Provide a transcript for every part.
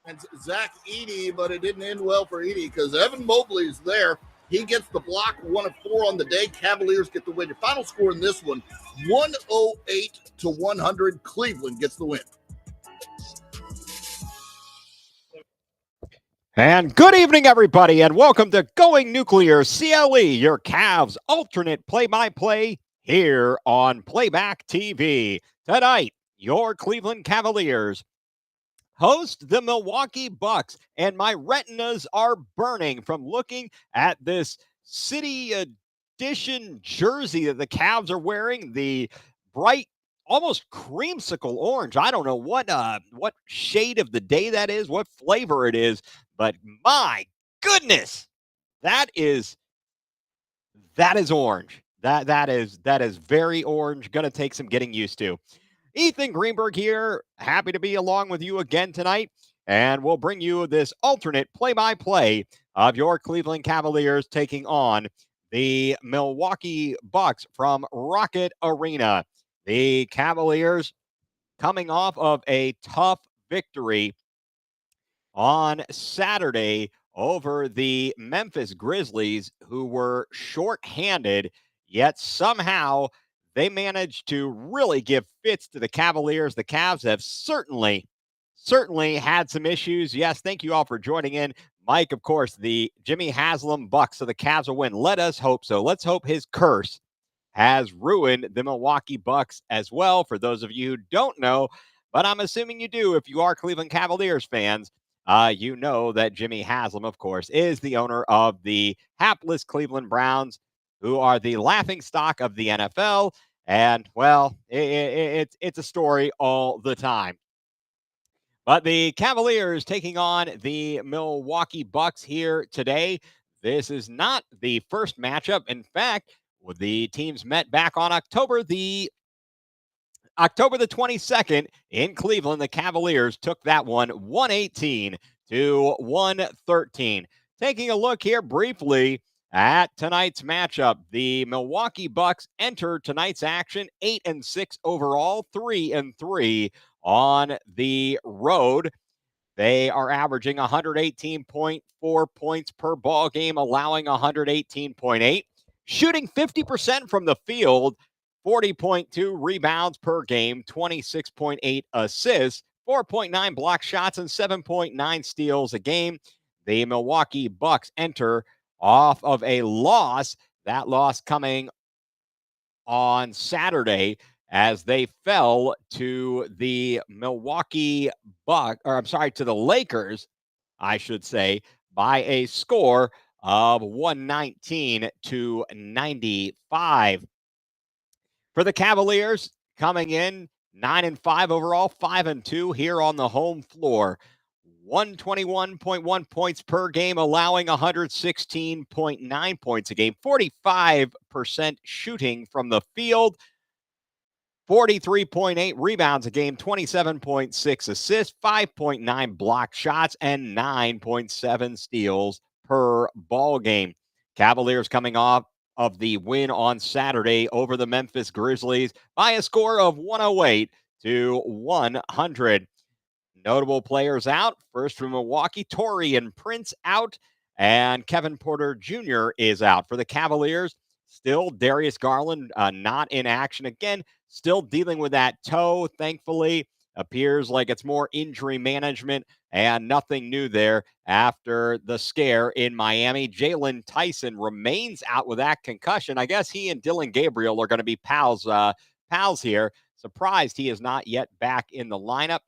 And Zach Edey, but it didn't end well for Edey because Evan Mobley's there. He gets the block, 1 of 4 on the day. Cavaliers get the win. Your final score in this one, 108-100. Cleveland gets the win. And good evening, everybody, and welcome to Going Nuclear CLE, your Cavs alternate play-by-play here on Playback TV. Tonight, your Cleveland Cavaliers host the Milwaukee Bucks, and my retinas are burning from looking at this City Edition jersey that the Cavs are wearing, the bright, almost creamsicle orange. I don't know what shade of the day that is, what flavor it is, but my goodness, that is orange. That is very orange. Gonna take some getting used to. Ethan Greenberg here, happy to be along with you again tonight, and we'll bring you this alternate play-by-play of your Cleveland Cavaliers taking on the Milwaukee Bucks from Rocket Arena. The Cavaliers coming off of a tough victory on Saturday over the Memphis Grizzlies, who were shorthanded, yet somehow they managed to really give fits to the Cavaliers. The Cavs have certainly had some issues. Yes, thank you all for joining in. Mike, of course, the Jimmy Haslam Bucks, so the Cavs will win. Let us hope so. Let's hope his curse has ruined the Milwaukee Bucks as well, for those of you who don't know, but I'm assuming you do if you are Cleveland Cavaliers fans. You know that Jimmy Haslam, of course, is the owner of the hapless Cleveland Browns, who are the laughingstock of the NFL. And, well, it's a story all the time. But the Cavaliers taking on the Milwaukee Bucks here today. This is not the first matchup. In fact, the teams met back on October the 22nd in Cleveland. The Cavaliers took that one 118-113. Taking a look here briefly at tonight's matchup, the Milwaukee Bucks enter tonight's action 8-6 overall, 3-3 on the road. They are averaging 118.4 points per ball game, allowing 118.8, shooting 50% from the field, 40.2 rebounds per game, 26.8 assists, 4.9 block shots, and 7.9 steals a game. The Milwaukee Bucks enter off of a loss, that loss coming on Saturday as they fell to the to the Lakers, I should say, by a score of 119-95. For the Cavaliers, coming in 9-5 overall, 5-2 here on the home floor. 121.1 points per game, allowing 116.9 points a game. 45% shooting from the field. 43.8 rebounds a game, 27.6 assists, 5.9 block shots, and 9.7 steals per ball game. Cavaliers coming off of the win on Saturday over the Memphis Grizzlies by a score of 108-100. Notable players out. First from Milwaukee, Taurean Prince out, and Kevin Porter Jr. is out. For the Cavaliers, still Darius Garland not in action. Again, still dealing with that toe, thankfully. Appears like it's more injury management and nothing new there after the scare in Miami. Jalen Tyson remains out with that concussion. I guess he and Dylan Gabriel are going to be pals here. Surprised he is not yet back in the lineup.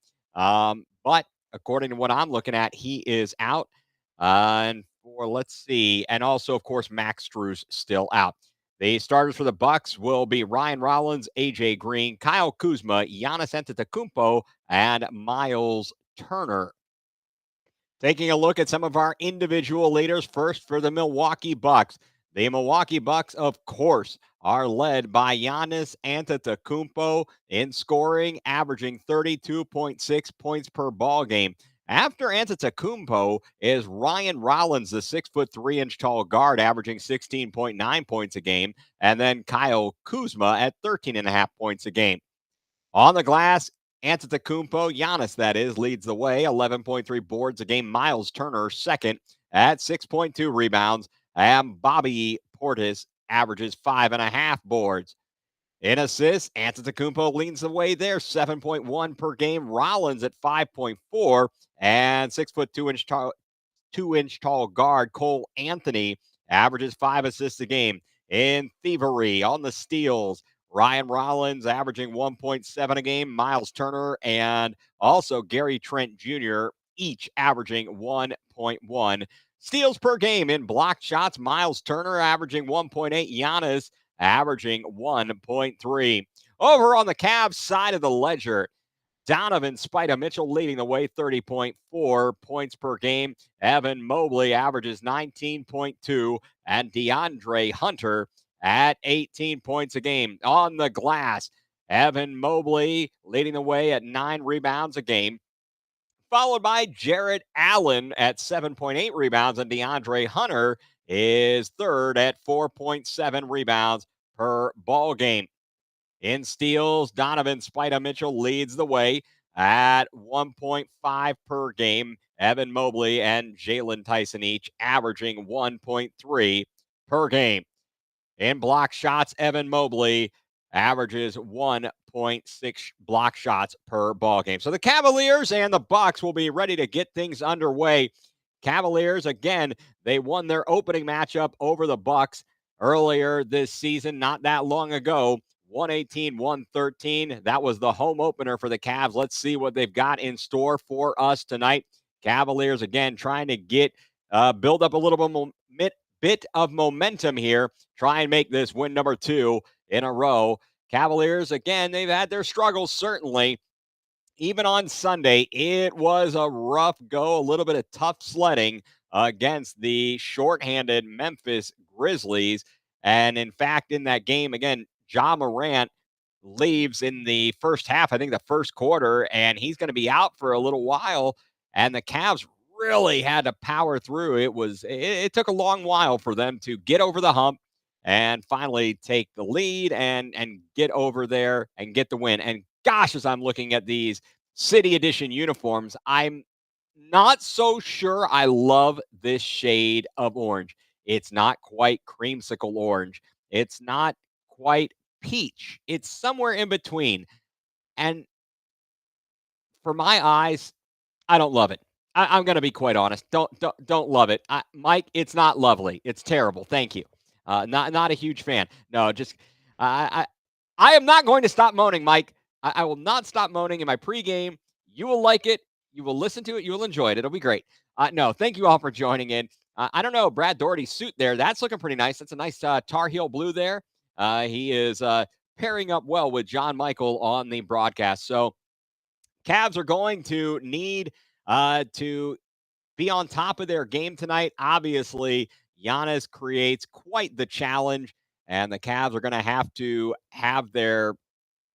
But according to what I'm looking at, he is out. And also, of course, Max Strus still out. The starters for the Bucks will be Ryan Rollins, AJ Green, Kyle Kuzma, Giannis Antetokounmpo, and Miles Turner. Taking a look at some of our individual leaders, first for the Milwaukee Bucks. The Milwaukee Bucks, of course, are led by Giannis Antetokounmpo in scoring, averaging 32.6 points per ball game. After Antetokounmpo is Ryan Rollins, the 6'3" tall guard, averaging 16.9 points a game, and then Kyle Kuzma at 13.5 points a game. On the glass, Antetokounmpo, Giannis that is, leads the way, 11.3 boards a game. Miles Turner second at 6.2 rebounds. And Bobby Portis averages 5.5 boards. In assists, Antetokounmpo leads the way there, 7.1 per game. Rollins at 5.4, and 6'2" tall guard Cole Anthony averages 5 assists a game. In thievery, on the steals, Ryan Rollins averaging 1.7 a game. Miles Turner and also Gary Trent Jr. each averaging 1.1 steals per game. In block shots, Miles Turner averaging 1.8. Giannis averaging 1.3. Over on the Cavs side of the ledger, Donovan Spida Mitchell leading the way, 30.4 points per game. Evan Mobley averages 19.2, and DeAndre Hunter at 18 points a game. On the glass, Evan Mobley leading the way at 9 rebounds a game, followed by Jarrett Allen at 7.8 rebounds, and DeAndre Hunter is third at 4.7 rebounds per ball game. In steals, Donovan Spida Mitchell leads the way at 1.5 per game. Evan Mobley and Jalen Tyson each averaging 1.3 per game. In block shots, Evan Mobley averages 1.6 block shots per ball game. So the Cavaliers and the Bucks will be ready to get things underway. Cavaliers, again, they won their opening matchup over the Bucks earlier this season, not that long ago. 118-113. That was the home opener for the Cavs. Let's see what they've got in store for us tonight. Cavaliers, again, trying to build up a little bit of momentum here. Try and make this win number 2 in a row. Cavaliers, again, they've had their struggles, certainly. Even on Sunday, it was a rough go, a little bit of tough sledding against the shorthanded Memphis Grizzlies. And in fact, in that game, again, Ja Morant leaves in the first half, I think the first quarter, and he's going to be out for a little while. And the Cavs really had to power through. It took a long while for them to get over the hump and finally take the lead and get over there and get the win. And gosh, as I'm looking at these City Edition uniforms, I'm not so sure I love this shade of orange. It's not quite creamsicle orange. It's not quite peach. It's somewhere in between. And for my eyes, I don't love it. I'm going to be quite honest. Don't love it. Mike, it's not lovely. It's terrible. Thank you. Not a huge fan. No, just I am not going to stop moaning, Mike. I will not stop moaning in my pregame. You will like it. You will listen to it. You will enjoy it. It'll be great. No, thank you all for joining in. I don't know, Brad Doherty's suit there. That's looking pretty nice. That's a nice Tar Heel blue there. He is pairing up well with John Michael on the broadcast. So Cavs are going to need to be on top of their game tonight. Obviously, Giannis creates quite the challenge, and the Cavs are going to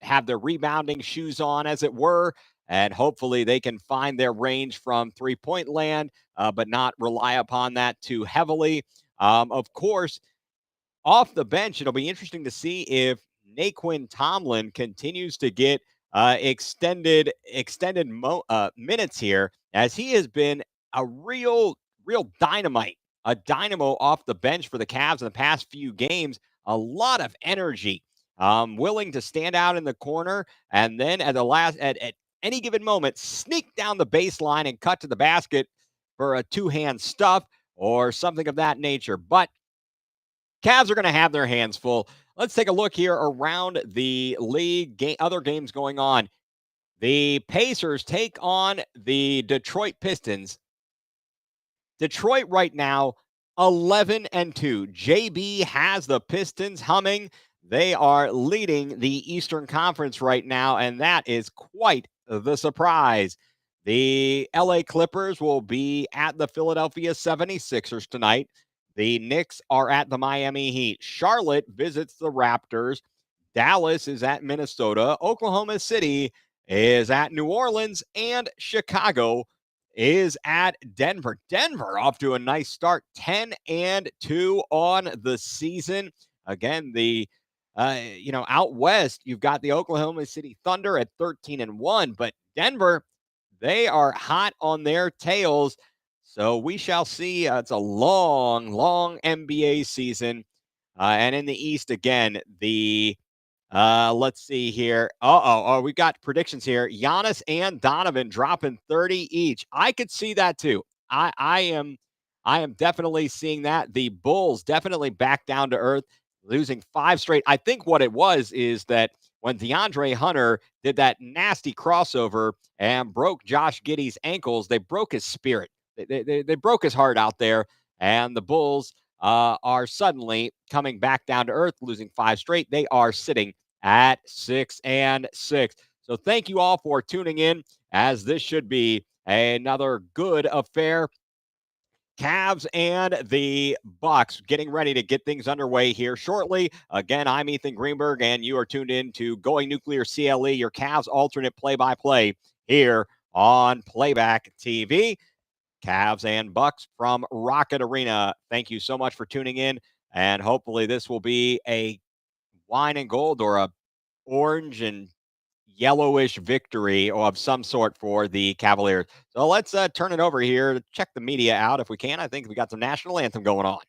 have their rebounding shoes on, as it were, and hopefully they can find their range from three-point land, but not rely upon that too heavily. Of course, off the bench, it'll be interesting to see if Naquin Tomlin continues to get extended minutes here, as he has been a real dynamite, a dynamo off the bench for the Cavs in the past few games. A lot of energy, willing to stand out in the corner, and then at any given moment, sneak down the baseline and cut to the basket for a two-hand stuff or something of that nature. But Cavs are going to have their hands full. Let's take a look here around the league. Other games going on. The Pacers take on the Detroit Pistons. Detroit right now, 11-2. JB has the Pistons humming. They are leading the Eastern Conference right now, and that is quite the surprise. The LA Clippers will be at the Philadelphia 76ers tonight. The Knicks are at the Miami Heat. Charlotte visits the Raptors. Dallas is at Minnesota. Oklahoma City is at New Orleans, and Chicago is at Denver. Denver off to a nice start, 10-2 on the season. Again, the Out west, you've got the Oklahoma City Thunder at 13-1, but Denver, they are hot on their tails. So we shall see. It's a long, long NBA season. And in the East, again, let's see here. We got predictions here. Giannis and Donovan dropping 30 each. I could see that too. I am definitely seeing that. The Bulls definitely back down to earth, losing 5 straight. I think what it was is that when DeAndre Hunter did that nasty crossover and broke Josh Giddey's ankles, they broke his spirit. They broke his heart out there, and the Bulls are suddenly coming back down to earth, losing 5 straight. They are sitting at 6-6. So thank you all for tuning in, as this should be another good affair. Cavs and the Bucks getting ready to get things underway here shortly. Again, I'm Ethan Greenberg, and you are tuned in to Going Nuclear CLE, your Cavs alternate play-by-play here on Playback TV. Cavs and Bucks from Rocket Arena. Thank you so much for tuning in, and hopefully this will be a wine and gold or a orange and yellowish victory of some sort for the Cavaliers. So let's turn it over here to check the media out if we can. I think we got some national anthem going on.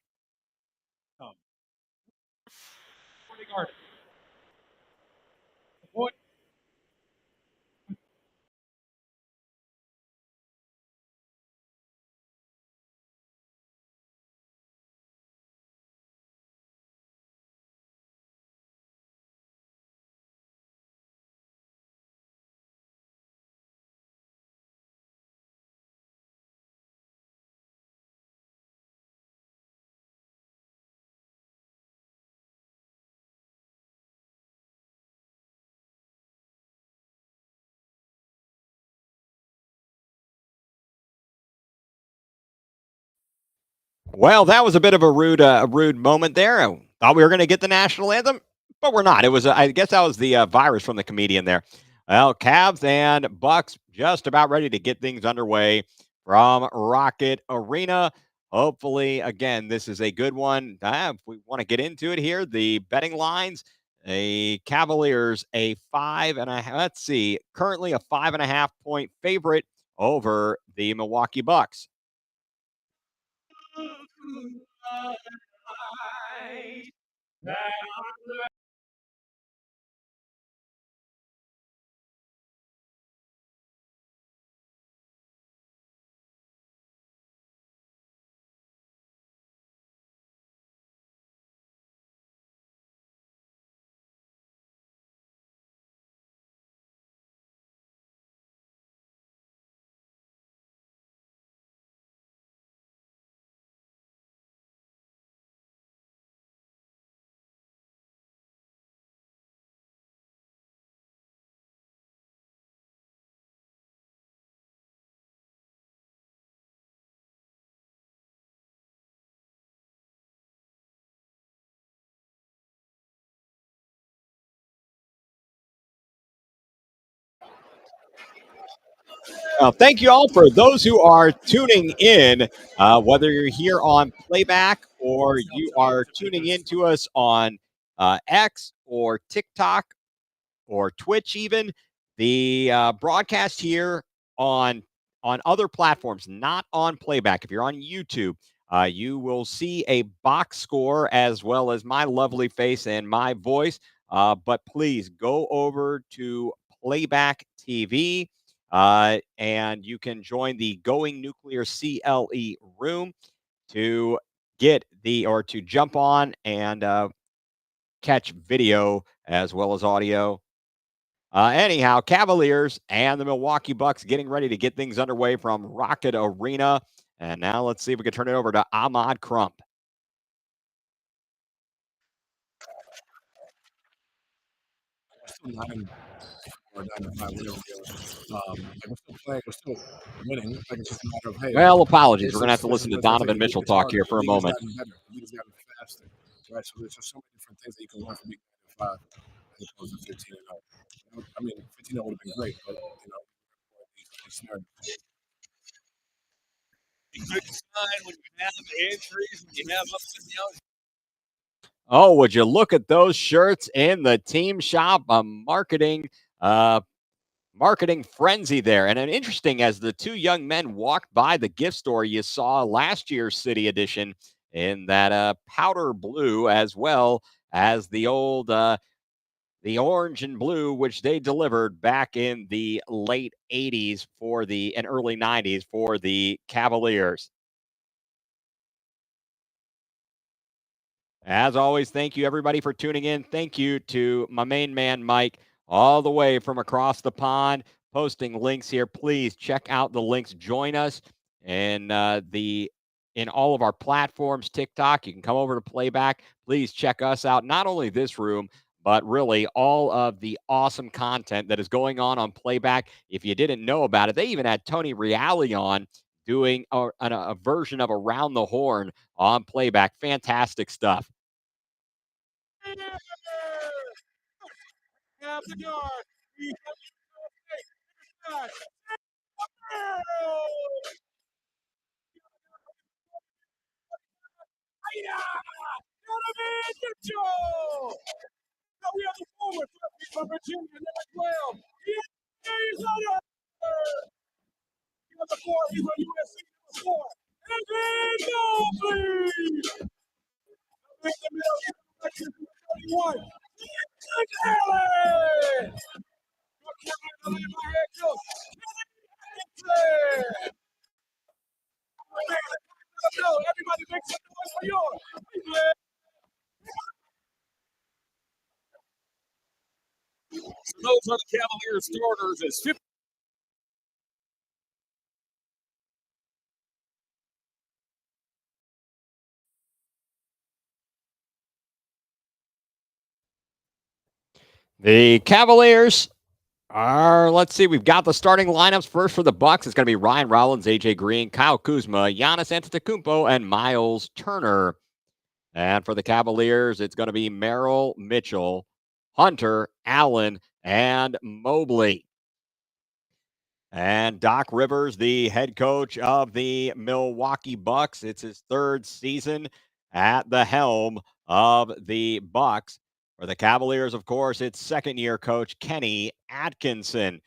Well, that was a bit of a rude moment there. I thought we were going to get the national anthem, but we're not. It was, I guess, that was the virus from the comedian there. Well, Cavs and Bucks just about ready to get things underway from Rocket Arena. Hopefully, again, this is a good one. If we want to get into it here, the betting lines: a Cavaliers a 5.5. Let's see, currently a 5.5 point favorite over the Milwaukee Bucks. Thank you all for those who are tuning in, whether you're here on playback or you are tuning in to us on X or TikTok or Twitch, even the broadcast here on other platforms, not on playback. If you're on YouTube, you will see a box score as well as my lovely face and my voice. But please go over to Playback TV. And you can join the Going Nuclear CLE room to to jump on and catch video as well as audio. Anyhow, Cavaliers and the Milwaukee Bucks getting ready to get things underway from Rocket Arena. And now let's see if we can turn it over to Ahmad Crump. Still 9-5, whatever we're still playing, we're still winning. Like, it's just a matter of, hey. Well, apologies. We're going to have to listen to Donovan Mitchell talk here for a moment. The league has gotten faster, right? So there's just so many different things that you can learn from being 9-5 as opposed to 15-0. I mean, 15-0 would have been great, but it's not. A good sign when you have injuries, when you have ups and downs. Oh, would you look at those shirts in the team shop? A uh, marketing frenzy there. And an interesting as the two young men walked by the gift store, you saw last year's City Edition in that powder blue as well as the orange and blue, which they delivered back in the late 80s and early 90s for the Cavaliers. As always, thank you everybody for tuning in. Thank you to my main man, Mike, all the way from across the pond, posting links here. Please check out the links. Join us in in all of our platforms. TikTok, you can come over to Playback. Please check us out. Not only this room, but really all of the awesome content that is going on Playback. If you didn't know about it, they even had Tony Reale on doing a version of Around the Horn on Playback. Fantastic stuff. Grab the guard. Now we have the forward from Virginia, number 12. He's on it. Number 4, he's on USC, number 4. And then Mobley. In the middle, he's 31. Allen. North Carolina, led by head coach. Everybody make some noise for yours. So those are the Cavaliers starters as 50. The Cavaliers let's see, we've got the starting lineups first for the Bucks. It's going to be Ryan Rollins, AJ Green, Kyle Kuzma, Giannis Antetokounmpo, and Miles Turner. And for the Cavaliers, it's going to be Merrill, Mitchell, Hunter, Allen, and Mobley. And Doc Rivers, the head coach of the Milwaukee Bucks. It's his third season at the helm of the Bucks. For the Cavaliers, of course, it's second-year coach Kenny Atkinson.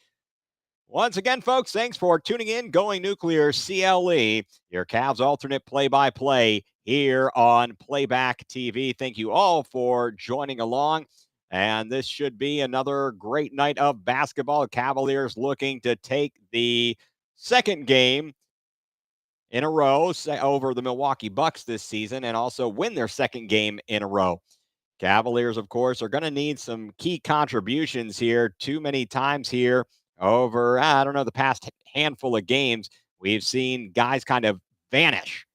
Once again, folks, thanks for tuning in. Going Nuclear CLE, your Cavs alternate play-by-play here on Playback TV. Thank you all for joining along. And this should be another great night of basketball. Cavaliers looking to take the second game in a row over the Milwaukee Bucks this season and also win their second game in a row. Cavaliers, of course, are going to need some key contributions here. Too many times here over, the past handful of games, we've seen guys kind of vanish.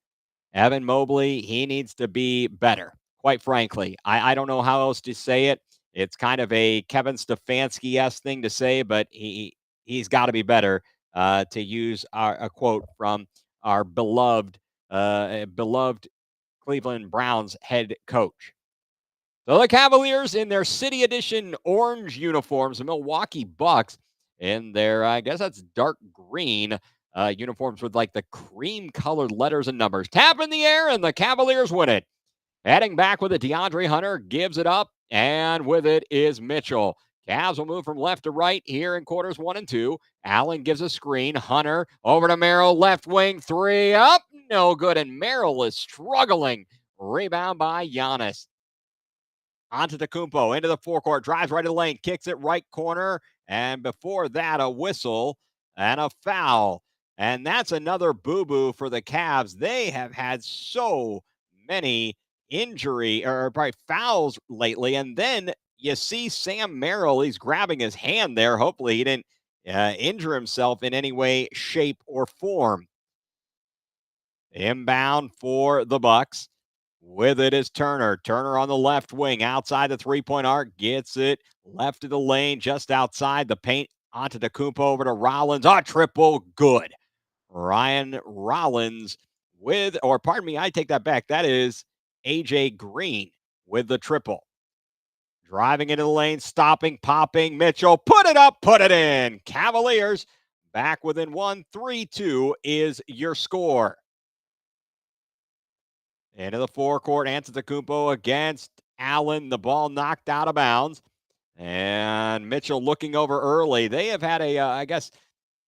Evan Mobley, he needs to be better, quite frankly. I don't know how else to say it. It's kind of a Kevin Stefanski-esque thing to say, but he's got to be better, to use a quote from our beloved Cleveland Browns head coach. So the Cavaliers in their City Edition orange uniforms, the Milwaukee Bucks in their, I guess that's dark green uniforms with like the cream colored letters and numbers. Tap in the air and the Cavaliers win it. Heading back with it, DeAndre Hunter gives it up, and with it is Mitchell. Cavs will move from left to right here in quarters 1 and 2. Allen gives a screen. Hunter over to Merrill, left wing, 3 up, no good, and Merrill is struggling. Rebound by Giannis. Antetokounmpo into the forecourt, drives right to the lane, kicks it right corner, and before that, a whistle and a foul. And that's another boo-boo for the Cavs. They have had so many injury or probably fouls lately. And then you see Sam Merrill, he's grabbing his hand there. Hopefully he didn't injure himself in any way, shape, or form. Inbound for the Bucks. With it is Turner. Turner on the left wing, outside the three-point arc, gets it left of the lane, just outside the paint. Antetokounmpo over to Rollins. Triple, good. Ryan Rollins I take that back. That is AJ Green with the triple. Driving into the lane, stopping, popping. Mitchell, put it up, put it in. Cavaliers back within 1, 3-2 is your score. Into the forecourt, Antetokounmpo against Allen. The ball knocked out of bounds. And Mitchell looking over early. They have had I guess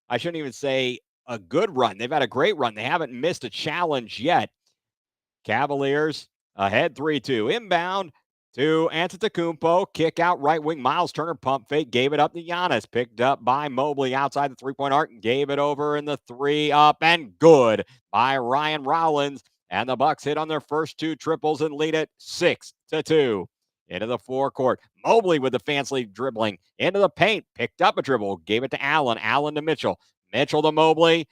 I shouldn't even say a good run. They've had a great run. They haven't missed a challenge yet. Cavaliers ahead 3-2. Inbound to Antetokounmpo. Kick out right wing. Miles Turner pump fake. Gave it up to Giannis. Picked up by Mobley outside the three-point arc. And gave it over in the three up and good by Ryan Rollins. And the Bucks hit on their first two triples and lead it 6-2. Into the forecourt. Mobley with the fancy dribbling. Into the paint. Picked up a dribble. Gave it to Allen. Allen to Mitchell. Mitchell to Mobley.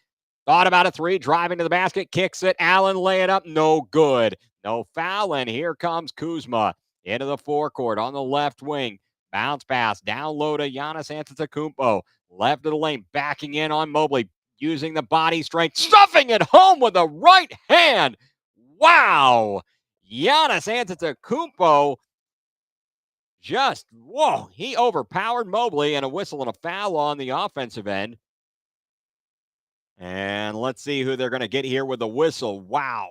Thought about a three. Driving to the basket. Kicks it. Allen lay it up. No good. No foul. And here comes Kuzma. Into the forecourt on the left wing. Bounce pass. Down low to Giannis Antetokounmpo. Left of the lane. Backing in on Mobley. Using the body strength. Stuffing it home with the right hand. Wow. Giannis Antetokounmpo. Just, whoa, he overpowered Mobley, and a whistle and a foul on the offensive end. And let's see who they're going to get here with the whistle. Wow.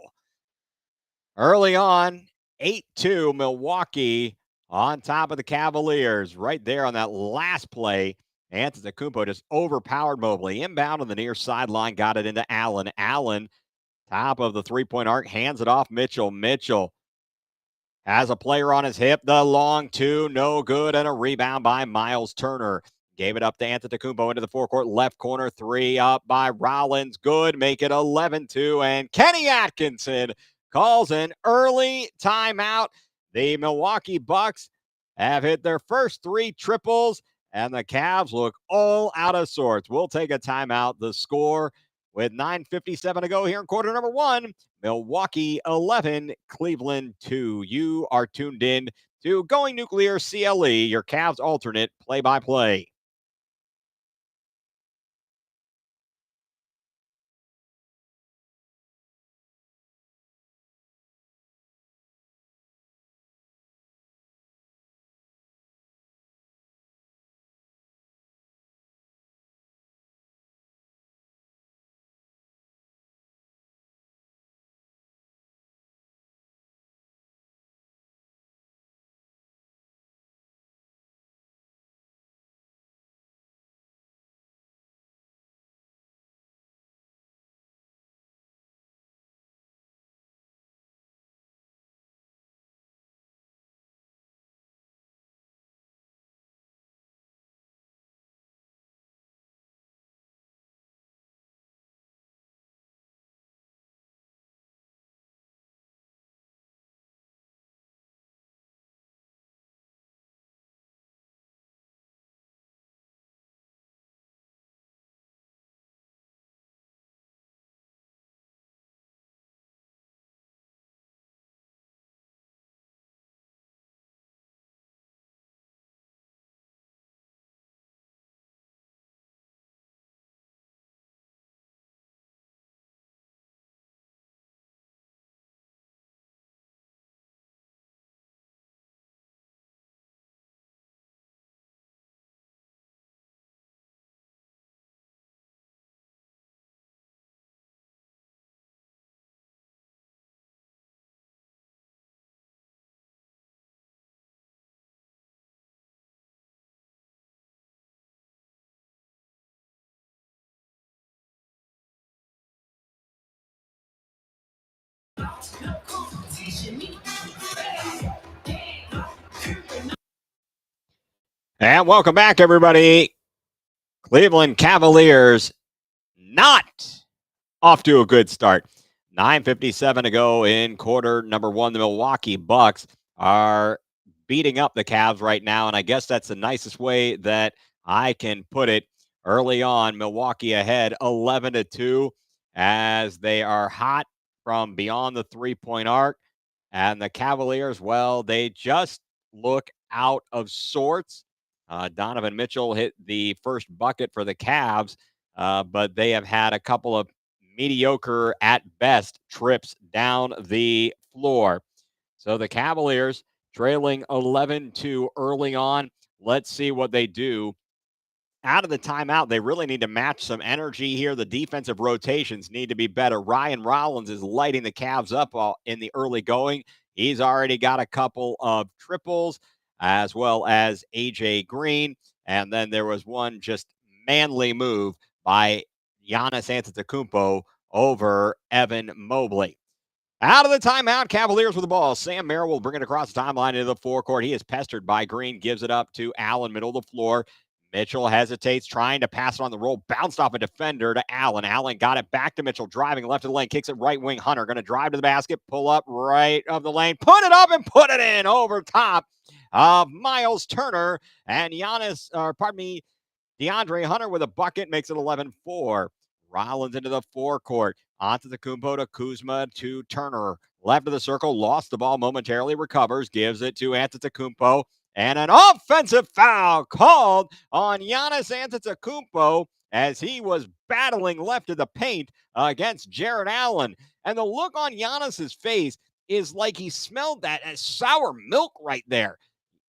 Early on, 8-2 Milwaukee on top of the Cavaliers. Right there on that last play, Antetokounmpo just overpowered Mobley. Inbound on the near sideline, got it into Allen. Allen, top of the three-point arc, hands it off Mitchell. Mitchell has a player on his hip. The long two, no good, and a rebound by Miles Turner. Gave it up to Antetokounmpo into the forecourt. Left corner, three up by Rollins. Good, make it 11-2. And Kenny Atkinson calls an early timeout. The Milwaukee Bucks have hit their first three triples, and the Cavs look all out of sorts. We'll take a timeout. The score with 9:57 to go here in quarter number one. Milwaukee 11, Cleveland 2. You are tuned in to Going Nuclear CLE, your Cavs alternate play-by-play. And welcome back, everybody. Cleveland Cavaliers not off to a good start. 9:57 to go in quarter number one. The Milwaukee Bucks are beating up the Cavs right now, and I guess that's the nicest way that I can put it. Early on, Milwaukee ahead 11-2 as they are hot from beyond the three-point arc. And the Cavaliers, well, they just look out of sorts. Donovan Mitchell hit the first bucket for the Cavs, but they have had a couple of mediocre at best trips down the floor. So the Cavaliers trailing 11-2 early on. Let's see what they do. Out of the timeout, they really need to match some energy here. The defensive rotations need to be better. Ryan Rollins is lighting the Cavs up in the early going. He's already got a couple of triples, as well as A.J. Green. And then there was one just manly move by Giannis Antetokounmpo over Evan Mobley. Out of the timeout, Cavaliers with the ball. Sam Merrill will bring it across the timeline into the forecourt. He is pestered by Green, gives it up to Allen, middle of the floor. Mitchell hesitates, trying to pass it on the roll, bounced off a defender to Allen. Allen got it back to Mitchell, driving left of the lane, kicks it right wing. Hunter going to drive to the basket, pull up right of the lane, put it up and put it in over top of Miles Turner. And DeAndre Hunter with a bucket makes it 11-4. Rollins into the forecourt. Antetokounmpo to Kuzma to Turner. Left of the circle, lost the ball momentarily, recovers, gives it to Antetokounmpo. And an offensive foul called on Giannis Antetokounmpo as he was battling left of the paint against Jared Allen. And the look on Giannis's face is like he smelled that as sour milk right there.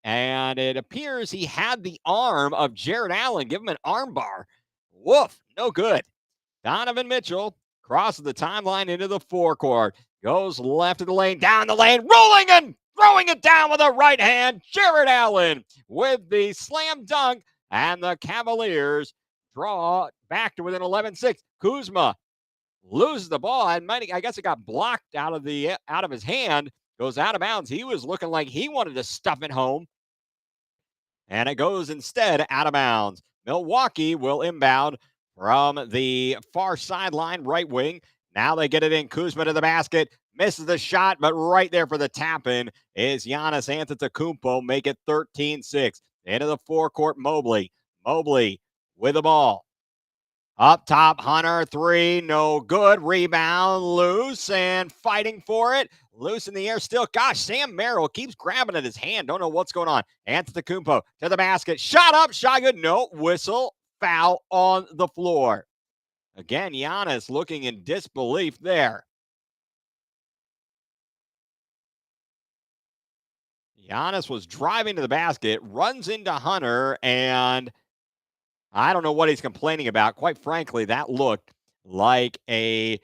And it appears he had the arm of Jared Allen. Give him an arm bar. Woof, no good. Donovan Mitchell crosses the timeline into the forecourt. Goes left of the lane, down the lane, rolling and throwing it down with a right hand. Jared Allen with the slam dunk. And the Cavaliers draw back to within 11-6. Kuzma loses the ball. And I guess it got blocked out of his hand. Goes out of bounds. He was looking like he wanted to stuff it home. And it goes instead out of bounds. Milwaukee will inbound from the far sideline, right wing. Now they get it in. Kuzma to the basket. Misses the shot, but right there for the tap-in is Giannis Antetokounmpo. Make it 13-6. Into the forecourt, Mobley. Mobley with the ball. Up top, Hunter, three, no good. Rebound, loose, and fighting for it. Loose in the air still. Gosh, Sam Merrill keeps grabbing at his hand. Don't know what's going on. Antetokounmpo to the basket. Shot up, shot good. No, whistle, foul on the floor. Again, Giannis looking in disbelief there. Giannis was driving to the basket, runs into Hunter, and I don't know what he's complaining about. Quite frankly, that looked like there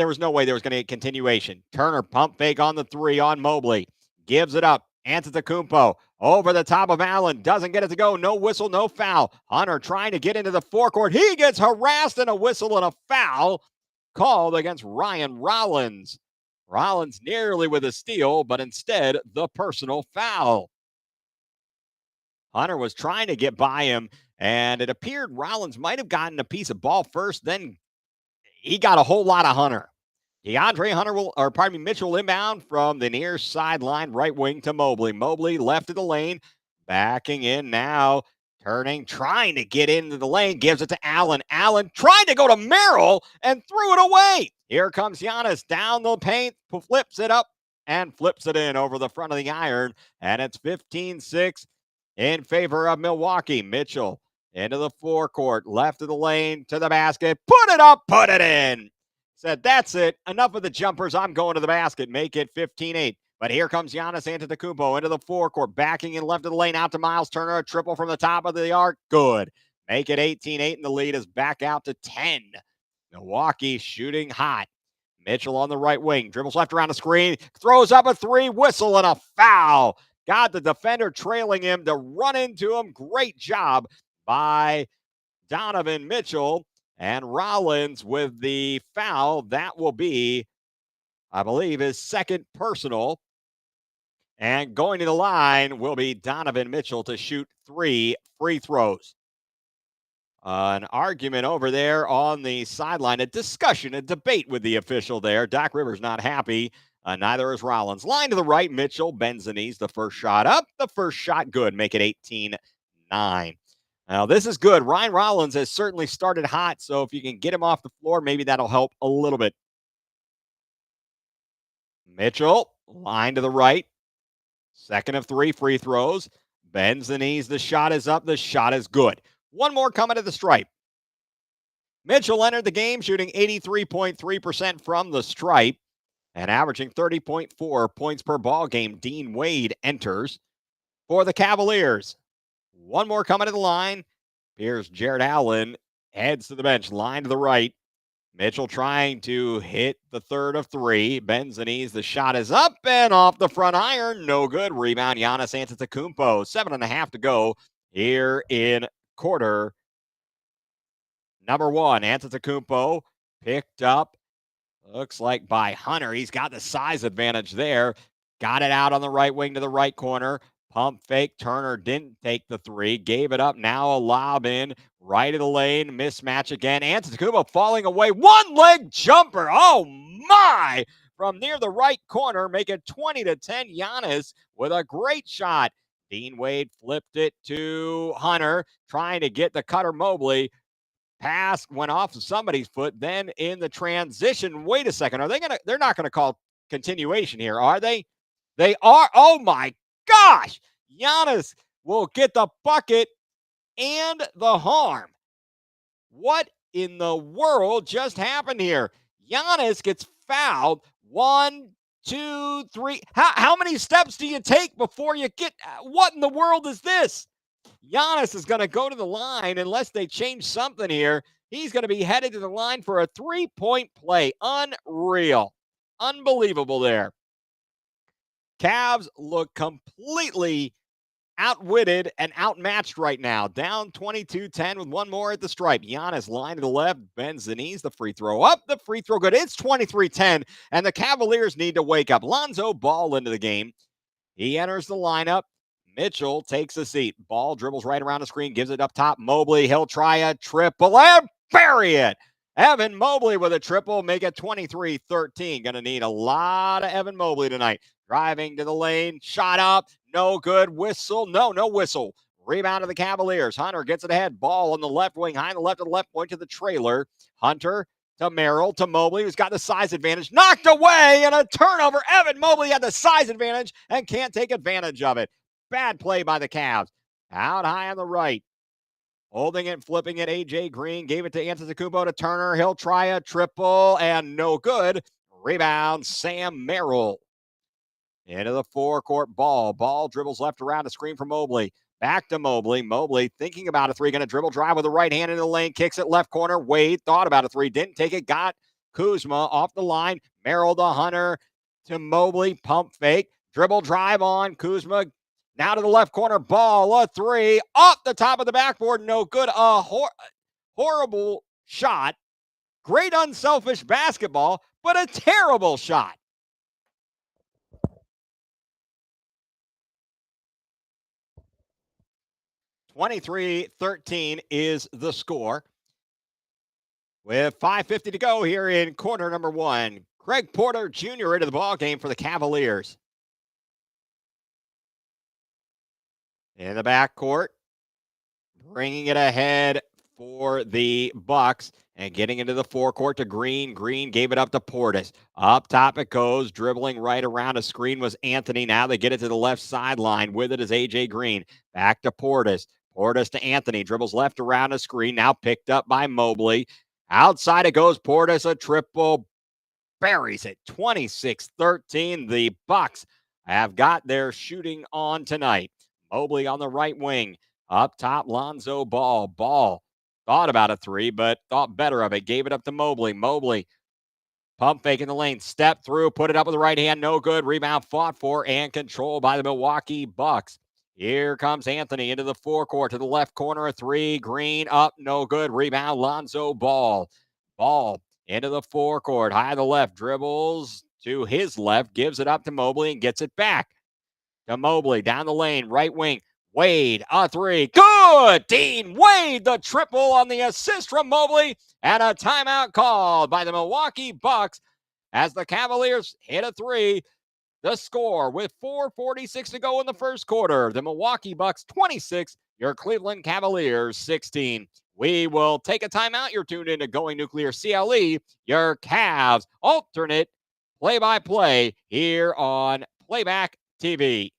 was no way there was going to be a continuation. Turner pump fake on the three on Mobley. Gives it up. Antetokounmpo over the top of Allen. Doesn't get it to go. No whistle, no foul. Hunter trying to get into the forecourt. He gets harassed, and a whistle and a foul called against Ryan Rollins. Rollins nearly with a steal, but instead the personal foul. Hunter was trying to get by him, and it appeared Rollins might have gotten a piece of ball first. Then he got a whole lot of Hunter. Mitchell inbound from the near sideline, right wing to Mobley. Mobley left of the lane, backing in now, turning, trying to get into the lane, gives it to Allen. Allen trying to go to Merrill and threw it away. Here comes Giannis down the paint, flips it up and flips it in over the front of the iron. And it's 15-6 in favor of Milwaukee. Mitchell into the forecourt, left of the lane to the basket. Put it up, put it in. Said, that's it. Enough of the jumpers. I'm going to the basket. Make it 15-8. But here comes Giannis Antetokounmpo into the forecourt, backing in left of the lane out to Miles Turner. A triple from the top of the arc. Good. Make it 18-8, and the lead is back out to 10. Milwaukee shooting hot. Mitchell on the right wing. Dribbles left around the screen. Throws up a three. Whistle and a foul. Got the defender trailing him to run into him. Great job by Donovan Mitchell. And Rollins with the foul. That will be, I believe, his second personal. And going to the line will be Donovan Mitchell to shoot 3 free throws. An argument over there on the sideline, a discussion, a debate with the official there. Doc Rivers not happy. Neither is Rollins. Line to the right, Mitchell bends the knees. The first shot up. The first shot good. Make it 18-9. Now, this is good. Ryan Rollins has certainly started hot, so if you can get him off the floor, maybe that'll help a little bit. Mitchell, line to the right. Second of 3 free throws. Bends the knees. The shot is up. The shot is good. One more coming to the stripe. Mitchell entered the game shooting 83.3% from the stripe and averaging 30.4 points per ball game. Dean Wade enters for the Cavaliers. One more coming to the line. Here's Jared Allen. Heads to the bench. Line to the right. Mitchell trying to hit the third of three. Bends the knees. The shot is up and off the front iron. No good. Rebound, Giannis Antetokounmpo. 7.5 to go here in quarter number one. Antetokounmpo picked up, looks like by Hunter. He's got the size advantage there. Got it out on the right wing to the right corner. Pump fake. Turner didn't take the three. Gave it up. Now a lob in. Right of the lane. Mismatch again. Antetokounmpo falling away. One leg jumper. Oh my! From near the right corner. Make it 20-10. Giannis with a great shot. Dean Wade flipped it to Hunter. Trying to get the cutter Mobley. Pass went off of somebody's foot. Then in the transition, wait a second. They're not gonna call continuation here, are they? They are. Oh my gosh. Giannis will get the bucket and the harm. What in the world just happened here? Giannis gets fouled. 1, 2, 3. How many steps do you take before you get? What in the world is this? Giannis is going to go to the line unless they change something here. He's going to be headed to the line for a 3-point play. Unreal. Unbelievable there. Cavs look completely outwitted and outmatched right now. Down 22-10 with one more at the stripe. Giannis line to the left, bends the knees, the free throw up, the free throw good. It's 23-10, and the Cavaliers need to wake up. Lonzo Ball into the game. He enters the lineup. Mitchell takes a seat. Ball dribbles right around the screen, gives it up top. Mobley, he'll try a triple and bury it. Evan Mobley with a triple, make it 23-13. Going to need a lot of Evan Mobley tonight. Driving to the lane, shot up, no good. Whistle, no whistle. Rebound to the Cavaliers. Hunter gets it ahead. Ball on the left wing, high on the left of the left point to the trailer. Hunter to Merrill, to Mobley, who's got the size advantage. Knocked away and a turnover. Evan Mobley had the size advantage and can't take advantage of it. Bad play by the Cavs. Out high on the right. Holding it, flipping it. A.J. Green gave it to Antetokounmpo to Turner. He'll try a triple and no good. Rebound, Sam Merrill. Into the forecourt ball. Ball dribbles left around, a screen from Mobley. Back to Mobley. Mobley thinking about a three. Going to dribble drive with the right hand in the lane. Kicks it left corner. Wade thought about a three. Didn't take it. Got Kuzma off the line. Merrill to Hunter to Mobley. Pump fake. Dribble drive on. Kuzma now to the left corner. Ball. A three. Off the top of the backboard. No good. A horrible shot. Great unselfish basketball, but a terrible shot. 23-13 is the score. With 5:50 to go here in quarter number one. Craig Porter Jr. into the ball game for the Cavaliers. In the backcourt, bringing it ahead for the Bucks and getting into the forecourt to Green. Green gave it up to Portis. Up top it goes, dribbling right around a screen was Anthony. Now they get it to the left sideline. With it is A.J. Green. Back to Portis. Portis to Anthony. Dribbles left around a screen. Now picked up by Mobley. Outside it goes. Portis, a triple. Buries it. 26-13. The Bucks have got their shooting on tonight. Mobley on the right wing. Up top, Lonzo Ball. Ball thought about a three, but thought better of it. Gave it up to Mobley. Mobley, pump fake in the lane. Step through, put it up with the right hand. No good. Rebound fought for and controlled by the Milwaukee Bucks. Here comes Anthony into the forecourt to the left corner. A three. Green up. No good. Rebound, Lonzo Ball. Ball into the forecourt. High to the left. Dribbles to his left. Gives it up to Mobley and gets it back to Mobley. Down the lane. Right wing. Wade, a three. Good! Dean Wade, the triple on the assist from Mobley. And a timeout called by the Milwaukee Bucks as the Cavaliers hit a three. The score with 4:46 to go in the first quarter. The Milwaukee Bucks 26, your Cleveland Cavaliers 16. We will take a timeout. You're tuned into Going Nuclear CLE, your Cavs alternate play-by-play here on Playback TV.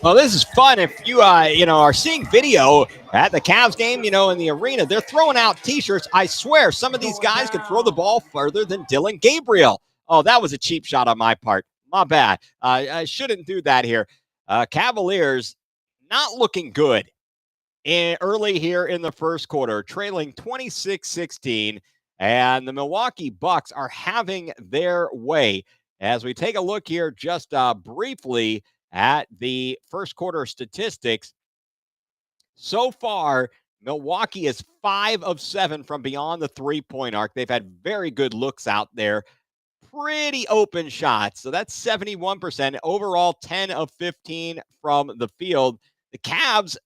Well, this is fun. If you, are seeing video at the Cavs game, in the arena, they're throwing out T-shirts. I swear, some of these guys can throw the ball further than Dillon Gabriel. Oh, that was a cheap shot on my part. My bad. I shouldn't do that here. Cavaliers not looking good early here in the first quarter, trailing 26-16, and the Milwaukee Bucks are having their way. As we take a look here just briefly at the first quarter statistics, so far, Milwaukee is 5 of 7 from beyond the three-point arc. They've had very good looks out there. Pretty open shots. So that's 71%. Overall, 10 of 15 from the field. The Cavs,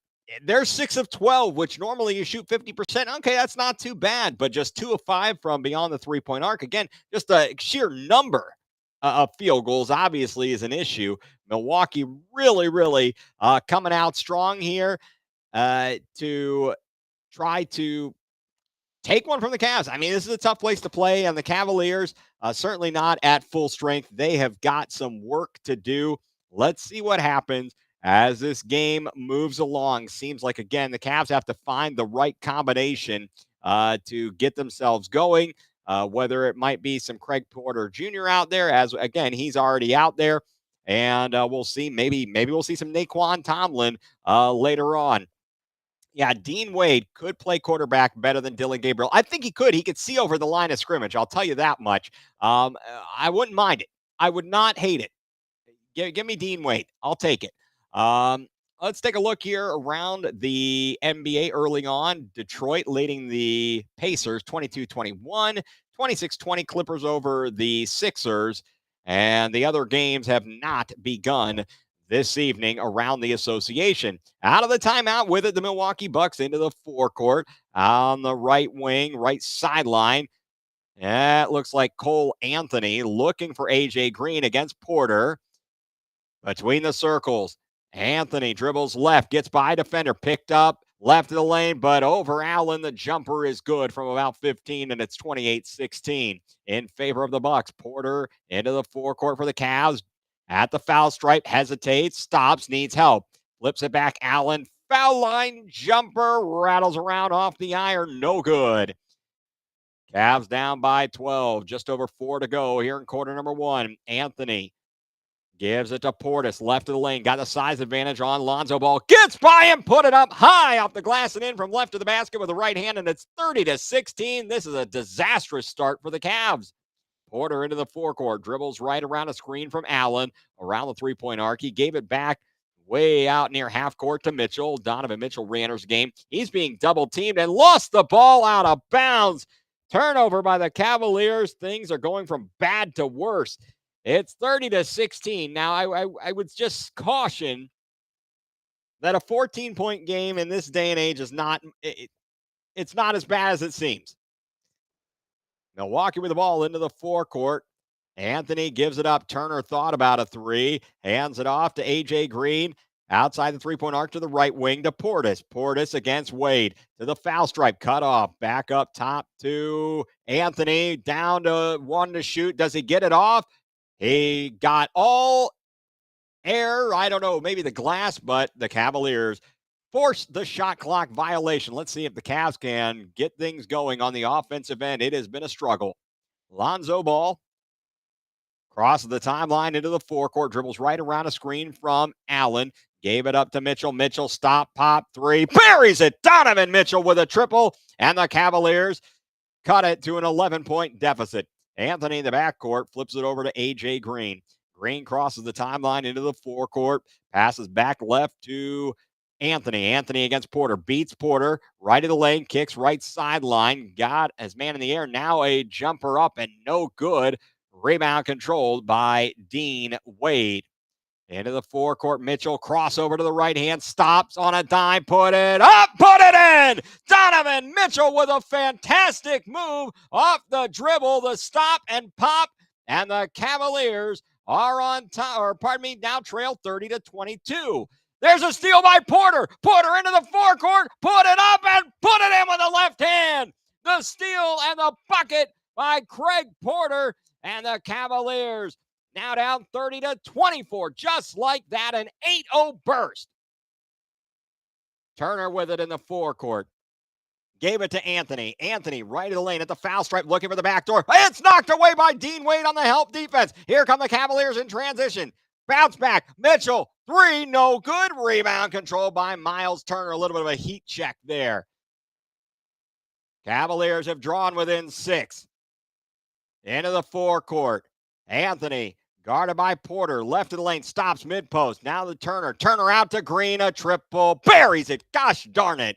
they're 6 of 12, which normally you shoot 50%. Okay, that's not too bad, but just 2 of 5 from beyond the three-point arc. Again, just a sheer number of field goals obviously is an issue. Milwaukee really coming out strong here to try to take one from the Cavs. I mean, this is a tough place to play, and the Cavaliers certainly not at full strength. They have got some work to do. Let's see what happens as this game moves along. Seems like, again, the Cavs have to find the right combination to get themselves going, whether it might be some Craig Porter Jr. out there, as, again, he's already out there, and we'll see. Maybe we'll see some Naquan Tomlin later on. Yeah, Dean Wade could play quarterback better than Dillon Gabriel. I think he could. He could see over the line of scrimmage. I'll tell you that much. I wouldn't mind it. I would not hate it. Give me Dean Wade. I'll take it. Let's take a look here around the NBA early on. Detroit leading the Pacers 22-21, 26-20 Clippers over the Sixers. And the other games have not begun this evening around the association. Out of the timeout with it, the Milwaukee Bucks into the forecourt on the right wing, right sideline. It looks like Cole Anthony looking for A.J. Green against Porter. Between the circles, Anthony dribbles left, gets by defender, picked up left of the lane, but over Allen, the jumper is good from about 15, and it's 28-16 in favor of the Bucks. Porter into the forecourt for the Cavs. At the foul stripe, hesitates, stops, needs help. Flips it back, Allen. Foul line jumper, rattles around off the iron, no good. Cavs down by 12, just over 4 to go here in quarter number 1. Anthony gives it to Portis, left of the lane, got the size advantage on Lonzo Ball. Gets by him, put it up high off the glass and in from left of the basket with the right hand, and it's 30-16. This is a disastrous start for the Cavs. Porter into the forecourt, dribbles right around a screen from Allen, around the three-point arc. He gave it back way out near half court to Mitchell. Donovan Mitchell re-enters the game. He's being double-teamed and lost the ball out of bounds. Turnover by the Cavaliers. Things are going from bad to worse. It's 30-16. Now, I would just caution that a 14-point game in this day and age is not, it's not as bad as it seems. Milwaukee with the ball into the forecourt. Anthony gives it up. Turner thought about a three. Hands it off to A.J. Green. Outside the three-point arc to the right wing to Portis. Portis against Wade. To the foul stripe. Cut off. Back up top to Anthony. Down to 1 to shoot. Does he get it off? He got all air. I don't know. Maybe the glass, but the Cavaliers forced the shot clock violation. Let's see if the Cavs can get things going on the offensive end. It has been a struggle. Lonzo Ball crosses the timeline into the forecourt, dribbles right around a screen from Allen. Gave it up to Mitchell. Mitchell stop, pop, three. Buries it. Donovan Mitchell with a triple. And the Cavaliers cut it to an 11-point deficit. Anthony in the backcourt flips it over to A.J. Green. Green crosses the timeline into the forecourt. Passes back left to Anthony. Anthony against Porter. Beats Porter. Right of the lane. Kicks right sideline. Got his man in the air. Now a jumper up and no good. Rebound controlled by Dean Wade. Into the forecourt. Mitchell crossover to the right hand. Stops on a dime. Put it up. Put it in. Donovan Mitchell with a fantastic move off the dribble. The stop and pop. And the Cavaliers are on top, or pardon me, now trail 30-22. There's a steal by Porter. Porter into the forecourt. Put it up and put it in with the left hand. The steal and the bucket by Craig Porter. And the Cavaliers Now down 30-24, just like that, an 8-0 burst. Turner with it in the forecourt. Gave it to Anthony. Anthony right of the lane at the foul stripe, looking for the back door. It's knocked away by Dean Wade on the help defense. Here come the Cavaliers in transition. Bounce back. Mitchell, three, no good. Rebound controlled by Miles Turner. A little bit of a heat check there. Cavaliers have drawn within 6. Into the forecourt. Anthony, guarded by Porter, left of the lane, stops mid-post. Now the Turner. Turner out to Green, a triple. Buries it. Gosh darn it.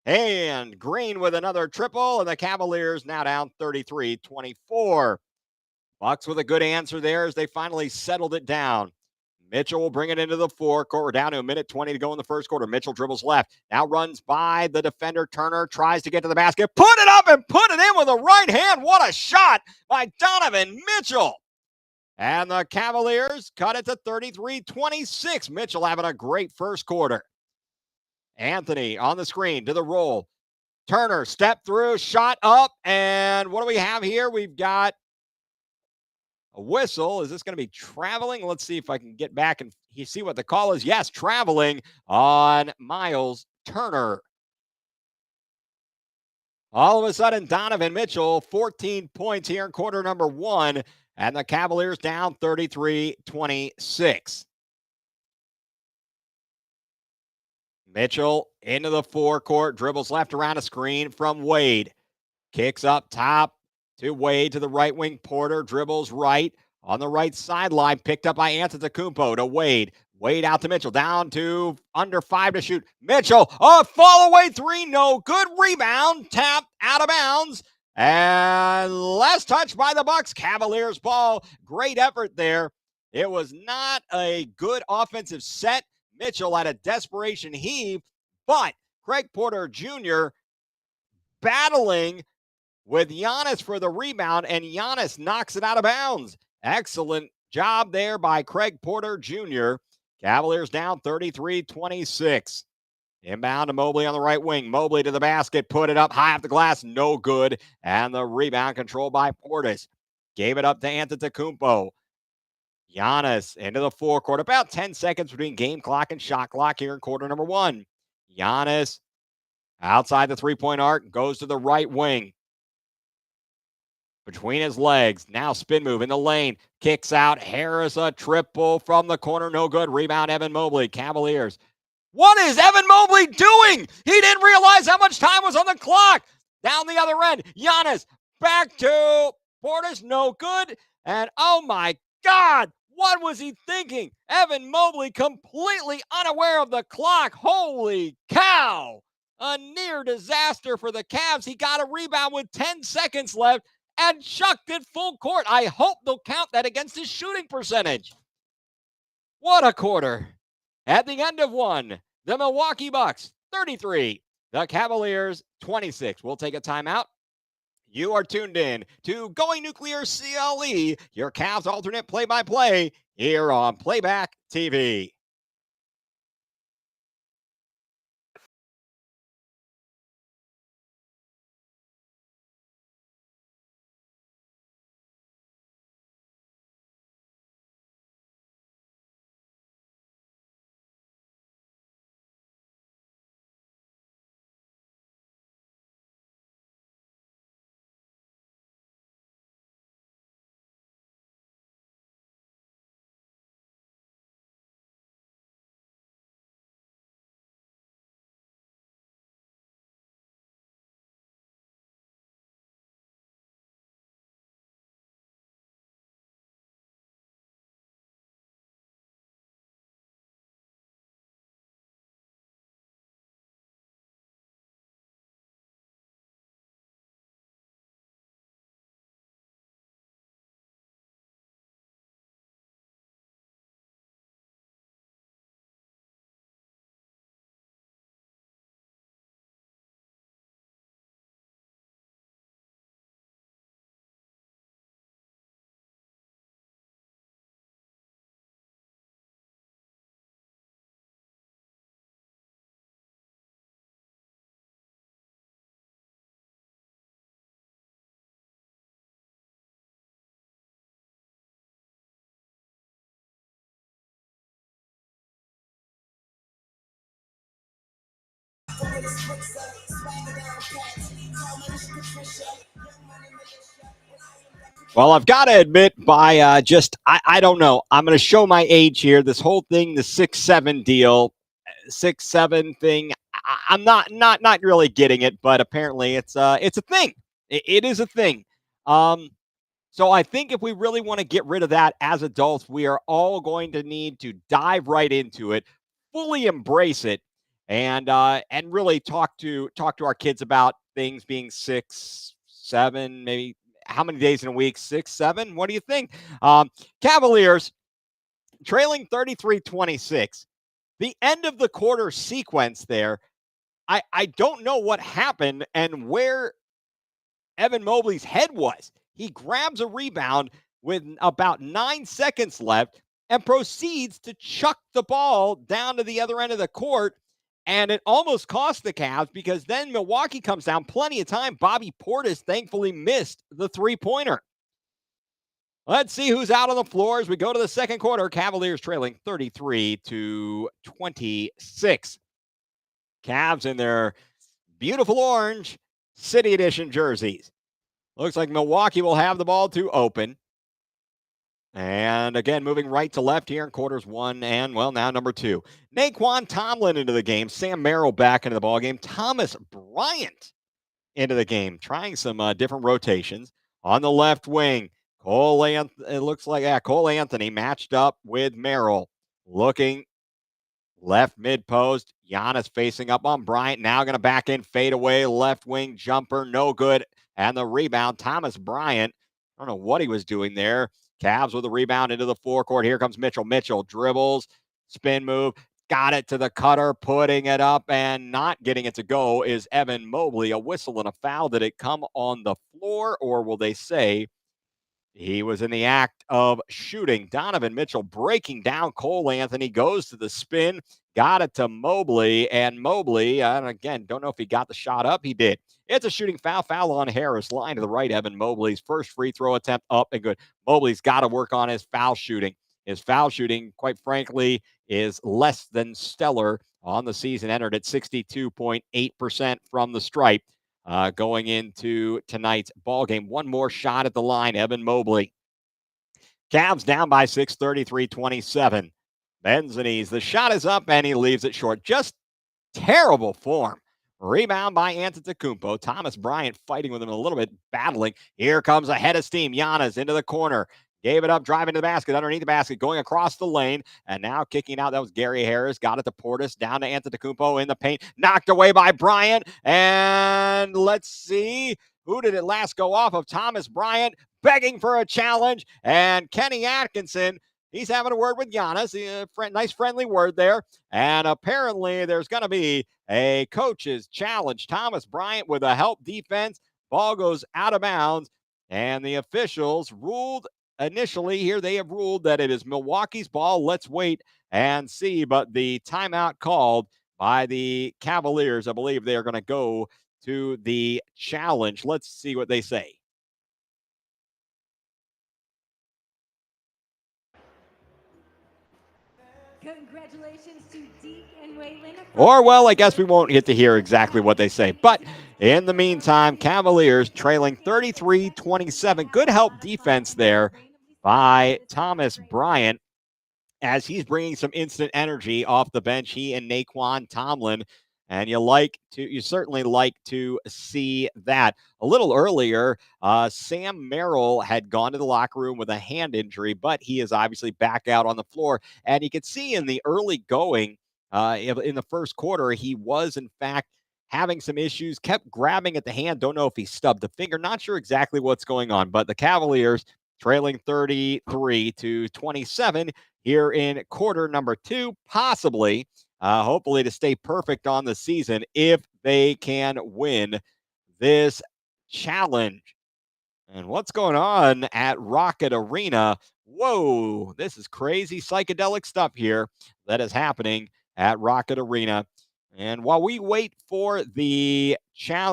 And Green with another triple, and the Cavaliers now down 33-24. Bucks with a good answer there as they finally settled it down. Mitchell will bring it into the forecourt. We're down to 1:20 to go in the first quarter. Mitchell dribbles left. Now runs by the defender. Turner tries to get to the basket. Put it up and put it in with a right hand. What a shot by Donovan Mitchell. And the Cavaliers cut it to 33-26. Mitchell having a great first quarter. Anthony on the screen to the roll. Turner step through, shot up, and what do we have here? We've got a whistle. Is this going to be traveling? Let's see if I can get back and see what the call is. Yes, traveling on Miles Turner. All of a sudden, Donovan Mitchell, 14 points here in quarter number 1, and the Cavaliers down 33-26. Mitchell into the forecourt, dribbles left around a screen from Wade. Kicks up top to Wade to the right wing. Porter dribbles right on the right sideline. Picked up by Antetokounmpo to Wade. Wade out to Mitchell. Down to under 5 to shoot. Mitchell, a fall away 3. No good. Rebound. Tapped out of bounds. And last touch by the Bucks. Cavaliers ball. Great effort there. It was not a good offensive set. Mitchell had a desperation heave, but Craig Porter Jr. battling with Giannis for the rebound, and Giannis knocks it out of bounds. Excellent job there by Craig Porter Jr. Cavaliers down 33-26. Inbound to Mobley on the right wing. Mobley to the basket, put it up high off the glass, no good. And the rebound controlled by Portis. Gave it up to Antetokounmpo. Giannis into the forecourt. About 10 seconds between game clock and shot clock here in quarter number 1. Giannis outside the three-point arc, goes to the right wing. Between his legs, now spin move in the lane. Kicks out. Harris, a triple from the corner, no good. Rebound, Evan Mobley. Cavaliers. What is Evan Mobley doing? He didn't realize how much time was on the clock. Down the other end, Giannis back to Portis, no good. And oh my God, what was he thinking? Evan Mobley completely unaware of the clock. Holy cow. A near disaster for the Cavs. He got a rebound with 10 seconds left and chucked it full court. I hope they'll count that against his shooting percentage. What a quarter. At the end of 1, the Milwaukee Bucks 33, the Cavaliers 26. We'll take a timeout. You are tuned in to Going Nuclear CLE, your Cavs alternate play-by-play here on Playback TV. Well, I've got to admit, I don't know. I'm going to show my age here. This whole thing, the 6'7" deal, 6'7" thing. I'm not really getting it, but apparently it's a thing. It is a thing. So I think if we really want to get rid of that as adults, we are all going to need to dive right into it, fully embrace it, and really talk to our kids about things being 6, 7, maybe how many days in a week? 6, 7? What do you think? Cavaliers trailing 33-26. The end of the quarter sequence there. I don't know what happened and where Evan Mobley's head was. He grabs a rebound with about 9 seconds left and proceeds to chuck the ball down to the other end of the court. And it almost cost the Cavs because then Milwaukee comes down plenty of time. Bobby Portis thankfully missed the three-pointer. Let's see who's out on the floor as we go to the second quarter. Cavaliers trailing 33-26. Cavs in their beautiful orange City Edition jerseys. Looks like Milwaukee will have the ball to open. And again, moving right to left here in quarters 1 and, well, now number 2. Naquan Tomlin into the game. Sam Merrill back into the ball game. Thomas Bryant into the game, trying some different rotations. On the left wing, Cole Anthony matched up with Merrill. Looking left mid-post. Giannis facing up on Bryant. Now going to back in, fade away, left wing jumper, no good. And the rebound, Thomas Bryant. I don't know what he was doing there. Cavs with a rebound into the forecourt. Here comes Mitchell. Mitchell dribbles, spin move, got it to the cutter, putting it up and not getting it to go is Evan Mobley. A whistle and a foul. Did it come on the floor, or will they say he was in the act of shooting? Donovan Mitchell breaking down Cole Anthony, goes to the spin, got it to Mobley, and Mobley, again, don't know if he got the shot up. He did. It's a shooting foul on Harris. Line to the right, Evan Mobley's first free throw attempt up and good. Mobley's got to work on his foul shooting. His foul shooting, quite frankly, is less than stellar on the season, entered at 62.8% from the stripe. Going into tonight's ball game. One more shot at the line, Evan Mobley. Cavs down by 6, 33-27. Benzani's, the shot is up and he leaves it short. Just terrible form. Rebound by Antetokounmpo. Thomas Bryant fighting with him a little bit, battling. Here comes a head of steam. Giannis into the corner. Gave it up, driving to the basket, underneath the basket, going across the lane, and now kicking out. That was Gary Harris. Got it to Portis, down to Antetokounmpo in the paint. Knocked away by Bryant, and let's see. Who did it last go off of? Thomas Bryant begging for a challenge, and Kenny Atkinson, he's having a word with Giannis. Nice friendly word there, and apparently there's going to be a coach's challenge. Thomas Bryant with a help defense. Ball goes out of bounds, and the officials ruled initially here, they have ruled that it is Milwaukee's ball. Let's wait and see. But the timeout called by the Cavaliers, I believe they are going to go to the challenge. Let's see what they say. Congratulations to Deke and Waylon. Or, well, I guess we won't get to hear exactly what they say. But in the meantime, Cavaliers trailing 33-27. Good help defense there by Thomas Bryant as he's bringing some instant energy off the bench, he and Naquan Tomlin. And you certainly like to see that. A little earlier, Sam Merrill had gone to the locker room with a hand injury, but he is obviously back out on the floor. And you could see in the early going, in the first quarter, he was in fact having some issues, kept grabbing at the hand. Don't know if he stubbed the finger. Not sure exactly what's going on, but the Cavaliers trailing 33-27 here in quarter number 2, possibly, hopefully to stay perfect on the season if they can win this challenge. And what's going on at Rocket Arena? Whoa, this is crazy psychedelic stuff here that is happening at Rocket Arena. And while we wait for the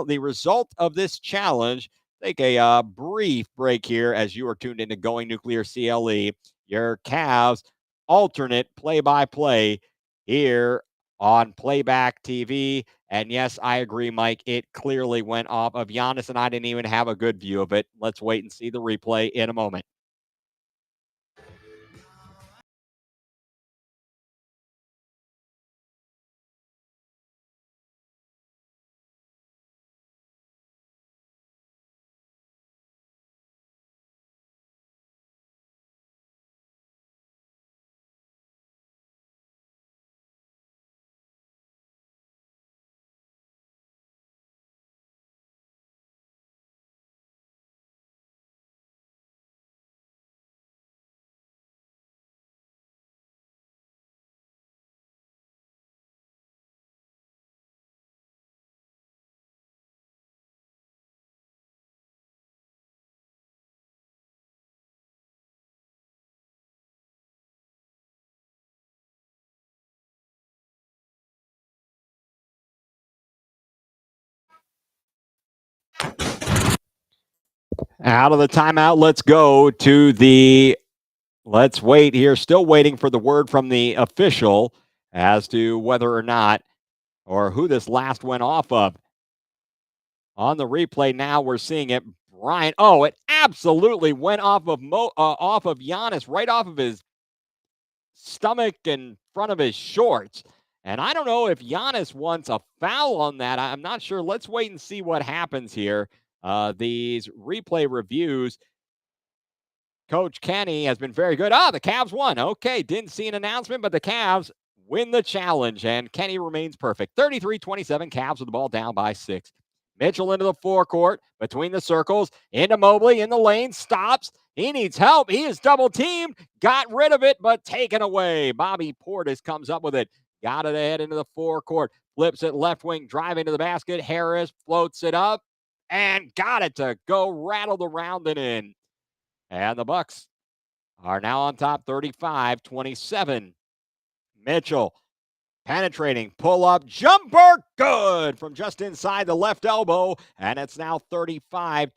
result of this challenge, take a brief break here as you are tuned into Going Nuclear CLE, your Cavs alternate play-by-play here on playback TV. And yes, I agree, Mike. It clearly went off of Giannis, and I didn't even have a good view of it. Let's wait and see the replay in a moment. Out of the timeout, let's go to the let's wait here. Still waiting for the word from the official as to whether or not or who this last went off of. On the replay now, we're seeing it. Bryant. Oh, it absolutely went off of Giannis, right off of his stomach in front of his shorts. And I don't know if Giannis wants a foul on that. I'm not sure. Let's wait and see what happens here. These replay reviews. Coach Kenny has been very good. The Cavs won. Okay, didn't see an announcement, but the Cavs win the challenge, and Kenny remains perfect. 33-27, Cavs with the ball down by 6. Mitchell into the forecourt, between the circles, into Mobley, in the lane, stops. He needs help. He is double-teamed, got rid of it, but taken away. Bobby Portis comes up with it. Got it ahead into the forecourt, flips it left wing, driving to the basket. Harris floats it up, and got it to go rattle the round and in. And the Bucks are now on top 35-27. Mitchell penetrating, pull up, jumper, good from just inside the left elbow. And it's now 35-29.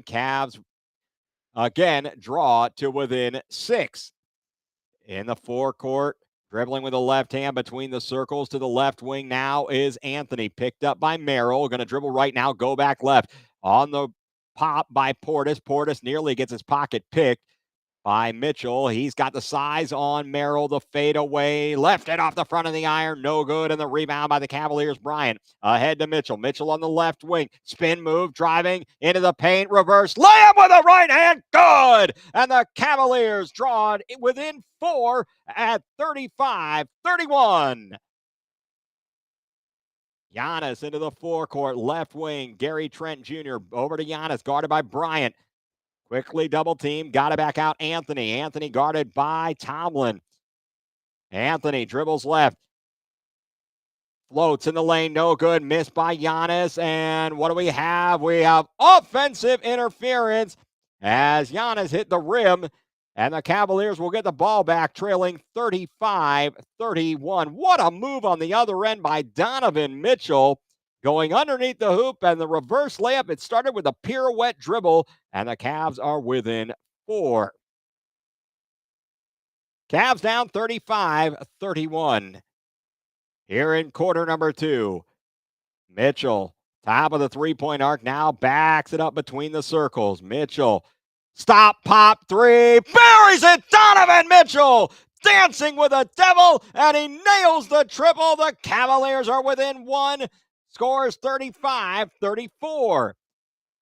Cavs again draw to within 6. In the forecourt, dribbling with the left hand between the circles to the left wing now is Anthony, picked up by Merrill. Going to dribble right now, go back left. On the pop by Portis. Portis nearly gets his pocket picked by Mitchell. He's got the size on Merrill. The fadeaway, left it off the front of the iron, no good. And the rebound by the Cavaliers. Bryant ahead to Mitchell. Mitchell on the left wing, spin move, driving into the paint, reverse layup with a right hand, good. And the Cavaliers draw it within 4 at 35-31. Giannis into the forecourt, left wing. Gary Trent Jr. over to Giannis, guarded by Bryant. Quickly double team, got it back out. Anthony guarded by Tomlin. Anthony dribbles left. Floats in the lane, no good. Missed by Giannis. And what do we have? We have offensive interference as Giannis hit the rim. And the Cavaliers will get the ball back, trailing 35-31. What a move on the other end by Donovan Mitchell. Going underneath the hoop and the reverse layup. It started with a pirouette dribble, and the Cavs are within 4. Cavs down 35-31. Here in quarter number 2. Mitchell, top of the three-point arc, now backs it up between the circles. Mitchell, stop, pop, 3, buries it. Donovan Mitchell dancing with the devil, and he nails the triple. The Cavaliers are within 1. Scores 35-34.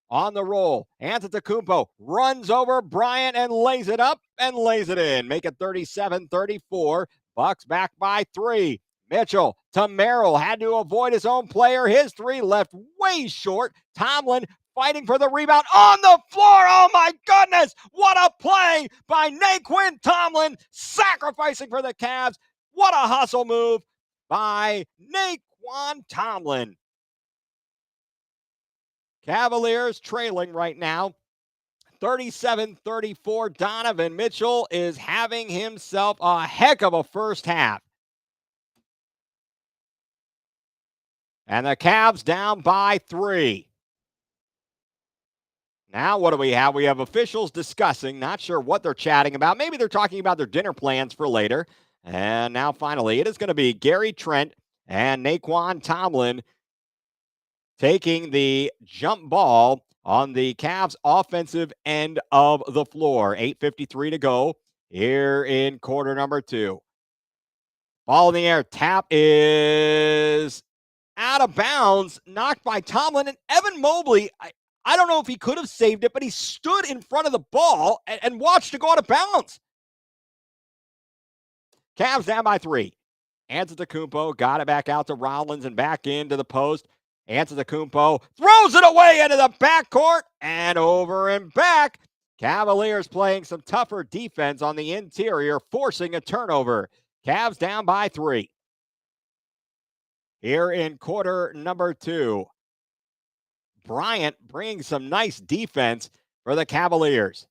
On the roll, Antetokounmpo runs over Bryant and lays it up and lays it in. Make it 37-34. Bucks back by 3. Mitchell to Merrill, had to avoid his own player. His 3 left way short. Tomlin fighting for the rebound on the floor. Oh my goodness, what a play by Naquin Tomlin, sacrificing for the Cavs. What a hustle move by Naquan Tomlin. Cavaliers trailing right now 37-34. Donovan Mitchell is having himself a heck of a first half. And the Cavs down by 3. Now what do we have? We have officials discussing, not sure what they're chatting about. Maybe they're talking about their dinner plans for later. And now finally, it is going to be Gary Trent And Naquan Tomlin taking the jump ball on the Cavs offensive end of the floor. 8:53 to go here in quarter number 2. Ball in the air. Tap is out of bounds, knocked by Tomlin. And Evan Mobley, I don't know if he could have saved it, but he stood in front of the ball and watched it go out of bounds. Cavs down by 3. Antetokounmpo got it back out to Rollins and back into the post. Antetokounmpo throws it away into the backcourt and over and back. Cavaliers playing some tougher defense on the interior, forcing a turnover. Cavs down by 3. Here in quarter number 2. Bryant bringing some nice defense for the Cavaliers.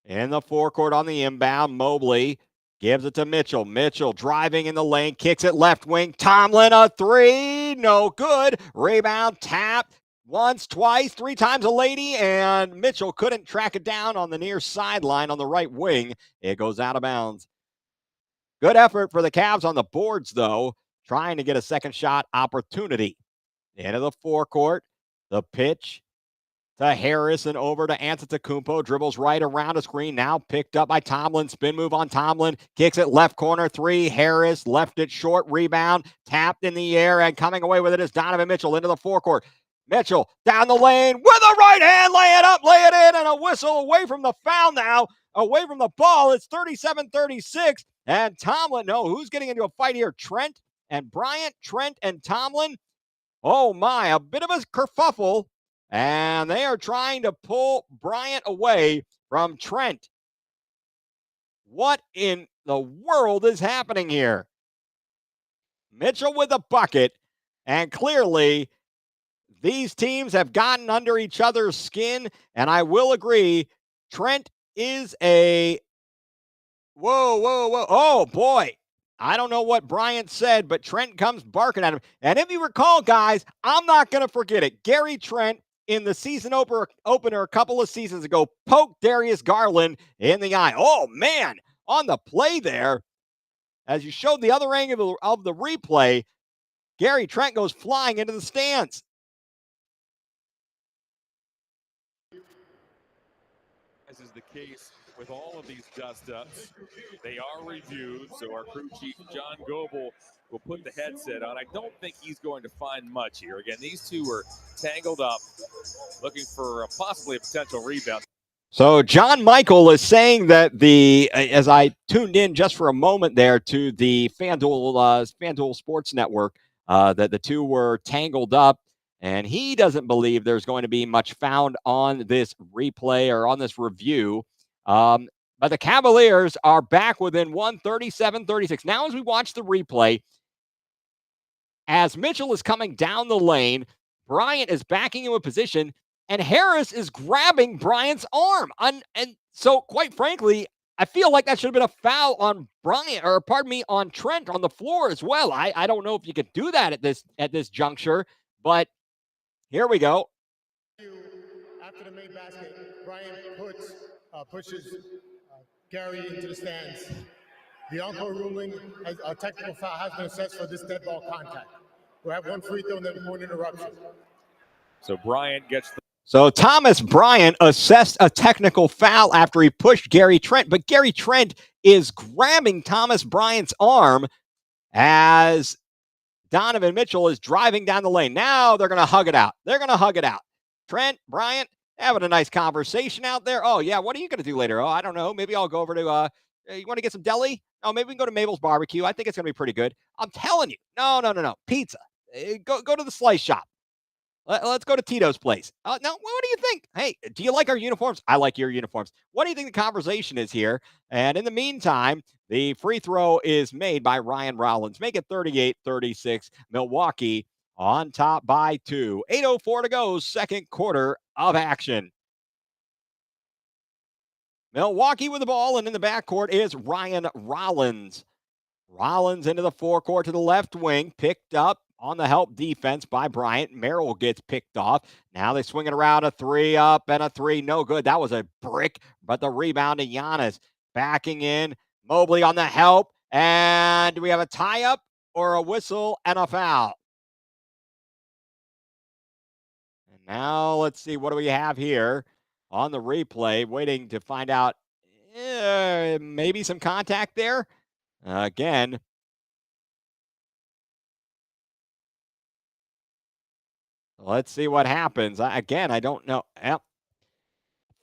In the forecourt on the inbound, Mobley gives it to Mitchell. Mitchell driving in the lane, kicks it left wing. Tomlin, a 3, no good. Rebound, tap, once, twice, 3 times a lady, and Mitchell couldn't track it down on the near sideline on the right wing. It goes out of bounds. Good effort for the Cavs on the boards, though, trying to get a second shot opportunity. Into the forecourt, the pitch to Harris and over to Antetokounmpo. Dribbles right around a screen. Now picked up by Tomlin. Spin move on Tomlin. Kicks it left corner 3. Harris left it short. Rebound. Tapped in the air and coming away with it is Donovan Mitchell into the forecourt. Mitchell down the lane with a right hand. Lay it up, lay it in, and a whistle away from the foul now. Away from the ball. It's 37-36. And Tomlin, no, who's getting into a fight here? Trent and Bryant. Trent and Tomlin. Oh my, a bit of a kerfuffle. And they are trying to pull Bryant away from Trent. What in the world is happening here? Mitchell with a bucket. And clearly, these teams have gotten under each other's skin. And I will agree, Trent is a... Whoa. Oh, boy. I don't know what Bryant said, but Trent comes barking at him. And if you recall, guys, I'm not going to forget it. Gary Trent, in the season opener a couple of seasons ago, poked Darius Garland in the eye. Oh, man, on the play there, as you showed the other angle of the replay, Gary Trent goes flying into the stands. As is the case with all of these dust-ups, they are reviewed, so our crew chief, John Goebel, will put the headset on. I don't think he's going to find much here. Again, these two are tangled up, looking for possibly a potential rebound. So John Michael is saying that as I tuned in just for a moment there to the FanDuel Sports Network, that the two were tangled up, and he doesn't believe there's going to be much found on this replay or on this review. But the Cavaliers are back within 37-36. Now, as we watch the replay, as Mitchell is coming down the lane, Bryant is backing into a position, and Harris is grabbing Bryant's arm. And so, quite frankly, I feel like that should have been a foul on on Trent on the floor as well. I don't know if you could do that at this juncture, but here we go. After the main basket, Bryant pushes Gary into the stands. The encore ruling, a technical foul has been assessed for this dead ball contact. We'll have one free throw and then one interruption. So Bryant gets the... So Thomas Bryant assessed a technical foul after he pushed Gary Trent, but Gary Trent is grabbing Thomas Bryant's arm as Donovan Mitchell is driving down the lane. Now they're going to hug it out. Trent, Bryant, having a nice conversation out there. Oh, yeah, what are you going to do later? Oh, I don't know. Maybe I'll go over to, you want to get some deli? Oh, maybe we can go to Mabel's Barbecue. I think it's going to be pretty good. I'm telling you. No. Pizza. Go to the slice shop. Let's go to Tito's place. Now, what do you think? Hey, do you like our uniforms? I like your uniforms. What do you think the conversation is here? And in the meantime, the free throw is made by Ryan Rollins. Make it 38-36. Milwaukee on top by 2. 8:04 to go, second quarter of action. Milwaukee with the ball, and in the backcourt is Ryan Rollins. Rollins into the forecourt to the left wing, picked up on the help defense by Bryant. Merrill gets picked off. Now they swing it around, a 3 up and a 3. No good. That was a brick, but the rebound to Giannis. Backing in. Mobley on the help. And do we have a tie-up? or a whistle and a foul. And now let's see, what do we have here on the replay? Waiting to find out maybe some contact there. Again, let's see what happens. I don't know. Yep.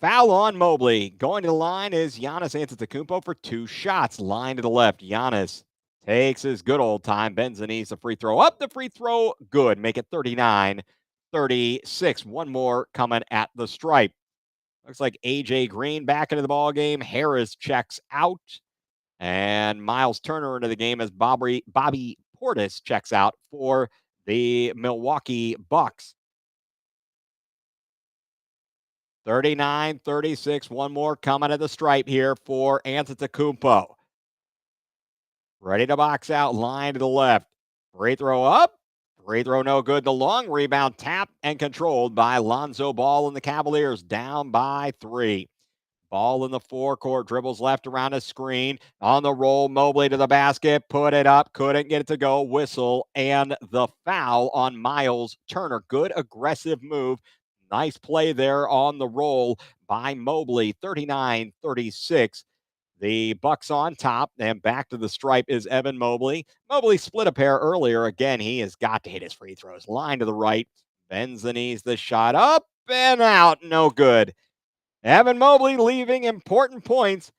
Foul on Mobley. Going to the line is Giannis Antetokounmpo for 2 shots. Line to the left. Giannis takes his good old time. Bends the knees. The free throw up. The free throw good. Make it 39-36. One more coming at the stripe. Looks like AJ Green back into the ball game. Harris checks out. And Miles Turner into the game as Bobby Portis checks out for the Milwaukee Bucks. 39-36. One more coming at the stripe here for Antetokounmpo. Ready to box out. Line to the left. Free throw up. Free throw no good. The long rebound tapped and controlled by Lonzo Ball and the Cavaliers. Down by 3. Ball in the forecourt. Dribbles left around a screen. On the roll. Mobley to the basket. Put it up. Couldn't get it to go. Whistle and the foul on Miles Turner. Good aggressive move. Nice play there on the roll by Mobley. 39-36. The Bucks on top, and back to the stripe is Evan Mobley. Mobley split a pair earlier. Again, he has got to hit his free throws. Line to the right, bends the knees, the shot up and out. No good. Evan Mobley leaving important points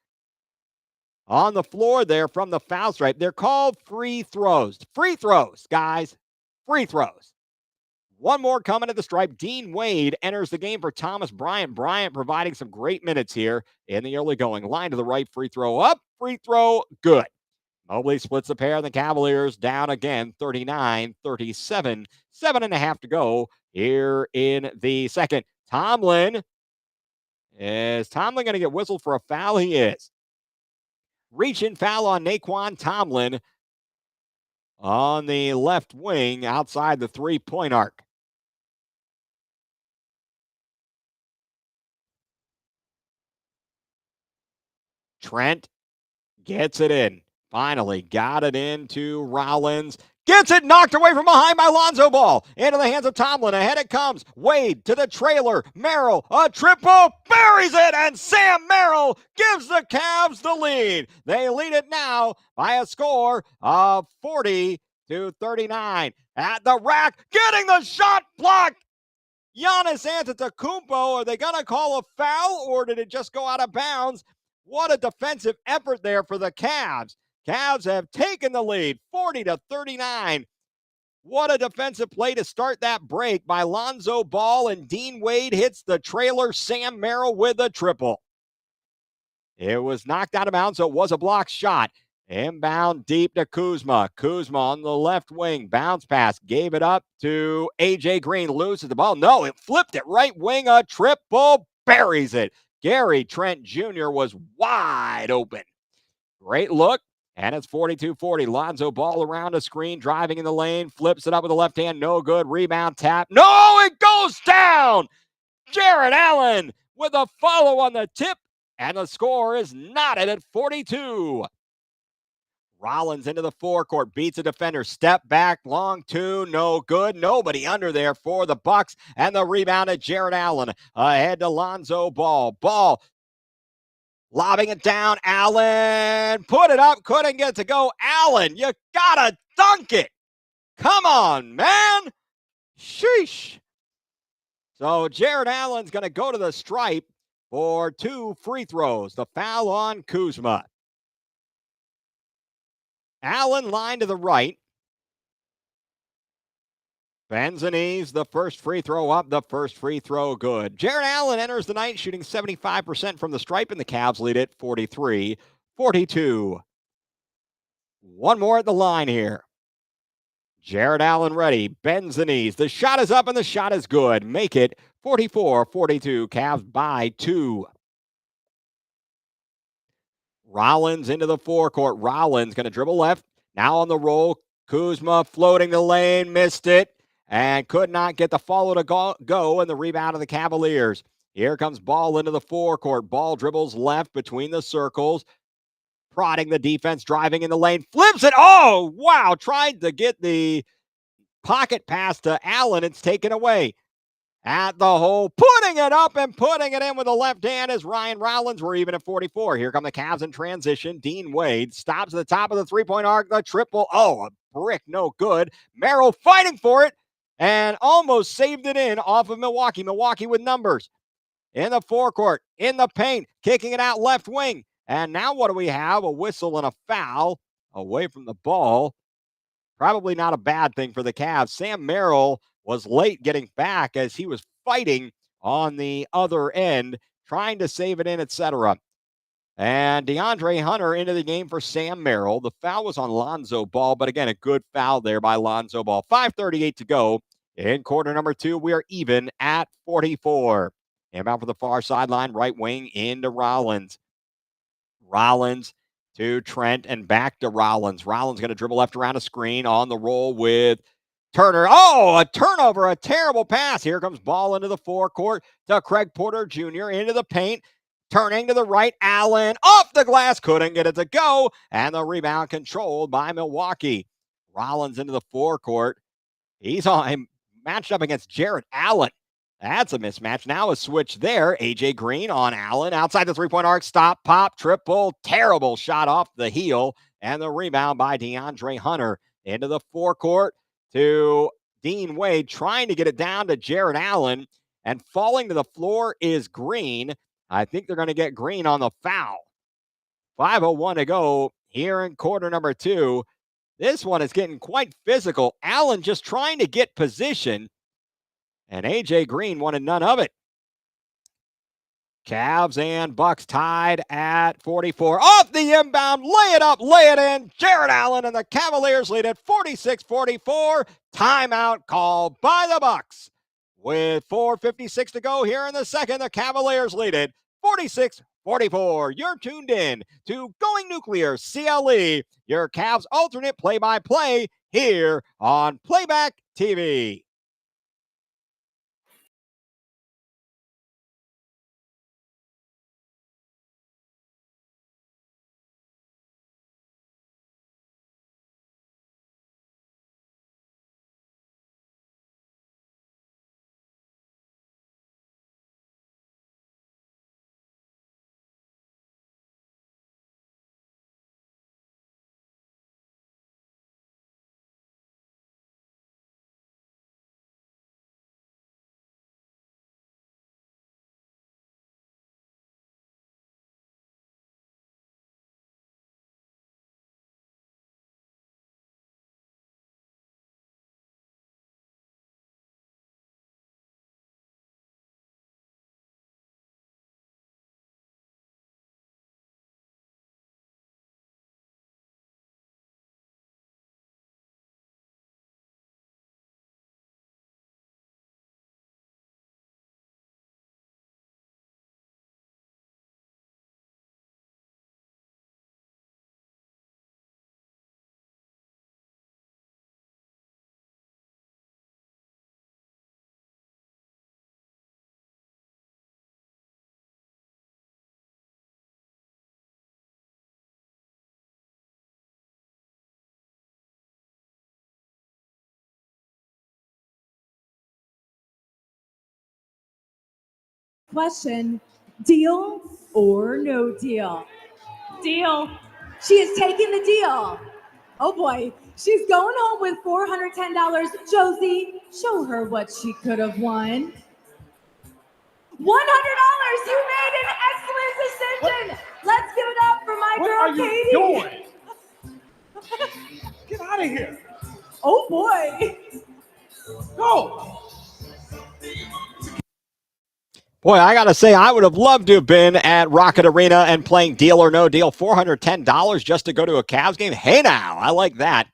on the floor there from the foul stripe. They're called free throws. Free throws, guys. Free throws. One more coming at the stripe. Dean Wade enters the game for Thomas Bryant. Bryant providing some great minutes here in the early going. Line to the right, free throw up, free throw good. Mobley splits the pair, and the Cavaliers down again, 39-37. 7.5 to go here in the second. Is Tomlin going to get whistled for a foul? He is. Reach-in foul on Naquan Tomlin on the left wing outside the three-point arc. Trent gets it in. Finally got it into Rollins. Gets it knocked away from behind by Lonzo Ball. Into the hands of Tomlin. Ahead it comes. Wade to the trailer. Merrill, a triple, buries it, and Sam Merrill gives the Cavs the lead. They lead it now by a score of 40-39. At the rack, getting the shot blocked. Giannis Antetokounmpo, are they going to call a foul, or did it just go out of bounds? What a defensive effort there for the Cavs. Cavs have taken the lead, 40-39. What a defensive play to start that break by Lonzo Ball, and Dean Wade hits the trailer. Sam Merrill with a triple. It was knocked out of bounds, so it was a blocked shot. Inbound deep to Kuzma. Kuzma on the left wing. Bounce pass. Gave it up to AJ Green. Loses the ball. No, it flipped it right wing. A triple. Buries it. Gary Trent Jr. was wide open. Great look. And it's 42-40. Lonzo Ball around a screen. Driving in the lane. Flips it up with the left hand. No good. Rebound tap. No, it goes down. Jarrett Allen with a follow on the tip. And the score is knotted at 42. Rollins into the forecourt, beats a defender, step back, long two, no good. Nobody under there for the Bucks, and the rebound at Jarrett Allen. Ahead to Lonzo Ball. Ball lobbing it down. Allen put it up, couldn't get it to go. Allen, you gotta dunk it. Come on, man. Sheesh. So Jarrett Allen's going to go to the stripe for 2 free throws. The foul on Kuzma. Allen line to the right. Bends the knees. The first free throw up. The first free throw good. Jarrett Allen enters the night shooting 75% from the stripe, and the Cavs lead it 43-42. One more at the line here. Jarrett Allen ready. Bends the knees. The shot is up, and the shot is good. Make it 44-42. Cavs by 2. Rollins into the forecourt. Rollins going to dribble left. Now on the roll. Kuzma floating the lane. Missed it. And could not get the follow to go and the rebound of the Cavaliers. Here comes Ball into the forecourt. Ball dribbles left between the circles. prodding the defense, driving in the lane, flips it. Oh, wow. Tried to get the pocket pass to Allen. It's taken away at the hole, putting it up and putting it in with the left hand is Ryan Rollins. We're even at 44. Here come the Cavs in transition. Dean Wade stops at the top of the three-point arc. The triple. Oh, a brick. No good. Merrill fighting for it and almost saved it in off of Milwaukee. Milwaukee with numbers in the forecourt, in the paint, kicking it out left wing. And now what do we have? A whistle and a foul away from the ball. Probably not a bad thing for the Cavs. Sam Merrill was late getting back as he was fighting on the other end, trying to save it in, etc. And DeAndre Hunter into the game for Sam Merrill. The foul was on Lonzo Ball, but again, a good foul there by Lonzo Ball. 5:38 to go in quarter number 2. We are even at 44. Inbound for the far sideline, right wing into Rollins. Rollins to Trent and back to Rollins. Rollins going to dribble left around a screen on the roll with Turner. Oh, a turnover, a terrible pass. Here comes ball into the forecourt to Craig Porter Jr. into the paint. Turning to the right, Allen off the glass, couldn't get it to go. And the rebound controlled by Milwaukee. Rollins into the forecourt. He's matched up against Jarrett Allen. That's a mismatch. Now a switch there. A.J. Green on Allen. Outside the three-point arc. Stop, pop, triple. Terrible shot off the heel. And the rebound by DeAndre Hunter into the forecourt to Dean Wade, trying to get it down to Jarrett Allen. And falling to the floor is Green. I think they're going to get Green on the foul. 5:01 to go here in quarter number 2. This one is getting quite physical. Allen just trying to get position. And A.J. Green wanted none of it. Cavs and Bucks tied at 44. Off the inbound, lay it up, lay it in. Jarrett Allen and the Cavaliers lead at 46-44. Timeout called by the Bucks. With 4:56 to go here in the second, the Cavaliers lead it 46-44. You're tuned in to Going Nuclear CLE, your Cavs alternate play-by-play here on Playback TV. Question, deal or no deal? Deal. She is taking the deal. Oh boy, she's going home with $410. Josie, show her what she could have won. $100. You made an excellent decision. Let's give it up for my girl, Katie. What are you doing? Get out of here. Oh boy. Go. Boy, I got to say, I would have loved to have been at Rocket Arena and playing Deal or No Deal. $410 just to go to a Cavs game. Hey now, I like that.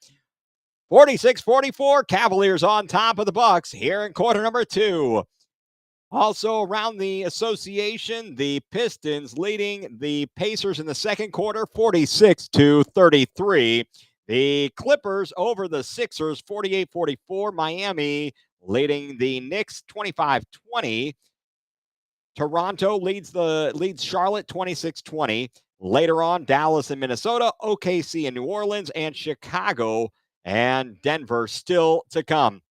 46-44, Cavaliers on top of the Bucks here in quarter number 2. Also around the association, the Pistons leading the Pacers in the second quarter, 46-33. The Clippers over the Sixers, 48-44. Miami leading the Knicks, 25-20. Toronto leads Charlotte 26-20. Later on, Dallas and Minnesota, OKC and New Orleans, and Chicago and Denver still to come.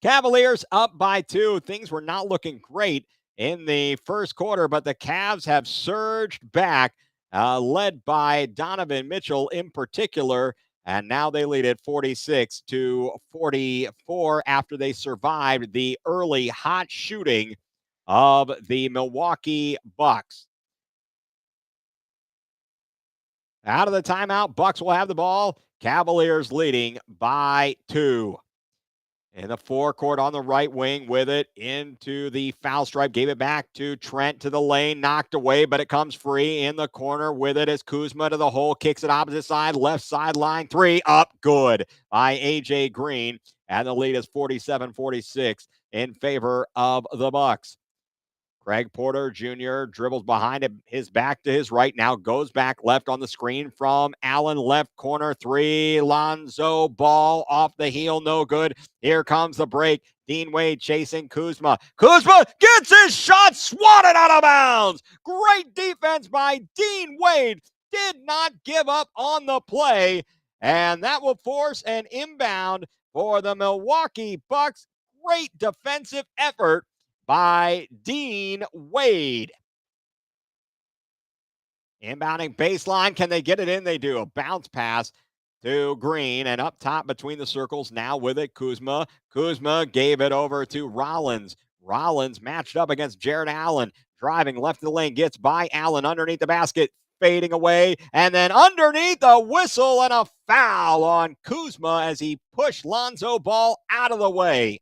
Cavaliers up by 2. Things were not looking great in the first quarter, but the Cavs have surged back, led by Donovan Mitchell in particular. And now they lead at 46-44 after they survived the early hot shooting of the Milwaukee Bucks. Out of the timeout, Bucks will have the ball. Cavaliers leading by 2. In the forecourt on the right wing with it into the foul stripe. Gave it back to Trent to the lane. Knocked away, but it comes free in the corner with it as Kuzma to the hole. Kicks it opposite side. Left sideline. 3 up. Good by A.J. Green. And the lead is 47-46 in favor of the Bucks. Craig Porter Jr. dribbles behind him, his back to his right, now goes back left on the screen from Allen, left corner 3. Lonzo Ball off the heel, no good. Here comes the break. Dean Wade chasing Kuzma. Kuzma gets his shot swatted out of bounds. Great defense by Dean Wade. Did not give up on the play, and that will force an inbound for the Milwaukee Bucks. Great defensive effort by Dean Wade. Inbounding baseline. Can they get it in? They do. A bounce pass to Green, and up top between the circles now with it, Kuzma. Kuzma gave it over to Rollins. Rollins matched up against Jared Allen. Driving left of the lane, gets by Allen underneath the basket, fading away, and then underneath a whistle and a foul on Kuzma as he pushed Lonzo Ball out of the way.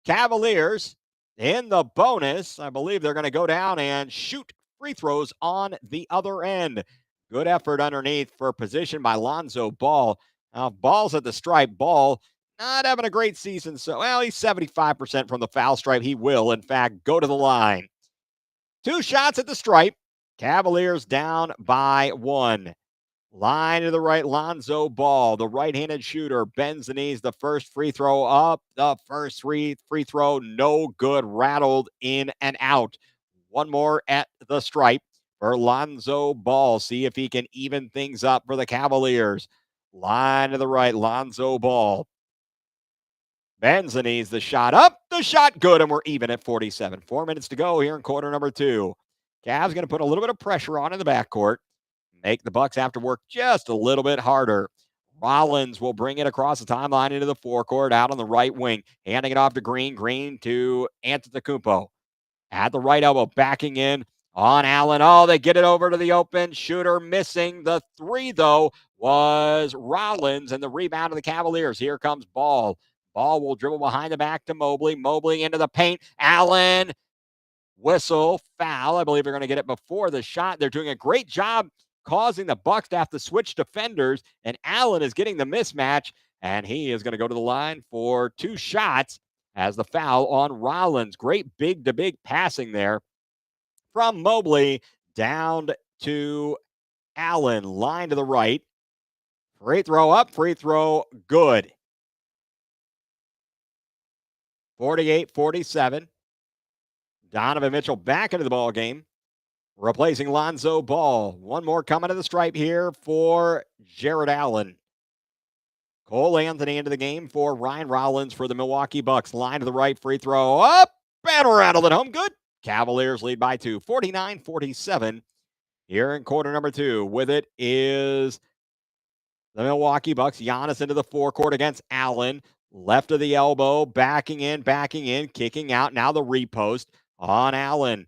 Cavaliers in the bonus. I believe they're going to go down and shoot free throws on the other end. Good effort underneath for position by Lonzo Ball. Now, Ball's at the stripe. Ball not having a great season. So, well, he's 75% from the foul stripe. He will, in fact, go to the line. 2 shots at the stripe. Cavaliers down by 1. Line to the right, Lonzo Ball, the right-handed shooter, bends the knees. The first free throw up. The first free throw, no good, rattled in and out. One more at the stripe for Lonzo Ball. See if he can even things up for the Cavaliers. Line to the right, Lonzo Ball. Bends the knees, the shot up, the shot good, and we're even at 47. 4 minutes to go here in quarter number 2. Cavs going to put a little bit of pressure on in the backcourt. Make the Bucks have to work just a little bit harder. Rollins will bring it across the timeline into the forecourt out on the right wing, handing it off to Green. Green to Antetokounmpo. At the right elbow, backing in on Allen. Oh, they get it over to the open shooter, missing. The 3, though, was Rollins, and the rebound of the Cavaliers. Here comes Ball. Ball will dribble behind the back to Mobley. Mobley into the paint. Allen, whistle, foul. I believe they're going to get it before the shot. They're doing a great job causing the Bucks to have to switch defenders, and Allen is getting the mismatch, and he is going to go to the line for 2 shots as the foul on Rollins. Great big-to-big passing there from Mobley down to Allen. Line to the right. Free throw up, free throw good. 48-47. Donovan Mitchell back into the ball game, replacing Lonzo Ball. One more coming to the stripe here for Jared Allen. Cole Anthony into the game for Ryan Rollins for the Milwaukee Bucks. Line to the right, free throw up, and rattled it home. Good. Cavaliers lead by 2, 49-47. Here in quarter number 2. With it is the Milwaukee Bucks. Giannis into the forecourt against Allen. Left of the elbow, backing in, kicking out. Now the repost on Allen.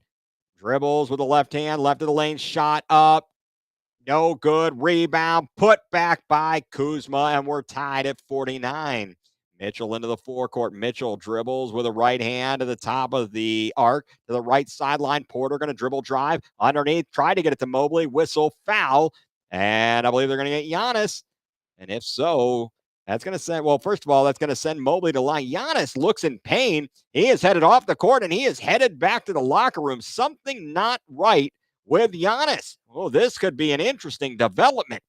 Dribbles with the left hand, left of the lane, shot up. No good. Rebound, put back by Kuzma, and we're tied at 49. Mitchell into the forecourt. Mitchell dribbles with a right hand to the top of the arc to the right sideline. Porter going to dribble drive underneath, try to get it to Mobley. Whistle, foul, and I believe they're going to get Giannis. And if so, that's going to send, well, first of all, that's going to send Mobley to line. Giannis looks in pain. He is headed off the court, and he is headed back to the locker room. Something not right with Giannis. Oh, this could be an interesting development.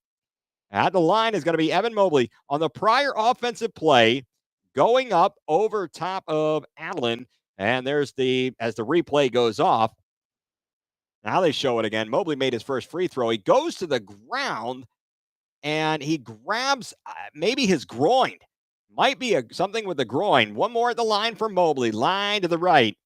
At the line is going to be Evan Mobley on the prior offensive play, going up over top of Allen. And there's as the replay goes off. Now they show it again. Mobley made his first free throw. He goes to the ground and he grabs maybe his groin. Might be something with the groin. One more at the line for Mobley. Line to the right.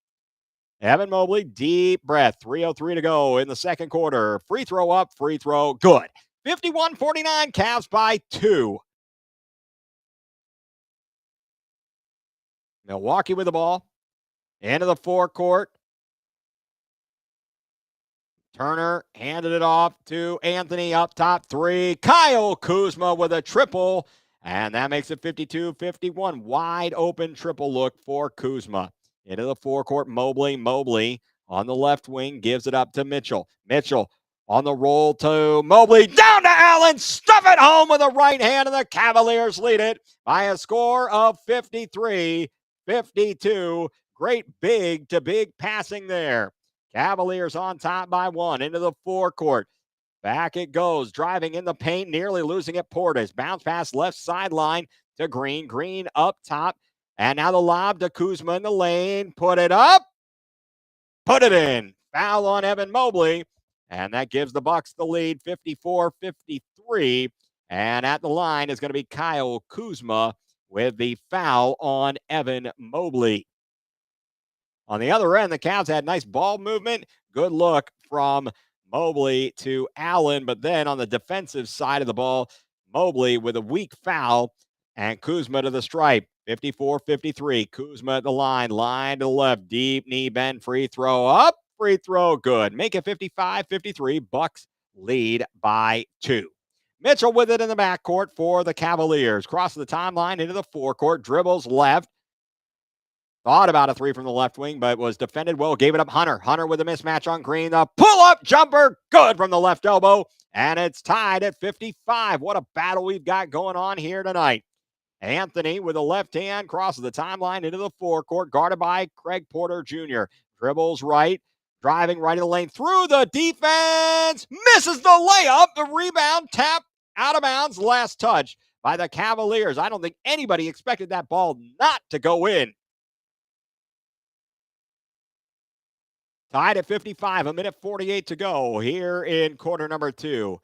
Evan Mobley, deep breath. 3:03 to go in the second quarter. Free throw up, free throw good. 51-49, Cavs by 2. Milwaukee with the ball. Into the forecourt. Turner handed it off to Anthony up top 3. Kyle Kuzma with a triple. And that makes it 52-51. Wide open triple look for Kuzma. Into the forecourt, Mobley. Mobley on the left wing gives it up to Mitchell. Mitchell on the roll to Mobley. Down to Allen. Stuff it home with the right hand, and the Cavaliers lead it by a score of 53-52. Great big to big passing there. Cavaliers on top by 1 into the forecourt. Back it goes, driving in the paint, nearly losing it. Portis. Bounce pass left sideline to Green. Green up top. And now the lob to Kuzma in the lane. Put it up. Put it in. Foul on Evan Mobley. And that gives the Bucks the lead, 54-53. And at the line is going to be Kyle Kuzma with the foul on Evan Mobley. On the other end, the Cavs had nice ball movement. Good look from Mobley to Allen. But then on the defensive side of the ball, Mobley with a weak foul and Kuzma to the stripe. 54-53. Kuzma at the line. Line to the left. Deep knee bend. Free throw up. Free throw good. Make it 55-53. Bucks lead by 2. Mitchell with it in the backcourt for the Cavaliers. Crosses the timeline into the forecourt. Dribbles left. Thought about a 3 from the left wing, but was defended well. Gave it up Hunter. Hunter with a mismatch on Green. The pull-up jumper. Good from the left elbow. And it's tied at 55. What a battle we've got going on here tonight. Anthony with a left hand crosses the timeline into the forecourt. Guarded by Craig Porter Jr. Dribbles right. Driving right in the lane. Through the defense. Misses the layup. The rebound tap out of bounds. Last touch by the Cavaliers. I don't think anybody expected that ball not to go in. Tied at 55, 1:48 to go here in quarter number 2.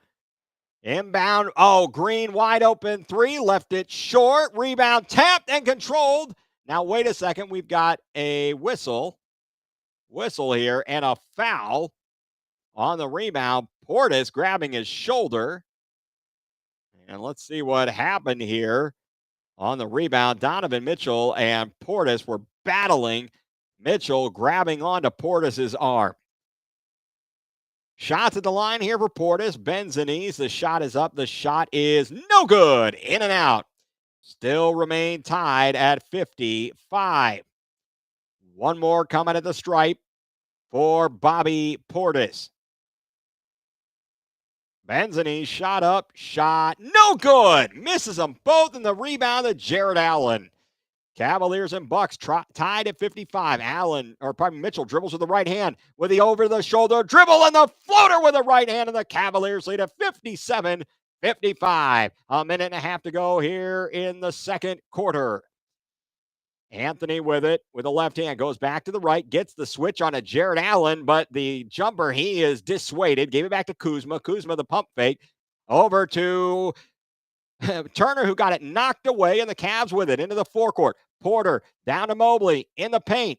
Inbound. Oh, Green wide open 3. Left it short. Rebound tapped and controlled. Now, wait a second. We've got a whistle here and a foul on the rebound. Portis grabbing his shoulder. And let's see what happened here on the rebound. Donovan Mitchell and Portis were battling. Mitchell grabbing onto Portis' arm. Shots at the line here for Portis. Bends the knees. The shot is up. The shot is no good. In and out. Still remain tied at 55. One more coming at the stripe for Bobby Portis. Bends the knees. Shot up. Shot no good. Misses them both in the rebound to Jared Allen. Cavaliers and Bucks tied at 55. Mitchell dribbles with the right hand with the over-the-shoulder dribble and the floater with the right hand, and the Cavaliers lead at 57-55. A minute and a half to go here in the second quarter. Anthony with it with the left hand goes back to the right, gets the switch on a Jared Allen, but the jumper, he is dissuaded. Gave it back to Kuzma. Kuzma, the pump fake. Over to Turner, who got it knocked away, and the Cavs with it into the forecourt. Porter down to Mobley in the paint.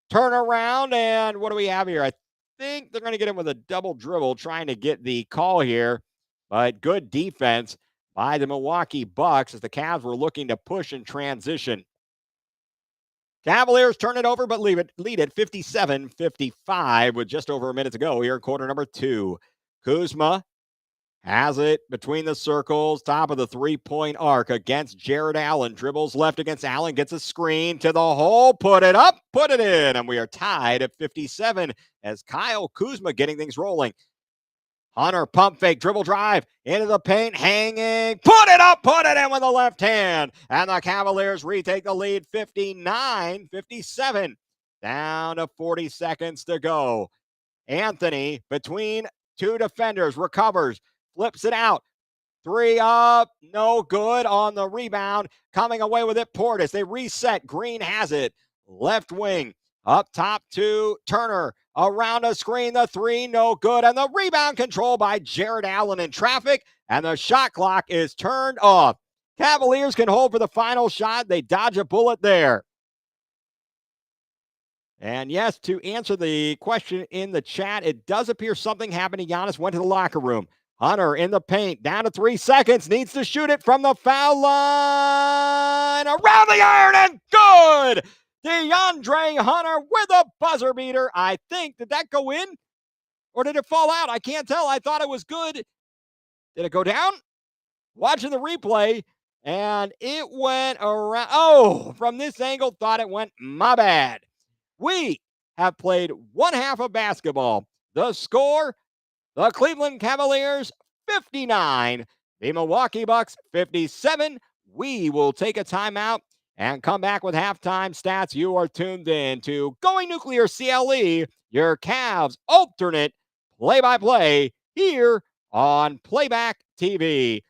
Turn around, and what do we have here? I think they're going to get him with a double dribble, trying to get the call here. But good defense by the Milwaukee Bucks as the Cavs were looking to push and transition. Cavaliers turn it over, but lead it 57-55 with just over a minute to go here in quarter number 2. Kuzma has it between the circles, top of the three-point arc against Jared Allen. Dribbles left against Allen, gets a screen to the hole, put it up, put it in, and we are tied at 57 as Kyle Kuzma getting things rolling. Hunter, pump fake, dribble drive, into the paint, hanging, put it up, put it in with the left hand, and the Cavaliers retake the lead 59-57. Down to 40 seconds to go. Anthony, between two defenders, recovers, flips it out. 3 up, no good on the rebound. Coming away with it, Portis. They reset. Green has it. Left wing, up top to Turner. Around the screen, the three, no good. And the rebound controlled by Jared Allen in traffic. And the shot clock is turned off. Cavaliers can hold for the final shot. They dodge a bullet there. And yes, to answer the question in the chat, it does appear something happened to Giannis. Went to the locker room. Hunter in the paint, down to 3 seconds, needs to shoot it from the foul line. Around the iron and good! DeAndre Hunter with a buzzer beater. I think, did that go in? Or did it fall out? I can't tell. I thought it was good. Did it go down? Watching the replay, and it went around. Oh, from this angle, thought it went. My bad. We have played one half of basketball. The score, the Cleveland Cavaliers 59, the Milwaukee Bucks 57. We will take a timeout and come back with halftime stats. You are tuned in to Going Nuclear CLE, your Cavs alternate play-by-play here on Playback TV.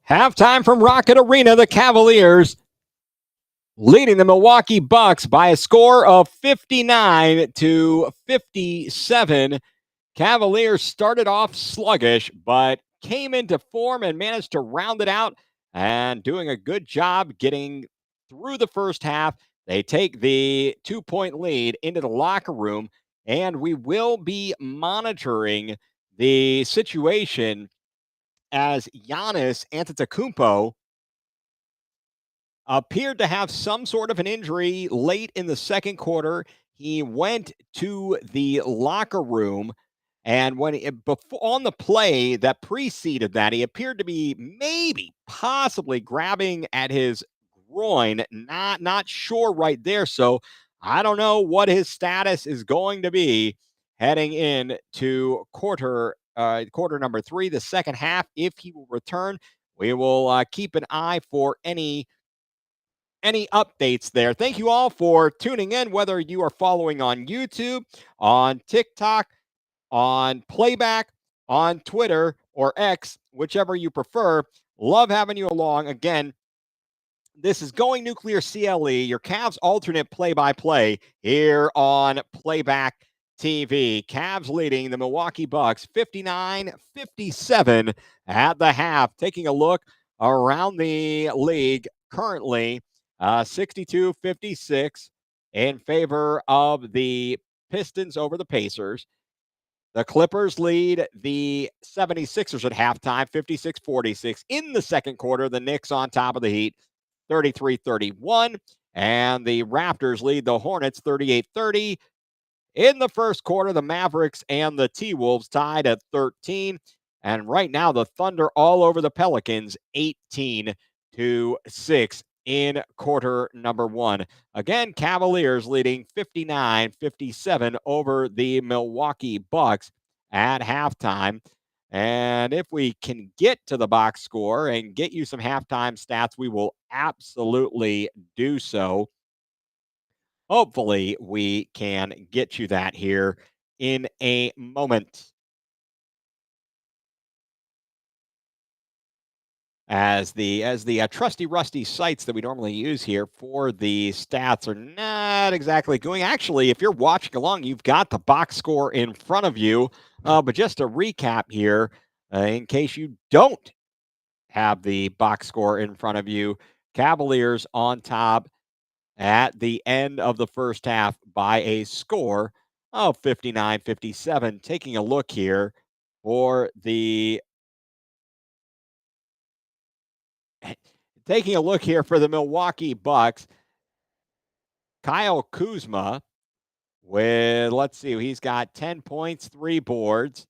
Halftime from Rocket Arena, the Cavaliers leading the Milwaukee Bucks by a score of 59-57. Cavaliers started off sluggish, but came into form and managed to round it out and doing a good job getting through the first half. They take the 2-point lead into the locker room, and we will be monitoring the situation as Giannis Antetokounmpo appeared to have some sort of an injury late in the second quarter. He went to the locker room, and on the play that preceded that, he appeared to be possibly grabbing at his groin. Not sure right there. So I don't know what his status is going to be heading into quarter number 3, the second half. If he will return, we will keep an eye for any updates there. Thank you all for tuning in, whether you are following on YouTube, on TikTok, on Playback, on Twitter, or X, whichever you prefer. Love having you along. Again, This is Going Nuclear CLE, your Cavs alternate play-by-play here on Playback TV. Cavs leading the Milwaukee Bucks 59-57 at the half. Taking a look around the league currently, 62-56 in favor of the Pistons over the Pacers. The Clippers lead the 76ers at halftime, 56-46. In the second quarter, the Knicks on top of the Heat, 33-31. And the Raptors lead the Hornets 38-30. In the first quarter, the Mavericks and the T-Wolves tied at 13. And right now, the Thunder all over the Pelicans, 18-6 in quarter number one. Again, Cavaliers leading 59-57 over the Milwaukee Bucks at halftime. And if we can get to the box score and get you some halftime stats, we will absolutely do so. Hopefully, we can get you that here in a moment. As the trusty rusty sites that we normally use here for the stats are not exactly going. Actually, if you're watching along, you've got the box score in front of you. But just to recap here, in case you don't have the box score in front of you, Cavaliers on top at the end of the first half by a score of 59-57. Taking a look here for the Milwaukee Bucks, Kyle Kuzma with, let's see, he's got 10 points, 3 boards,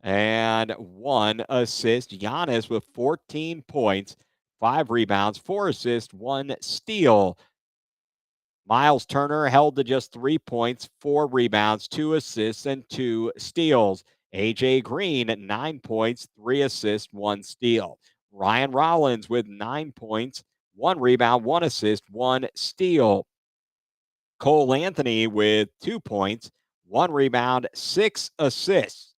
and 1 assist. Giannis with 14 points, 5 rebounds, 4 assists, 1 steal. Miles Turner held to just 3 points, 4 rebounds, 2 assists, and 2 steals. AJ Green at 9 points, 3 assists, 1 steal. Ryan Rollins with 9 points, 1 rebound, 1 assist, 1 steal. Cole Anthony with 2 points, 1 rebound, 6 assists.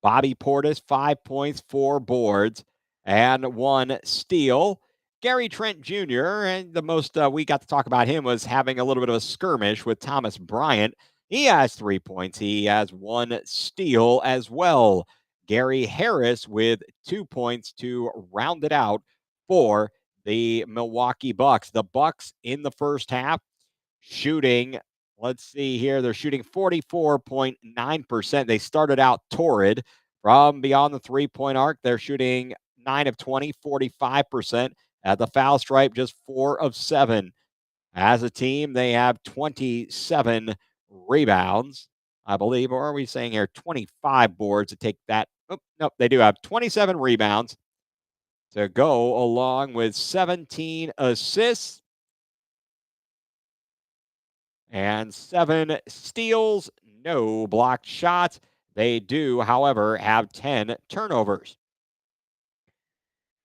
Bobby Portis, 5 points, 4 boards, and 1 steal. Gary Trent Jr., and the most we got to talk about him was having a little bit of a skirmish with Thomas Bryant. He has 3 points. He has 1 steal as well. Gary Harris with 2 points to round it out for the Milwaukee Bucks. The Bucks in the first half shooting, let's see here, they're shooting 44.9%. They started out torrid from beyond the three-point arc. They're shooting 9 of 20, 45%. At the foul stripe, just 4 of 7. As a team, they have 27 rebounds, I believe. Or are we saying here 25 boards to take that? Oh, nope, they do have 27 rebounds to go along with 17 assists and 7 steals. No blocked shots. They do, however, have 10 turnovers.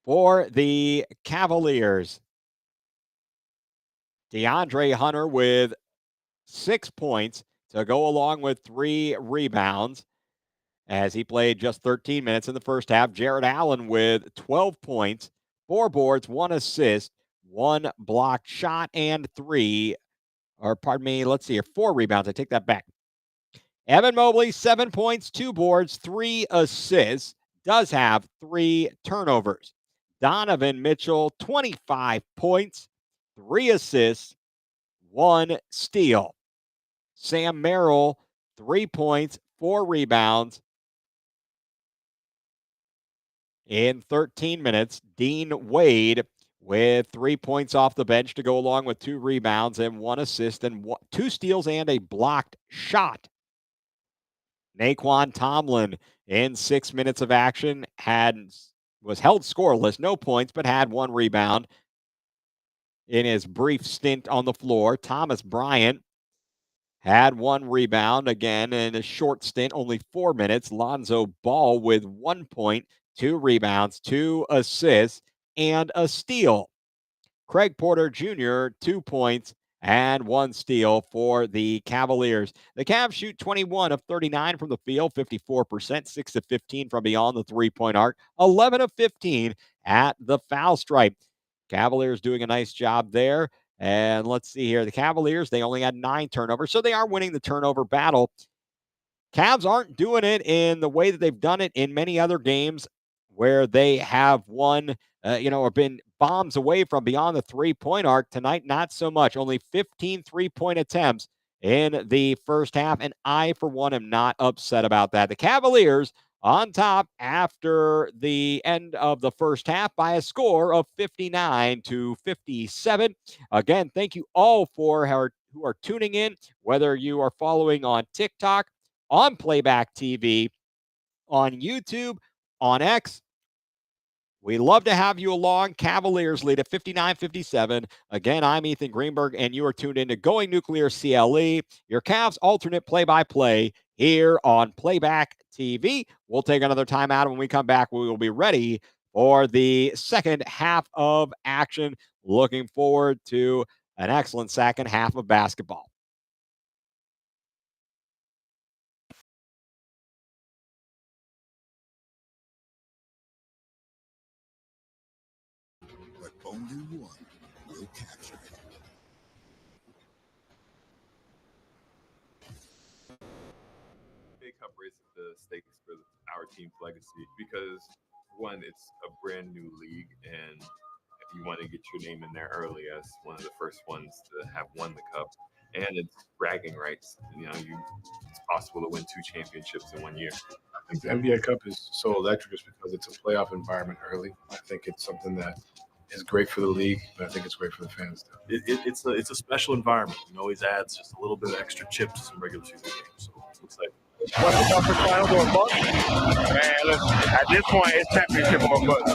For the Cavaliers, DeAndre Hunter with 6 points to go along with 3 rebounds as he played just 13 minutes in the first half. Jared Allen with 12 points, 4 boards, 1 assist, 1 blocked shot, and 4 rebounds. I take that back. Evan Mobley, 7 points, 2 boards, 3 assists, does have 3 turnovers. Donovan Mitchell, 25 points, 3 assists, 1 steal. Sam Merrill, 3 points, 4 rebounds in 13 minutes. Dean Wade with 3 points off the bench to go along with 2 rebounds and 1 assist and 2 steals and a blocked shot. Naquan Tomlin in 6 minutes of action was held scoreless, no points, but had 1 rebound in his brief stint on the floor. Thomas Bryant had 1 rebound again in a short stint, only 4 minutes. Lonzo Ball with 1 point, 2 rebounds, 2 assists, and a steal. Craig Porter Jr., 2 points and 1 steal for the Cavaliers. The Cavs shoot 21 of 39 from the field, 54%, 6 of 15 from beyond the three-point arc, 11 of 15 at the foul stripe. Cavaliers doing a nice job there. And let's see here. The Cavaliers, they only had 9 turnovers, so they are winning the turnover battle. Cavs aren't doing it in the way that they've done it in many other games where they have won, or been bombs away from beyond the three-point arc. Tonight, not so much. Only 15 three-point attempts in the first half, and I, for one, am not upset about that. The Cavaliers on top after the end of the first half by a score of 59-57. Again, thank you all who are tuning in, whether you are following on TikTok, on Playback TV, on YouTube, on X. We love to have you along. Cavaliers lead at 59-57. Again, I'm Ethan Greenberg, and you are tuned in to Going Nuclear CLE, your Cavs alternate play-by-play here on Playback TV. We'll take another timeout. When we come back, we will be ready for the second half of action. Looking forward to an excellent second half of basketball. But only one will capture it. Cup raises the stakes for our team's legacy because, one, it's a brand new league, and if you want to get your name in there early as one of the first ones to have won the cup, and it's bragging rights. It's possible to win 2 championships in 1 year. I think the NBA Cup is so electric just because it's a playoff environment early. I think it's something that is great for the league, but I think it's great for the fans too. It's a special environment. It always adds just a little bit of extra chips to some regular season games. So it's like. What's the conference finals or a bust? Man, listen, at this point, it's championship or a bust.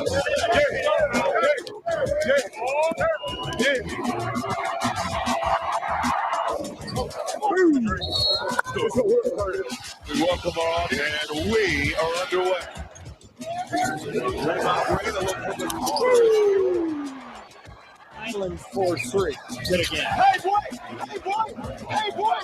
Welcome on, and we are underway. Island 4-3. Good again. Hey, boy!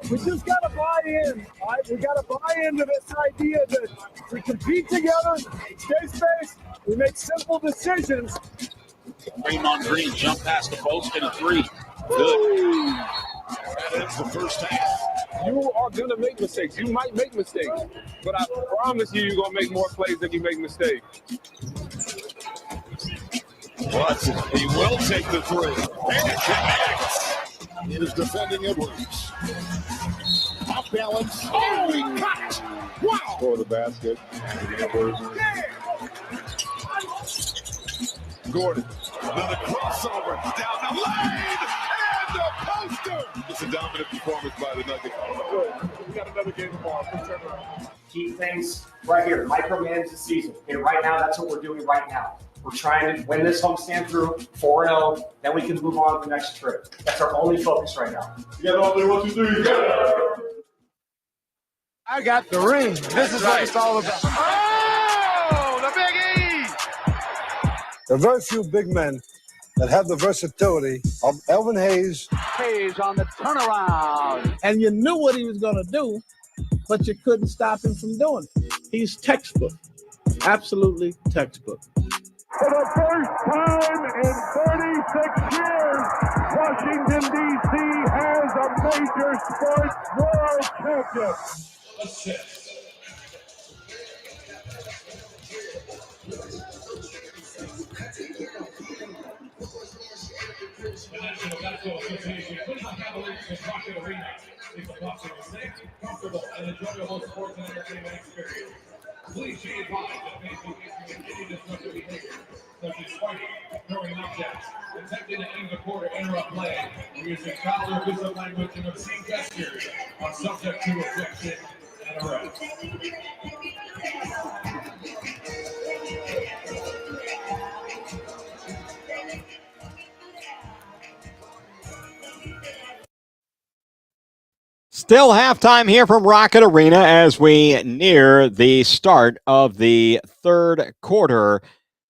We just got to buy in. All right? We got to buy into this idea that we compete together, stay space, we make simple decisions. Draymond Green jump past the post and a 3. Good. That ends the first half. You are going to make mistakes. You might make mistakes, but I promise you're going to make more plays than you make mistakes. But he will take the 3. And it connects. It is defending Edwards. Off balance. Oh, he cut it. Wow. For the basket. Gordon. Another crossover down the lane. And a poster. It's a dominant performance by the Nuggets. We got another game tomorrow. Turn around. Key things right here. Micromanage the season. And right now, that's what we're doing right now. We're trying to win this homestand through 4-0. Then we can move on to the next trip. That's our only focus right now. You got all 1, 2, 3. I got the ring. This is what it's all about. Oh, the Big E. There are very few big men that have the versatility of Elvin Hayes. Hayes on the turnaround. And you knew what he was going to do, but you couldn't stop him from doing it. He's textbook. Absolutely textbook. For the first time in 36 years, Washington, D.C. has a major sports world champion. The National Basketball Association Cleveland Cavaliers and Rocket Arena is a boxing safe, comfortable, and enjoyable sports and entertainment experience. Please be advised that Facebook is any disruptive behavior, such as fighting, throwing objects, attempting to aim the court or interrupt play, or using foul or abusive language and obscene gestures are subject to objection and arrest. Still halftime here from Rocket Arena as we near the start of the third quarter.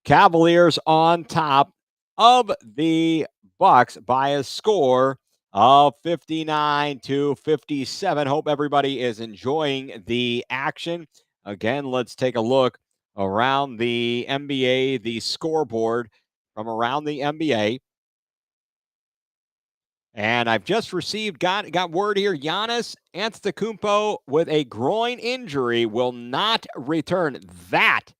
Cavaliers on top of the Bucks by a score of 59-57. Hope everybody is enjoying the action. Again, let's take a look around the NBA, the scoreboard from around the NBA. And I've just received, got word here, Giannis Antetokounmpo with a groin injury will not return. That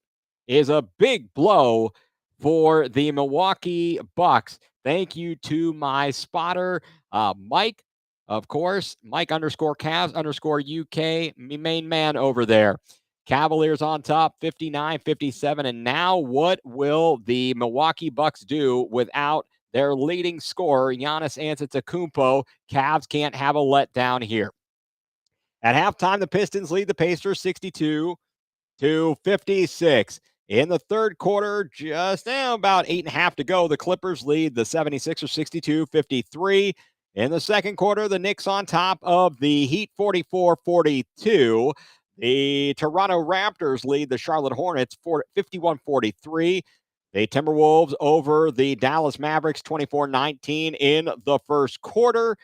is a big blow for the Milwaukee Bucks. Thank you to my spotter, Mike, of course, Mike _Cavs_UK, main man over there. Cavaliers on top, 59-57. And now what will the Milwaukee Bucks do without their leading scorer, Giannis Antetokounmpo? Cavs can't have a letdown here. At halftime, the Pistons lead the Pacers 62-56. In the third quarter, just now about 8.5 to go, the Clippers lead the 76ers 62-53. In the second quarter, the Knicks on top of the Heat 44-42. The Toronto Raptors lead the Charlotte Hornets 51-43. The Timberwolves over the Dallas Mavericks 24-19 in the first quarter.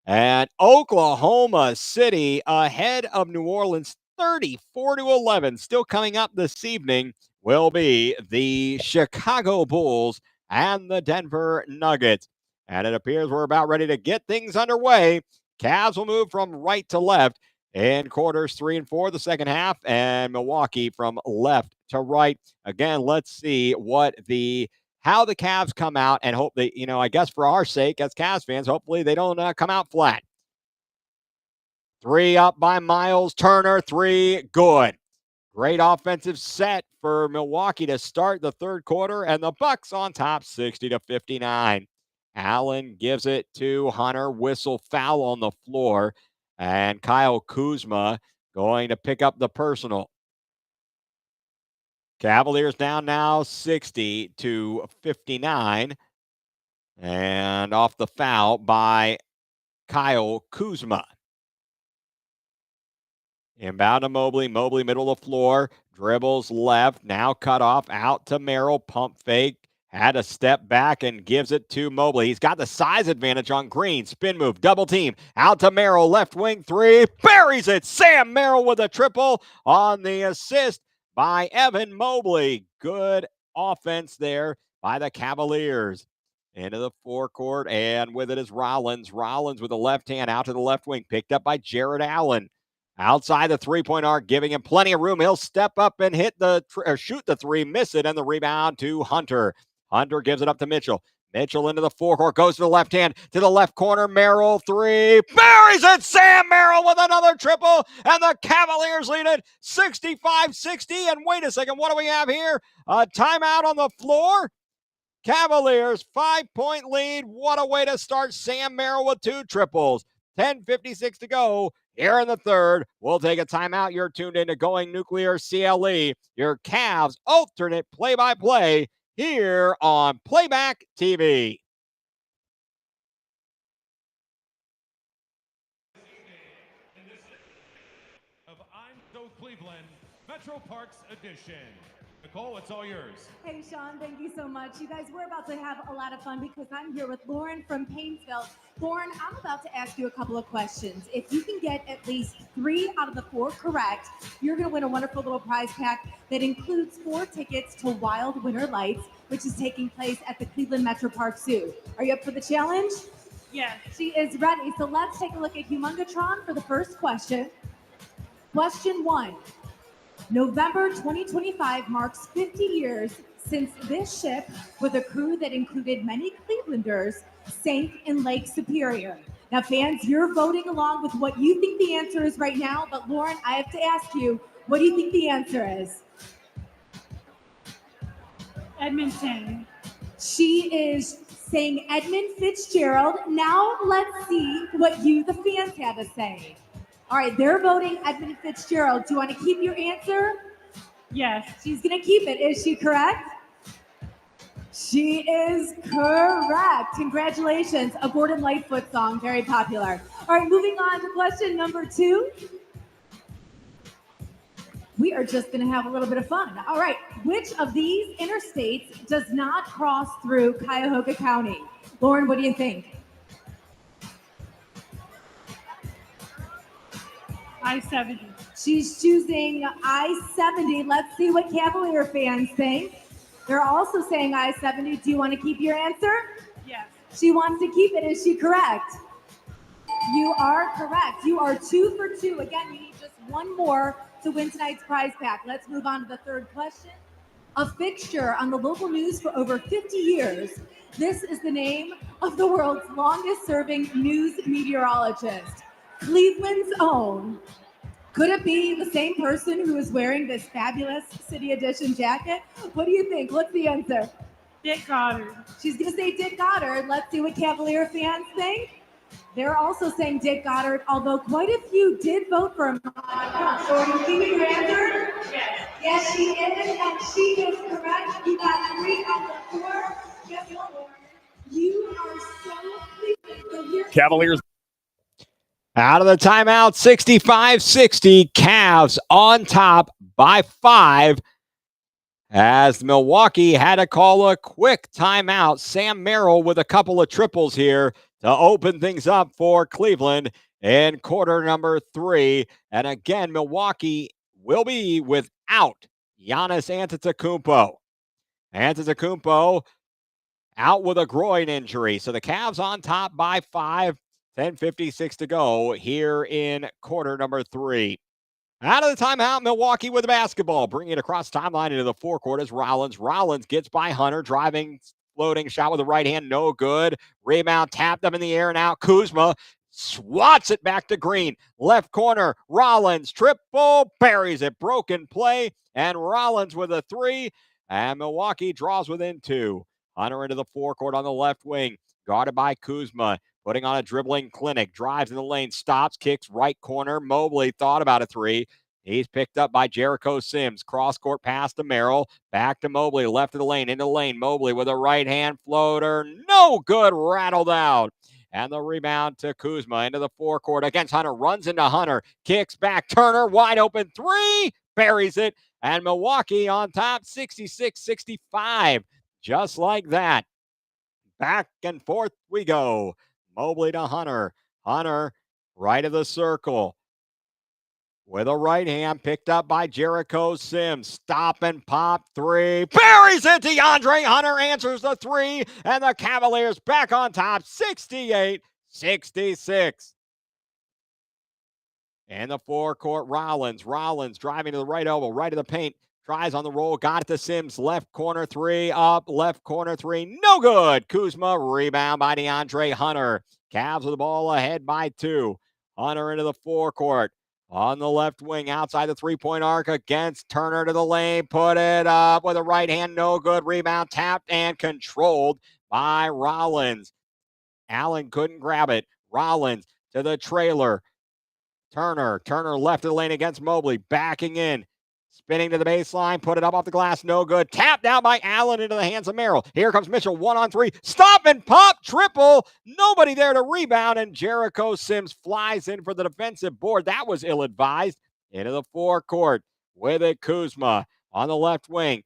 And Oklahoma City ahead of New Orleans 34-11. Still coming up this evening will be the Chicago Bulls and the Denver Nuggets. And it appears we're about ready to get things underway. Cavs will move from right to left in quarters 3 and 4 the second half, and Milwaukee from left to right. Again, let's see how the Cavs come out, and hope they, I guess for our sake as Cavs fans, hopefully they don't come out flat. 3 up by Miles Turner, 3 good. Great offensive set for Milwaukee to start the third quarter, and the Bucks on top 60-59. Allen gives it to Hunter, whistle foul on the floor, and Kyle Kuzma going to pick up the personal. Cavaliers down now 60-59. And off the foul by Kyle Kuzma. Inbound to Mobley. Mobley middle of the floor. Dribbles left. Now cut off. Out to Merrill. Pump fake. Had to step back and gives it to Mobley. He's got the size advantage on Green. Spin move. Double team. Out to Merrill. Left wing 3. Buries it. Sam Merrill with a triple on the assist by Evan Mobley. Good offense there by the Cavaliers. Into the forecourt, and with it is Rollins. Rollins with the left hand out to the left wing. Picked up by Jared Allen. Outside the three-point arc, giving him plenty of room. He'll step up and shoot the 3, miss it, and the rebound to Hunter. Hunter gives it up to Mitchell. Mitchell into the forecourt, goes to the left hand, to the left corner. Merrill 3, buries it. Sam Merrill with another triple, and the Cavaliers lead it 65-60. And wait a second, what do we have here? A timeout on the floor. Cavaliers 5-point lead. What a way to start. Sam Merrill with 2 triples. 10:56 to go here in the third. We'll take a timeout. You're tuned into Going Nuclear CLE, your Cavs alternate play-by-play here on Playback TV. Of I'm So Cleveland Metro Parks edition. Nicole, it's all yours. Hey, Sean, thank you so much. You guys, we're about to have a lot of fun because I'm here with Lauren from Painesville. Lauren, I'm about to ask you a couple of questions. If you can get at least 3 out of the 4 correct, you're going to win a wonderful little prize pack that includes 4 tickets to Wild Winter Lights, which is taking place at the Cleveland Metro Park Zoo. Are you up for the challenge? Yes. She is ready. So let's take a look at Humongatron for the first question. Question 1. November 2025 marks 50 years since this ship, with a crew that included many Clevelanders, sank in Lake Superior. Now, fans, you're voting along with what you think the answer is right now, but Lauren, I have to ask you, what do you think the answer is? Edmonton. She is saying Edmund Fitzgerald. Now let's see what you, the fans, have to say. All right, they're voting Edmund Fitzgerald. Do you want to keep your answer? Yes. She's going to keep it. Is she correct? She is correct. Congratulations. A Gordon Lightfoot song, very popular. All right, moving on to question number 2. We are just going to have a little bit of fun. All right, which of these interstates does not cross through Cuyahoga County? Lauren, what do you think? I-70. She's choosing I-70. Let's see what Cavalier fans think. They're also saying I-70. Do you want to keep your answer? Yes. She wants to keep it. Is she correct? You are correct. You are 2 for 2. Again, you need just one more to win tonight's prize pack. Let's move on to the third question. A fixture on the local news for over 50 years, this is the name of the world's longest-serving news meteorologist, Cleveland's own. Could it be the same person who is wearing this fabulous City Edition jacket? What do you think? What's the answer? Dick Goddard. She's going to say Dick Goddard. Let's see what Cavalier fans think. They're also saying Dick Goddard, although quite a few did vote for him. So are you keeping your answer? Yes. Yes, she is, and she is correct. You got 3 out of 4. Yes, you are so pleased. Cavaliers. Out of the timeout, 65-60. Cavs on top by 5. As Milwaukee had to call a quick timeout. Sam Merrill with a couple of triples here to open things up for Cleveland in quarter number 3. And again, Milwaukee will be without Giannis Antetokounmpo. Antetokounmpo out with a groin injury. So the Cavs on top by 5. 10:56 to go here in quarter number 3. Out of the timeout, Milwaukee with the basketball. Bringing it across timeline into the forecourt is Rollins. Rollins gets by Hunter, driving, floating shot with the right hand, no good. Rebound tapped up in the air and out. Kuzma swats it back to Green. Left corner, Rollins, triple, buries it. Broken play, and Rollins with a 3. And Milwaukee draws within 2. Hunter into the forecourt on the left wing, guarded by Kuzma. Putting on a dribbling clinic, drives in the lane, stops, kicks right corner. Mobley thought about a 3. He's picked up by Jericho Sims. Cross-court pass to Merrill. Back to Mobley, left of the lane, into the lane. Mobley with a right-hand floater. No good, rattled out. And the rebound to Kuzma into the forecourt against Hunter. Runs into Hunter, kicks back. Turner, wide open 3. Buries it. And Milwaukee on top, 66-65. Just like that. Back and forth we go. Mobley to Hunter. Hunter, right of the circle. With a right hand, picked up by Jericho Sims. Stop and pop 3. Buries it. DeAndre Hunter answers the 3. And the Cavaliers back on top, 68-66. In the forecourt, Rollins. Rollins driving to the right elbow, right of the paint. Tries on the roll, got it to Sims. Left corner 3, up. Left corner 3, no good. Kuzma, rebound by DeAndre Hunter. Cavs with the ball ahead by 2. Hunter into the forecourt. On the left wing, outside the three-point arc against Turner to the lane. Put it up with a right hand, no good. Rebound tapped and controlled by Rollins. Allen couldn't grab it. Rollins to the trailer. Turner left of the lane against Mobley, backing in. Spinning to the baseline, put it up off the glass, no good. Tapped out by Allen into the hands of Merrill. Here comes Mitchell, 1-on-3. Stop and pop, triple. Nobody there to rebound, and Jericho Sims flies in for the defensive board. That was ill-advised. Into the forecourt with it, Kuzma on the left wing.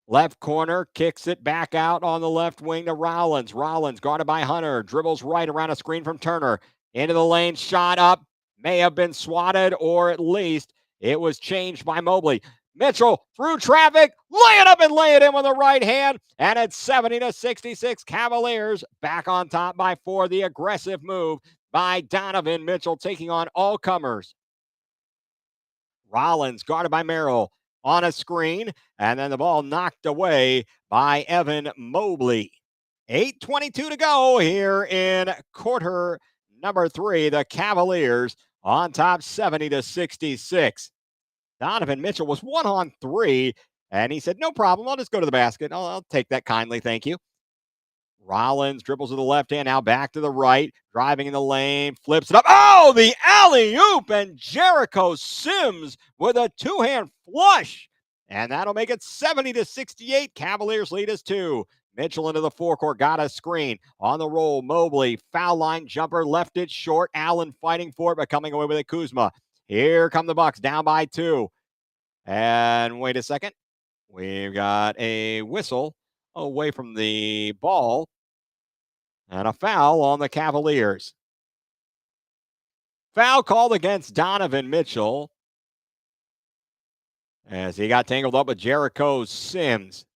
Left corner, kicks it back out on the left wing to Rollins. Rollins guarded by Hunter, dribbles right around a screen from Turner. Into the lane, shot up. May have been swatted, or at least it was changed by Mobley. Mitchell through traffic, lay it up and lay it in with the right hand. And it's 70-66. Cavaliers back on top by 4. The aggressive move by Donovan Mitchell taking on all comers. Rollins guarded by Merrill on a screen. And then the ball knocked away by Evan Mobley. 8:22 to go here in quarter number 3. The Cavaliers on top 70-66. Donovan Mitchell was 1-on-3, and he said, no problem, I'll just go to the basket. I'll take that kindly, thank you. Rollins dribbles to the left hand, now back to the right, driving in the lane, flips it up. Oh, the alley-oop, and Jericho Sims with a two-hand flush. And that'll make it 70-68. Cavaliers lead us 2. Mitchell into the forecourt, got a screen. On the roll, Mobley, foul line jumper, left it short. Allen fighting for it, but coming away with it, Kuzma. Here come the Bucks, down by 2. And wait a second. We've got a whistle away from the ball and a foul on the Cavaliers. Foul called against Donovan Mitchell as he got tangled up with Jericho Sims.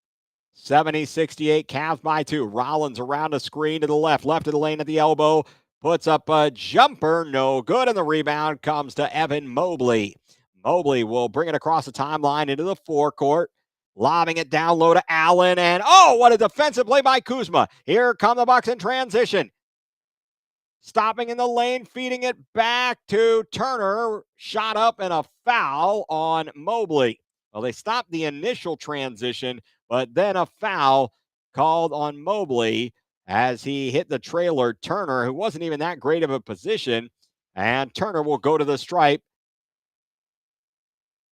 70-68, Cavs by 2. Rollins around a screen to the left of the lane at the elbow. Puts up a jumper, no good, and the rebound comes to Evan Mobley. Mobley will bring it across the timeline into the forecourt, lobbing it down low to Allen, and oh, what a defensive play by Kuzma. Here come the Bucks in transition. Stopping in the lane, feeding it back to Turner. Shot up and a foul on Mobley. Well, they stopped the initial transition, but then a foul called on Mobley as he hit the trailer Turner, who wasn't even that great of a position. And Turner will go to the stripe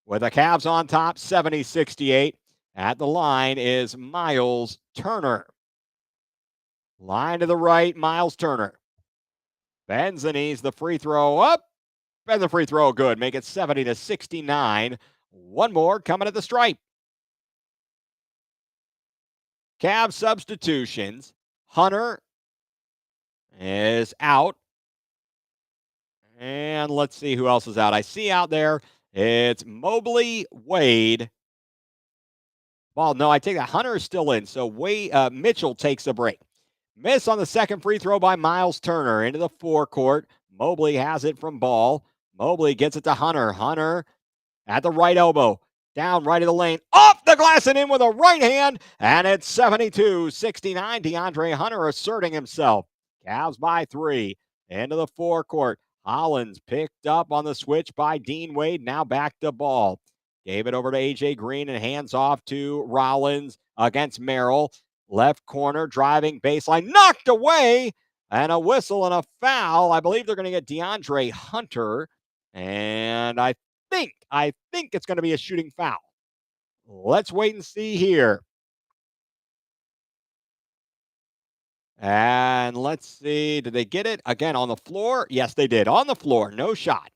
with the Cavs on top, 70-68. At the line is Miles Turner. Line to the right, Miles Turner. Bends the knees, the free throw up, and the free throw good. Make it 70-69. One more coming at the stripe. Cavs substitutions. Hunter is out. And let's see who else is out. I see out there it's Mobley, Wade. Well, no, I take that. Hunter is still in. So Mitchell takes a break. Miss on the second free throw by Miles Turner into the forecourt. Mobley has it from Ball. Mobley gets it to Hunter. Hunter at the right elbow. Down right of the lane. Off the glass and in with a right hand. And it's 72-69. DeAndre Hunter asserting himself. Cavs by 3. Into the forecourt. Hollins picked up on the switch by Dean Wade. Now back to Ball. Gave it over to A.J. Green and hands off to Rollins against Merrill. Left corner, driving baseline, knocked away, and a whistle and a foul. I believe they're going to get DeAndre Hunter, and I think it's going to be a shooting foul. Let's wait and see here. And let's see, did they get it again on the floor? Yes, they did. On the floor, no shot.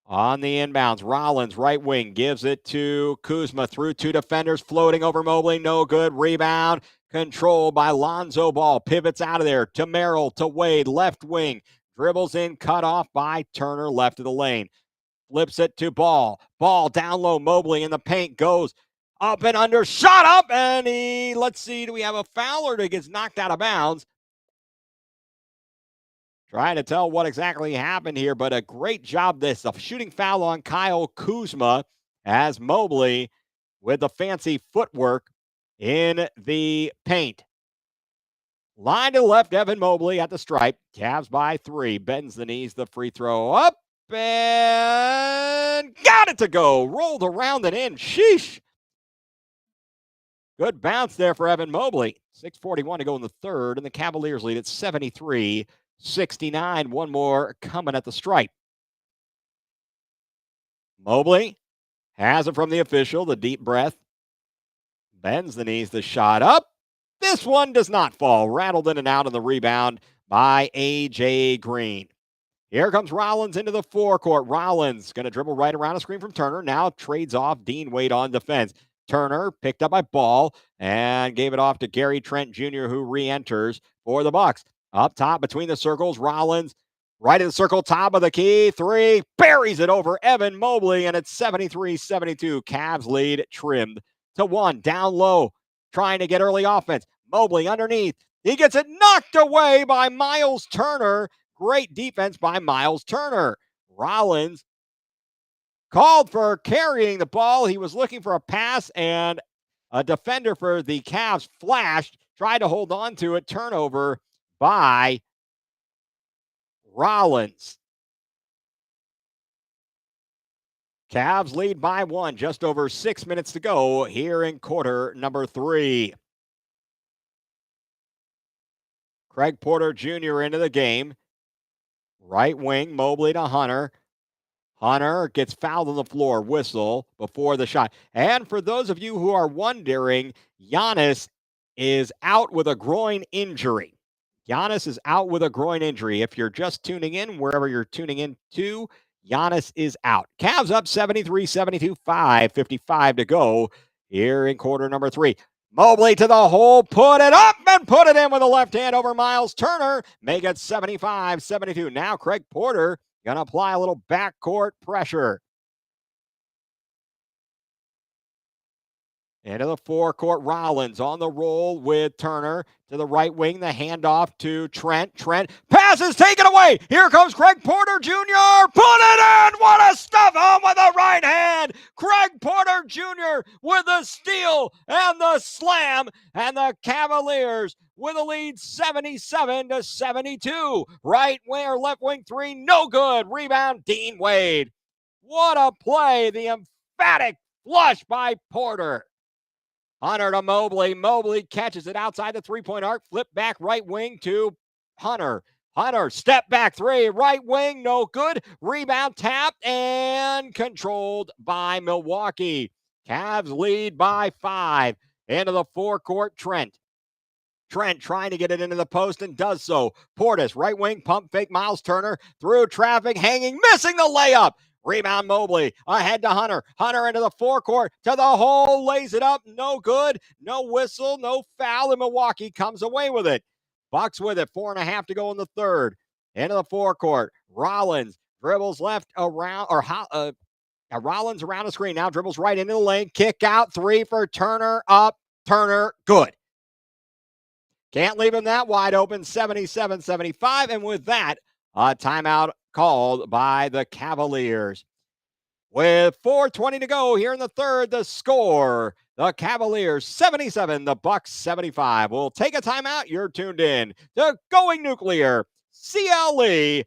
On the inbounds, Rollins, right wing, gives it to Kuzma through 2 defenders, floating over Mobley, no good. Rebound, controlled by Lonzo Ball. Pivots out of there to Merrill, to Wade, left wing. Dribbles in, cut off by Turner, left of the lane. Flips it to Ball. Ball down low, Mobley in the paint, goes up and under, shot up, and let's see, do we have a foul or he gets knocked out of bounds? Trying to tell what exactly happened here, but a great job this. A shooting foul on Kyle Kuzma as Mobley with the fancy footwork in the paint. Line to the left, Evan Mobley at the stripe. Cavs by 3. Bends the knees, the free throw up, and got it to go. Rolled around and in. Sheesh. Good bounce there for Evan Mobley. 6:41 to go in the third, and the Cavaliers lead at 73-69. One more coming at the stripe. Mobley has it from the official, the deep breath. Bends the knees, the shot up. This one does not fall. Rattled in and out of the rebound by A.J. Green. Here comes Rollins into the forecourt. Rollins going to dribble right around a screen from Turner. Now trades off Dean Wade on defense. Turner picked up by Ball and gave it off to Gary Trent Jr., who re-enters for the Bucks. Up top between the circles, Rollins right in the circle, top of the key, 3, buries it over Evan Mobley, and it's 73-72. Cavs lead trimmed to 1. Down low, trying to get early offense. Mobley underneath. He gets it knocked away by Miles Turner. Great defense by Miles Turner. Rollins called for carrying the ball. He was looking for a pass, and a defender for the Cavs flashed, tried to hold on to it. Turnover by Rollins. Cavs lead by 1, just over 6 minutes to go here in quarter number 3. Craig Porter Jr. into the game. Right wing, Mobley to Hunter. Hunter gets fouled on the floor, whistle before the shot. And for those of you who are wondering, Giannis is out with a groin injury. Giannis is out with a groin injury. If you're just tuning in, wherever you're tuning in to, Giannis is out. Cavs up 73-72, 5:55 to go here in quarter number 3. Mobley to the hole, put it up and put it in with a left hand over Miles Turner. Make it 75-72. Now Craig Porter Going to apply a little backcourt pressure. Into the forecourt, Rollins on the roll with Turner to the right wing. The handoff to Trent. Trent passes taken away. Here comes Craig Porter Jr. Put it in. What a stuff home with the right hand. Craig Porter Jr. with the steal and the slam. And the Cavaliers with a lead 77-72. Right wing or left wing three, no good. Rebound, Dean Wade. What a play. The emphatic flush by Porter. Hunter to Mobley. Mobley catches it outside the three-point arc. Flip back right wing to Hunter. Hunter, step back three. Right wing, no good. Rebound tapped and controlled by Milwaukee. Cavs lead by 5. Into the forecourt, Trent. Trent trying to get it into the post and does so. Portis, right wing, pump fake. Miles Turner through traffic, hanging, missing the layup. Rebound Mobley, ahead to Hunter. Hunter into the forecourt, to the hole, lays it up, no good. No whistle, no foul, and Milwaukee comes away with it. Bucks with it, 4.5 to go in the third. Into the forecourt, Rollins dribbles left around, Rollins around the screen, now dribbles right into the lane. Kick out, three for Turner, up, Turner, good. Can't leave him that wide open, 77-75, and with that, a timeout called by the Cavaliers. With 4:20 to go here in the third, the score, the Cavaliers 77, the Bucks 75. We'll take a timeout. You're tuned in to Going Nuclear CLE,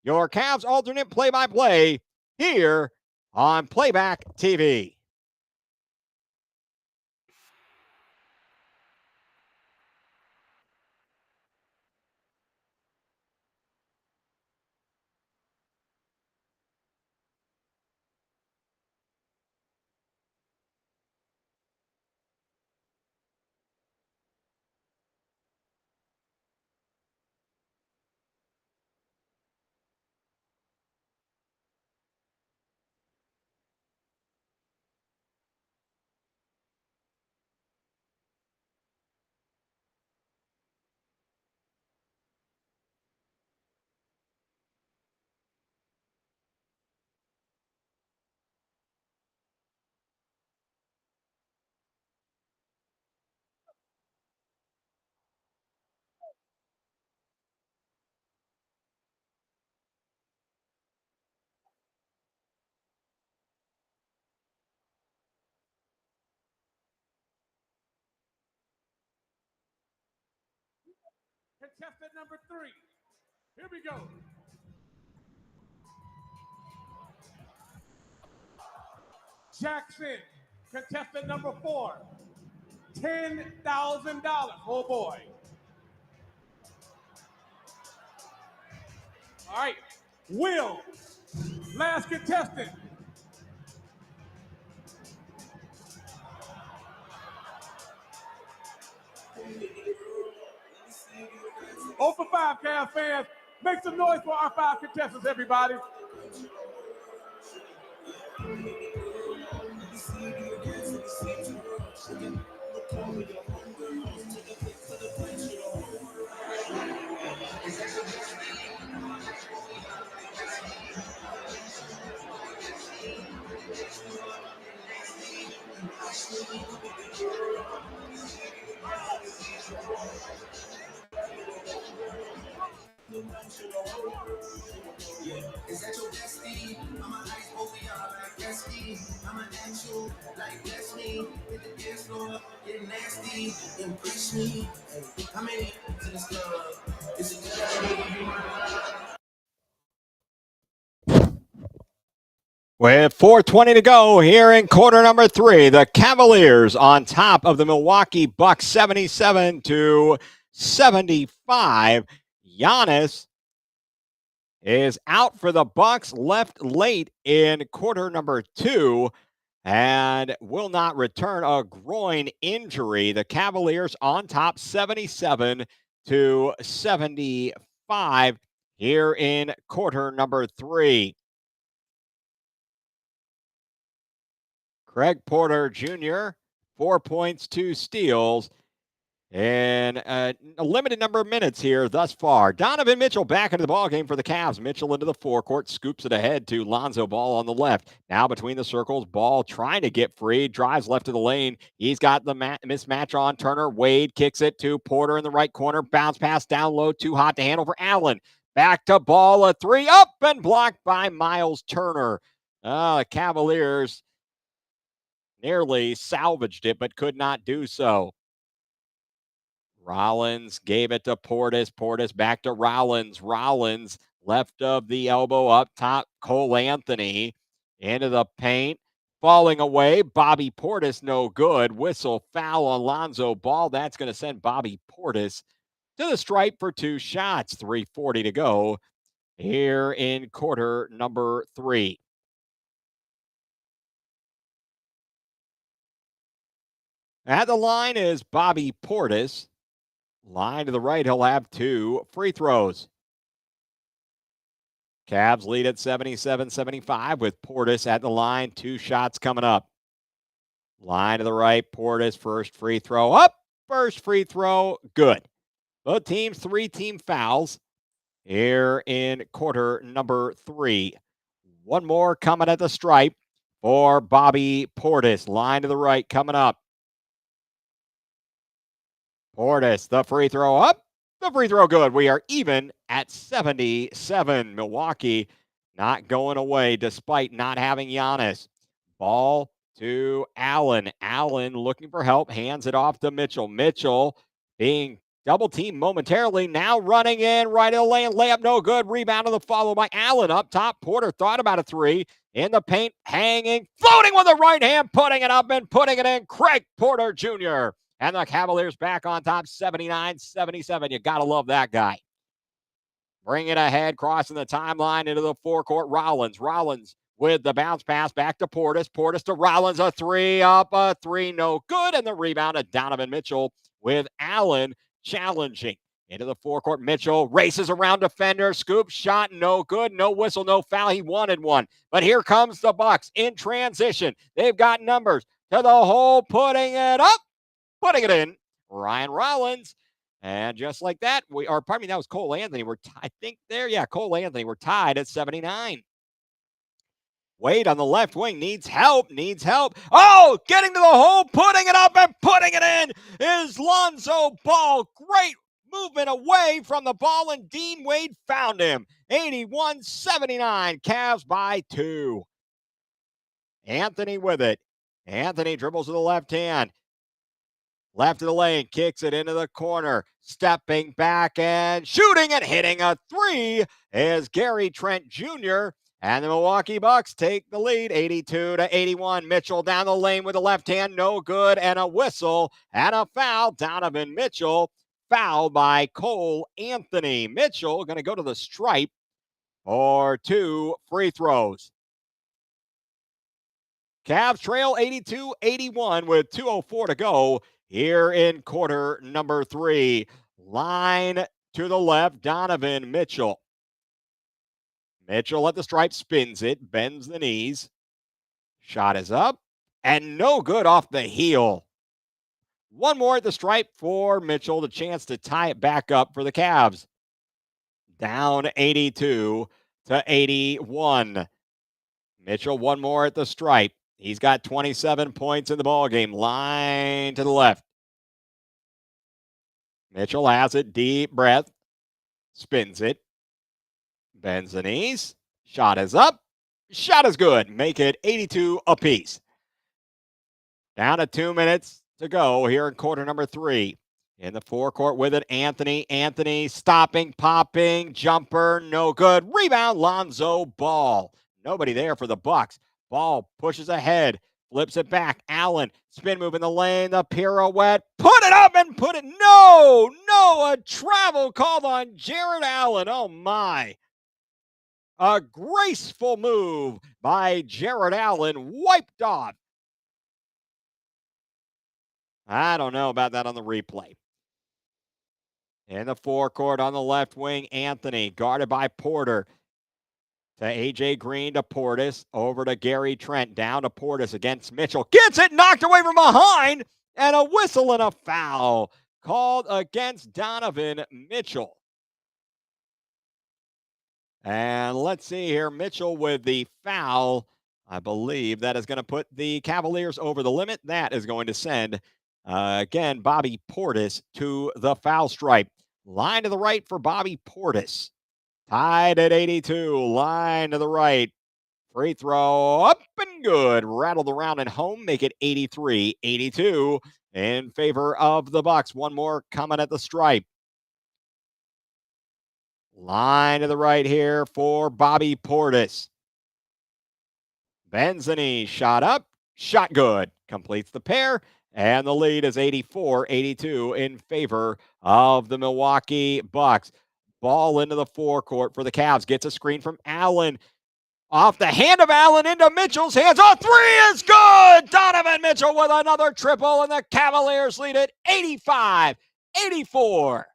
your Cavs alternate play-by-play here on Playback TV. Contestant number 3. Here we go. Jackson, contestant number 4. $10,000. Oh boy. All right. Will, last contestant. Oh for 5, Cavs fans. Make some noise for our 5 contestants, everybody. Is that your bestie? I'm an ice we are like bestie. I'm an actual like Destiny. Hit the dance floor, get nasty, impress me. How many to this club? Is it With 4:20 to go here in quarter number 3, the Cavaliers on top of the Milwaukee Bucks 77-75. Giannis is out for the Bucks, left late in quarter number 2 and will not return, a groin injury. The Cavaliers on top 77-75 here in quarter number 3. Craig Porter Jr., 4 points, 2 steals. in a limited number of minutes here thus far. Donovan Mitchell back into the ballgame for the Cavs. Mitchell into the forecourt, scoops it ahead to Lonzo Ball on the left. Now between the circles, Ball trying to get free, drives left of the lane. He's got the mismatch on Turner. Wade kicks it to Porter in the right corner. Bounce pass down low, too hot to handle for Allen. Back to Ball, a three up and blocked by Miles Turner. The Cavaliers nearly salvaged it, but could not do so. Rollins gave it to Portis. Portis back to Rollins. Rollins left of the elbow up top. Cole Anthony into the paint. Falling away. Bobby Portis no good. Whistle foul on Lonzo Ball. That's going to send Bobby Portis to the stripe for 2 shots. 3:40 to go here in quarter number 3. At the line is Bobby Portis. Line to the right, he'll have 2 free throws. Cavs lead at 77-75 with Portis at the line. 2 shots coming up. Line to the right, Portis, first free throw up. First free throw, good. Both teams, 3 team fouls here in quarter number 3. One more coming at the stripe for Bobby Portis. Line to the right coming up. Portis, the free throw up. The free throw good. We are even at 77. Milwaukee not going away despite not having Giannis. Ball to Allen. Allen looking for help. Hands it off to Mitchell. Mitchell being double teamed momentarily. Now running in right in the lane. Layup no good. Rebound on the follow by Allen up top. Porter thought about a 3. In the paint. Hanging. Floating with the right hand. Putting it up and putting it in. Craig Porter Jr. And the Cavaliers back on top, 79-77. You got to love that guy. Bring it ahead, crossing the timeline into the forecourt. Rollins. Rollins with the bounce pass back to Portis. Portis to Rollins, a 3 up, a 3 no good. And the rebound to Donovan Mitchell with Allen challenging. Into the forecourt, Mitchell races around defender, scoop shot, no good, no whistle, no foul. He wanted one. But here comes the Bucks in transition. They've got numbers to the hole, putting it up. Putting it in, Ryan Rollins. And just like that, that was Cole Anthony. Cole Anthony. We're tied at 79. Wade on the left wing needs help. Oh, getting to the hole, putting it up and putting it in is Lonzo Ball. Great movement away from the ball, and Dean Wade found him. 81-79, Cavs by 2. Anthony with it. Anthony dribbles to the left hand. Left of the lane, kicks it into the corner, stepping back and shooting and hitting a 3 is Gary Trent Jr. And the Milwaukee Bucks take the lead, 82-81. Mitchell down the lane with the left hand, no good, and a whistle and a foul. Donovan Mitchell fouled by Cole Anthony. Mitchell going to go to the stripe for 2 free throws. Cavs trail 82-81 with 2:04 to go. Here in quarter number 3, line to the left, Donovan Mitchell. Mitchell at the stripe, spins it, bends the knees. Shot is up, and no good off the heel. One more at the stripe for Mitchell, the chance to tie it back up for the Cavs. Down 82-81. Mitchell, one more at the stripe. He's got 27 points in the ballgame. Line to the left. Mitchell has it. Deep breath. Spins it. Bends the knees. Shot is up. Shot is good. Make it 82 apiece. Down to 2 minutes to go here in quarter number 3. In the forecourt with it, Anthony. Anthony stopping, popping, jumper, no good. Rebound, Lonzo Ball. Nobody there for the Bucks. Ball pushes ahead, flips it back. Allen, spin move in the lane, the pirouette, put it up and put it. No, a travel called on Jared Allen. Oh my. A graceful move by Jared Allen, wiped off. I don't know about that on the replay. In the forecourt on the left wing, Anthony, guarded by Porter. To A.J. Green, to Portis, over to Gary Trent, down to Portis against Mitchell. Gets it knocked away from behind, and a whistle and a foul called against Donovan Mitchell. And let's see here. Mitchell with the foul. I believe that is going to put the Cavaliers over the limit. That is going to send, again, Bobby Portis to the foul stripe. Line to the right for Bobby Portis. Tied at 82. Line to the right. Free throw up and good. Rattled around and home. Make it 83-82 in favor of the Bucks. One more coming at the stripe. Line to the right here for Bobby Portis. Bends the knee. Shot up. Shot good. Completes the pair. And the lead is 84-82 in favor of the Milwaukee Bucks. Ball into the forecourt for the Cavs. Gets a screen from Allen. Off the hand of Allen into Mitchell's hands. A three is good. Donovan Mitchell with another triple, and the Cavaliers lead it 85-84.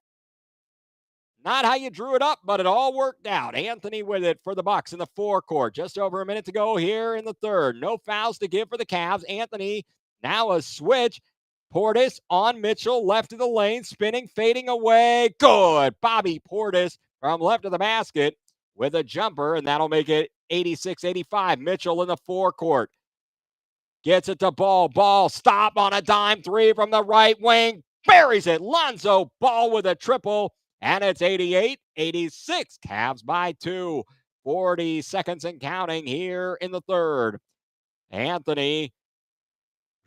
Not how you drew it up, but it all worked out. Anthony with it for the Bucks in the forecourt. Just over a minute to go here in the third. No fouls to give for the Cavs. Anthony now a switch. Portis on Mitchell, left of the lane, spinning, fading away. Good. Bobby Portis from left of the basket with a jumper, and that'll make it 86-85. Mitchell in the forecourt. Gets it to Ball. Ball stop on a dime three from the right wing. Buries it. Lonzo Ball with a triple. And it's 88-86. Cavs by 2. 40 seconds and counting here in the third. Anthony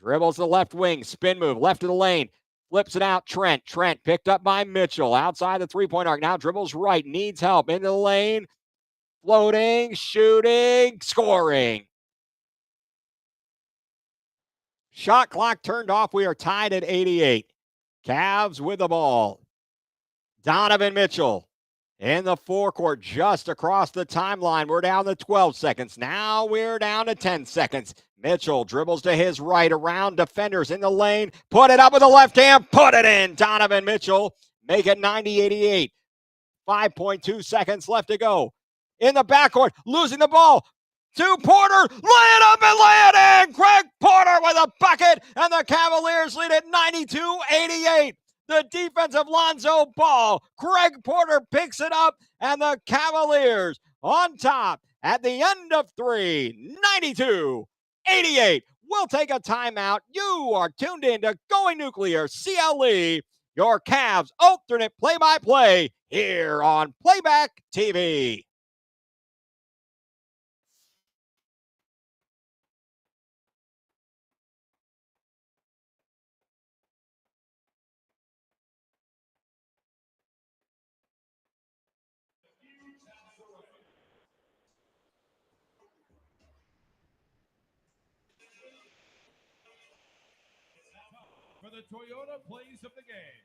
dribbles the left wing. Spin move. Left of the lane. Flips it out. Trent picked up by Mitchell. Outside the three-point arc. Now dribbles right. Needs help. Into the lane. Floating. Shooting. Scoring. Shot clock turned off. We are tied at 88. Cavs with the ball. Donovan Mitchell in the forecourt just across the timeline. We're down to 12 seconds. Now we're down to 10 seconds. Mitchell dribbles to his right around defenders in the lane. Put it up with the left hand. Put it in. Donovan Mitchell. Make it 90-88. 5.2 seconds left to go. In the backcourt. Losing the ball. To Porter. Lay it up and lay it in. Greg Porter with a bucket. And the Cavaliers lead at 92-88. The defense of Lonzo Ball. Greg Porter picks it up, and the Cavaliers on top at the end of 3, 92-88. We'll take a timeout. You are tuned in to Going Nuclear CLE, your Cavs alternate play-by-play here on Playback TV. For the Toyota plays of the game.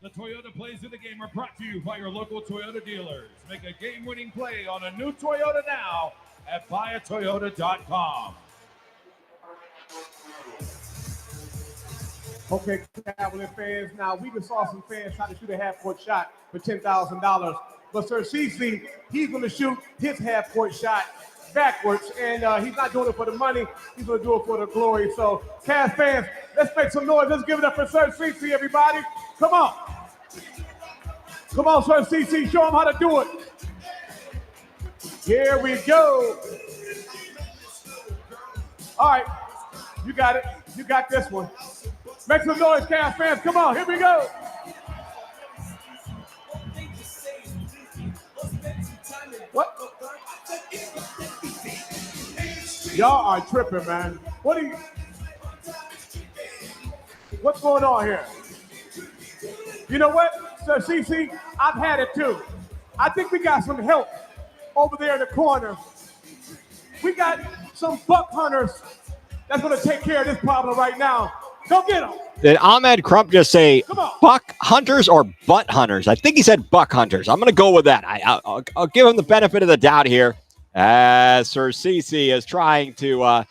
The Toyota plays of the game are brought to you by your local Toyota dealers. Make a game-winning play on a new Toyota now at buyatoyota.com. Okay, Cavalier fans. Now, we just saw some fans try to shoot a half-court shot for $10,000. But Sir CC, he's going to shoot his half-court shot backwards. And he's not doing it for the money. He's going to do it for the glory. So, Cavs fans, let's make some noise. Let's give it up for Sir CC, everybody. Come on. Come on, Sir CC. Show him how to do it. Here we go. All right. You got it. You got this one. Make some noise, Cavs fans. Come on. Here we go. What? Y'all are tripping, man. What's going on here? You know what, Sir CC? I've had it too. I think we got some help over there in the corner. We got some buck hunters that's going to take care of this problem right now. Go get them. Did Ahmed Crump just say buck hunters or butt hunters? I think he said buck hunters. I'm going to go with that. I'll give him the benefit of the doubt here. as Sir Cece is trying to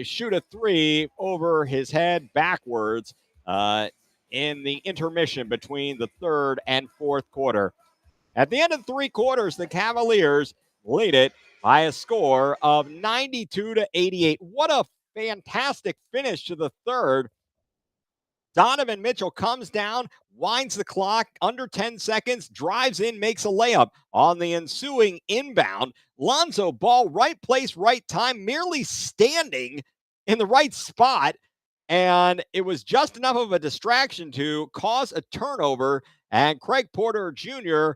shoot a three over his head backwards in the intermission between the third and fourth quarter. At the end of 3 quarters, the Cavaliers lead it by a score of 92-88. What a fantastic finish to the third. Donovan Mitchell comes down, winds the clock under 10 seconds, drives in, makes a layup. On the ensuing inbound, Lonzo Ball, right place, right time, merely standing in the right spot. And it was just enough of a distraction to cause a turnover. And Craig Porter Jr.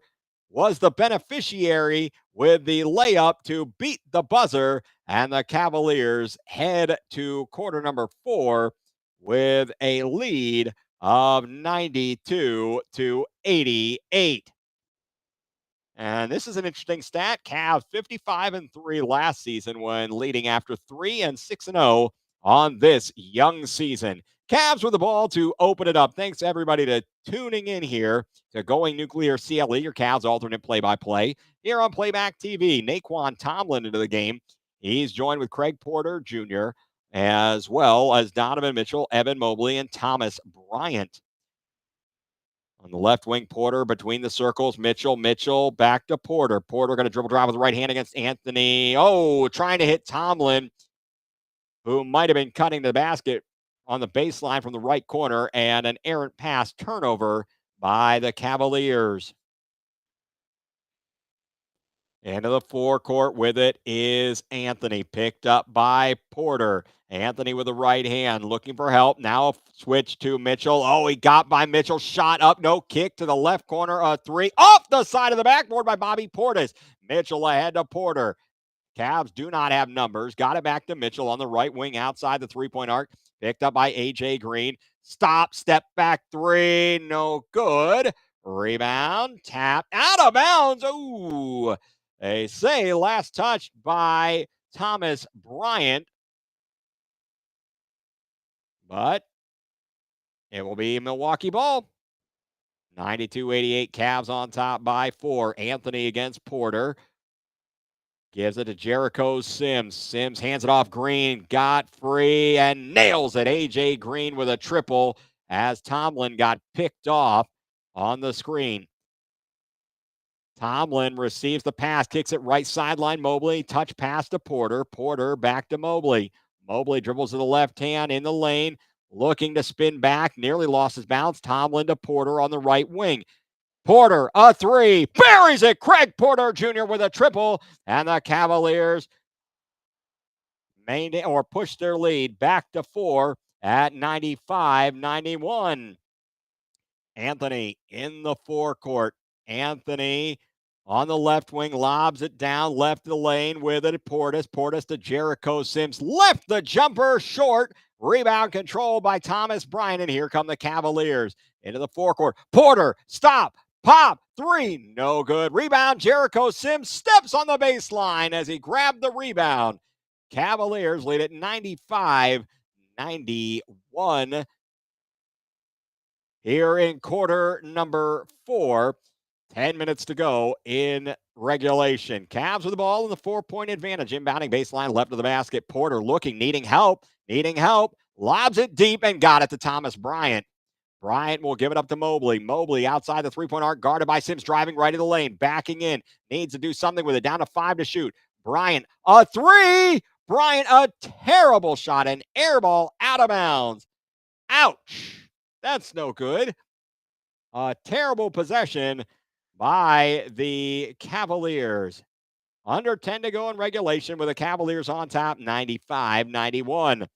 was the beneficiary with the layup to beat the buzzer. And the Cavaliers head to quarter number 4 with a lead of 92-88. And this is an interesting stat. Cavs 55-3 last season when leading after 3 and 6-0 on this young season. Cavs with the ball to open it up. Thanks to everybody to tuning in here to Going Nuclear CLE, your Cavs alternate play-by-play here on Playback TV. Naquan Tomlin into the game. He's joined with Craig Porter Jr., as well as Donovan Mitchell, Evan Mobley, and Thomas Bryant. On the left wing, Porter between the circles. Mitchell back to Porter. Porter going to dribble drive with the right hand against Anthony. Oh, trying to hit Tomlin, who might have been cutting the basket on the baseline from the right corner, and an errant pass turnover by the Cavaliers. Into the forecourt with it is Anthony, picked up by Porter. Anthony with the right hand, looking for help. Now a switch to Mitchell. Oh, he got by Mitchell. Shot up, no kick to the left corner. A three off the side of the backboard by Bobby Portis. Mitchell ahead to Porter. Cavs do not have numbers. Got it back to Mitchell on the right wing outside the three-point arc. Picked up by A.J. Green. Stop, step back three. No good. Rebound, tap, out of bounds. Ooh. They say last touch by Thomas Bryant. But it will be Milwaukee ball. 92-88, Cavs on top by 4. Anthony against Porter. Gives it to Jericho Sims. Sims hands it off Green. Got free and nails it. A.J. Green with a triple as Tomlin got picked off on the screen. Tomlin receives the pass, kicks it right sideline. Mobley, touch pass to Porter. Porter back to Mobley. Mobley dribbles to the left hand in the lane, looking to spin back, nearly lost his balance. Tomlin to Porter on the right wing. Porter, a three, buries it. Craig Porter Jr. with a triple, and the Cavaliers push their lead back to 4 at 95-91. Anthony in the forecourt. Anthony on the left wing, lobs it down left the lane with it. Portis to Jericho Sims. Left the jumper short. Rebound controlled by Thomas Bryant. And here come the Cavaliers into the forecourt. Porter, stop, pop, three, no good. Rebound, Jericho Sims steps on the baseline as he grabbed the rebound. Cavaliers lead at 95-91 here in quarter number 4. 10 minutes to go in regulation. Cavs with the ball in the 4-point advantage. Inbounding baseline left of the basket. Porter looking, needing help. Lobs it deep and got it to Thomas Bryant. Bryant will give it up to Mobley. Mobley outside the three-point arc, guarded by Sims, driving right of the lane, backing in. Needs to do something with it. Down to 5 to shoot. Bryant, a three. Bryant, a terrible shot. An air ball out of bounds. Ouch. That's no good. A terrible possession by the Cavaliers. Under 10 to go in regulation with the Cavaliers on top, 95-91.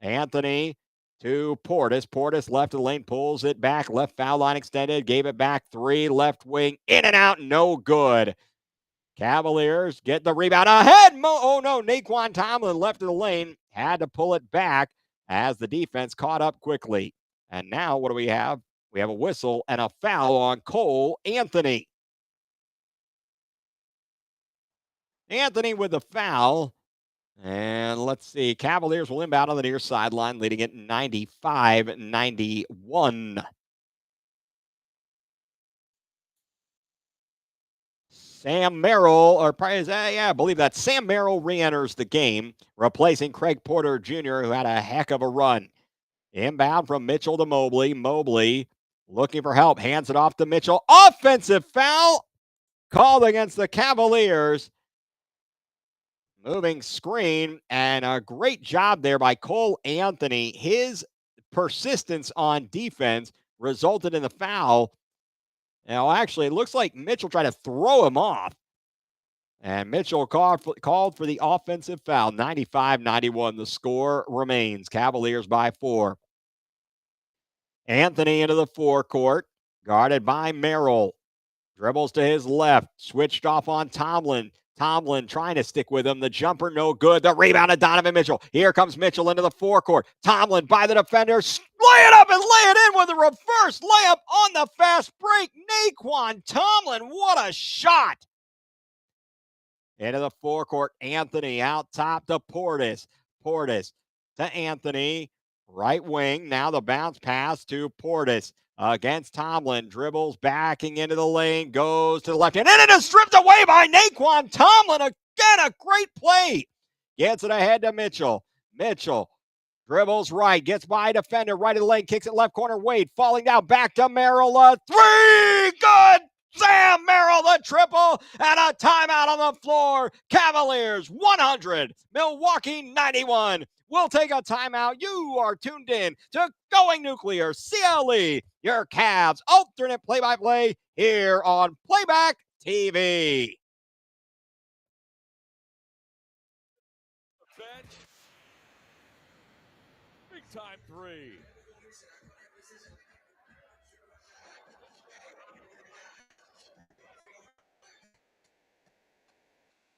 Anthony to Portis. Portis left of the lane, pulls it back. Left foul line extended, gave it back. 3, left wing, in and out, no good. Cavaliers get the rebound ahead. Naquan Tomlin left of the lane, had to pull it back as the defense caught up quickly. And now what do we have? We have a whistle and a foul on Cole Anthony. Anthony with the foul. And let's see. Cavaliers will inbound on the near sideline, leading it 95-91. Sam Merrill, or I believe that Sam Merrill re-enters the game, replacing Craig Porter Jr., who had a heck of a run. Inbound from Mitchell to Mobley. Mobley looking for help, hands it off to Mitchell. Offensive foul called against the Cavaliers. Moving screen, and a great job there by Cole Anthony. His persistence on defense resulted in the foul. Now, actually, it looks like Mitchell tried to throw him off. And Mitchell called for the offensive foul. 95-91. The score remains. Cavaliers by 4. Anthony into the forecourt, guarded by Merrill. Dribbles to his left, switched off on Tomlin. Tomlin trying to stick with him. The jumper, no good. The rebound of Donovan Mitchell. Here comes Mitchell into the forecourt. Tomlin by the defender. Lay it up and lay it in with a reverse layup on the fast break. Naquan Tomlin, what a shot. Into the forecourt, Anthony out top to Portis. Portis to Anthony, right wing. Now the bounce pass to Portis against Tomlin. Dribbles backing into the lane, goes to the left hand, and it is stripped away by Naquan Tomlin. Again, a great play. Gets it ahead to Mitchell. Mitchell dribbles right, gets by a defender, right of the lane, kicks it left corner. Wade falling down, back to Merrill. Three, good. Sam Merrill, the triple, and a timeout on the floor. Cavaliers 100, Milwaukee 91. We'll take a timeout. You are tuned in to Going Nuclear CLE, your Cavs alternate play-by-play here on Playback TV. Big time three.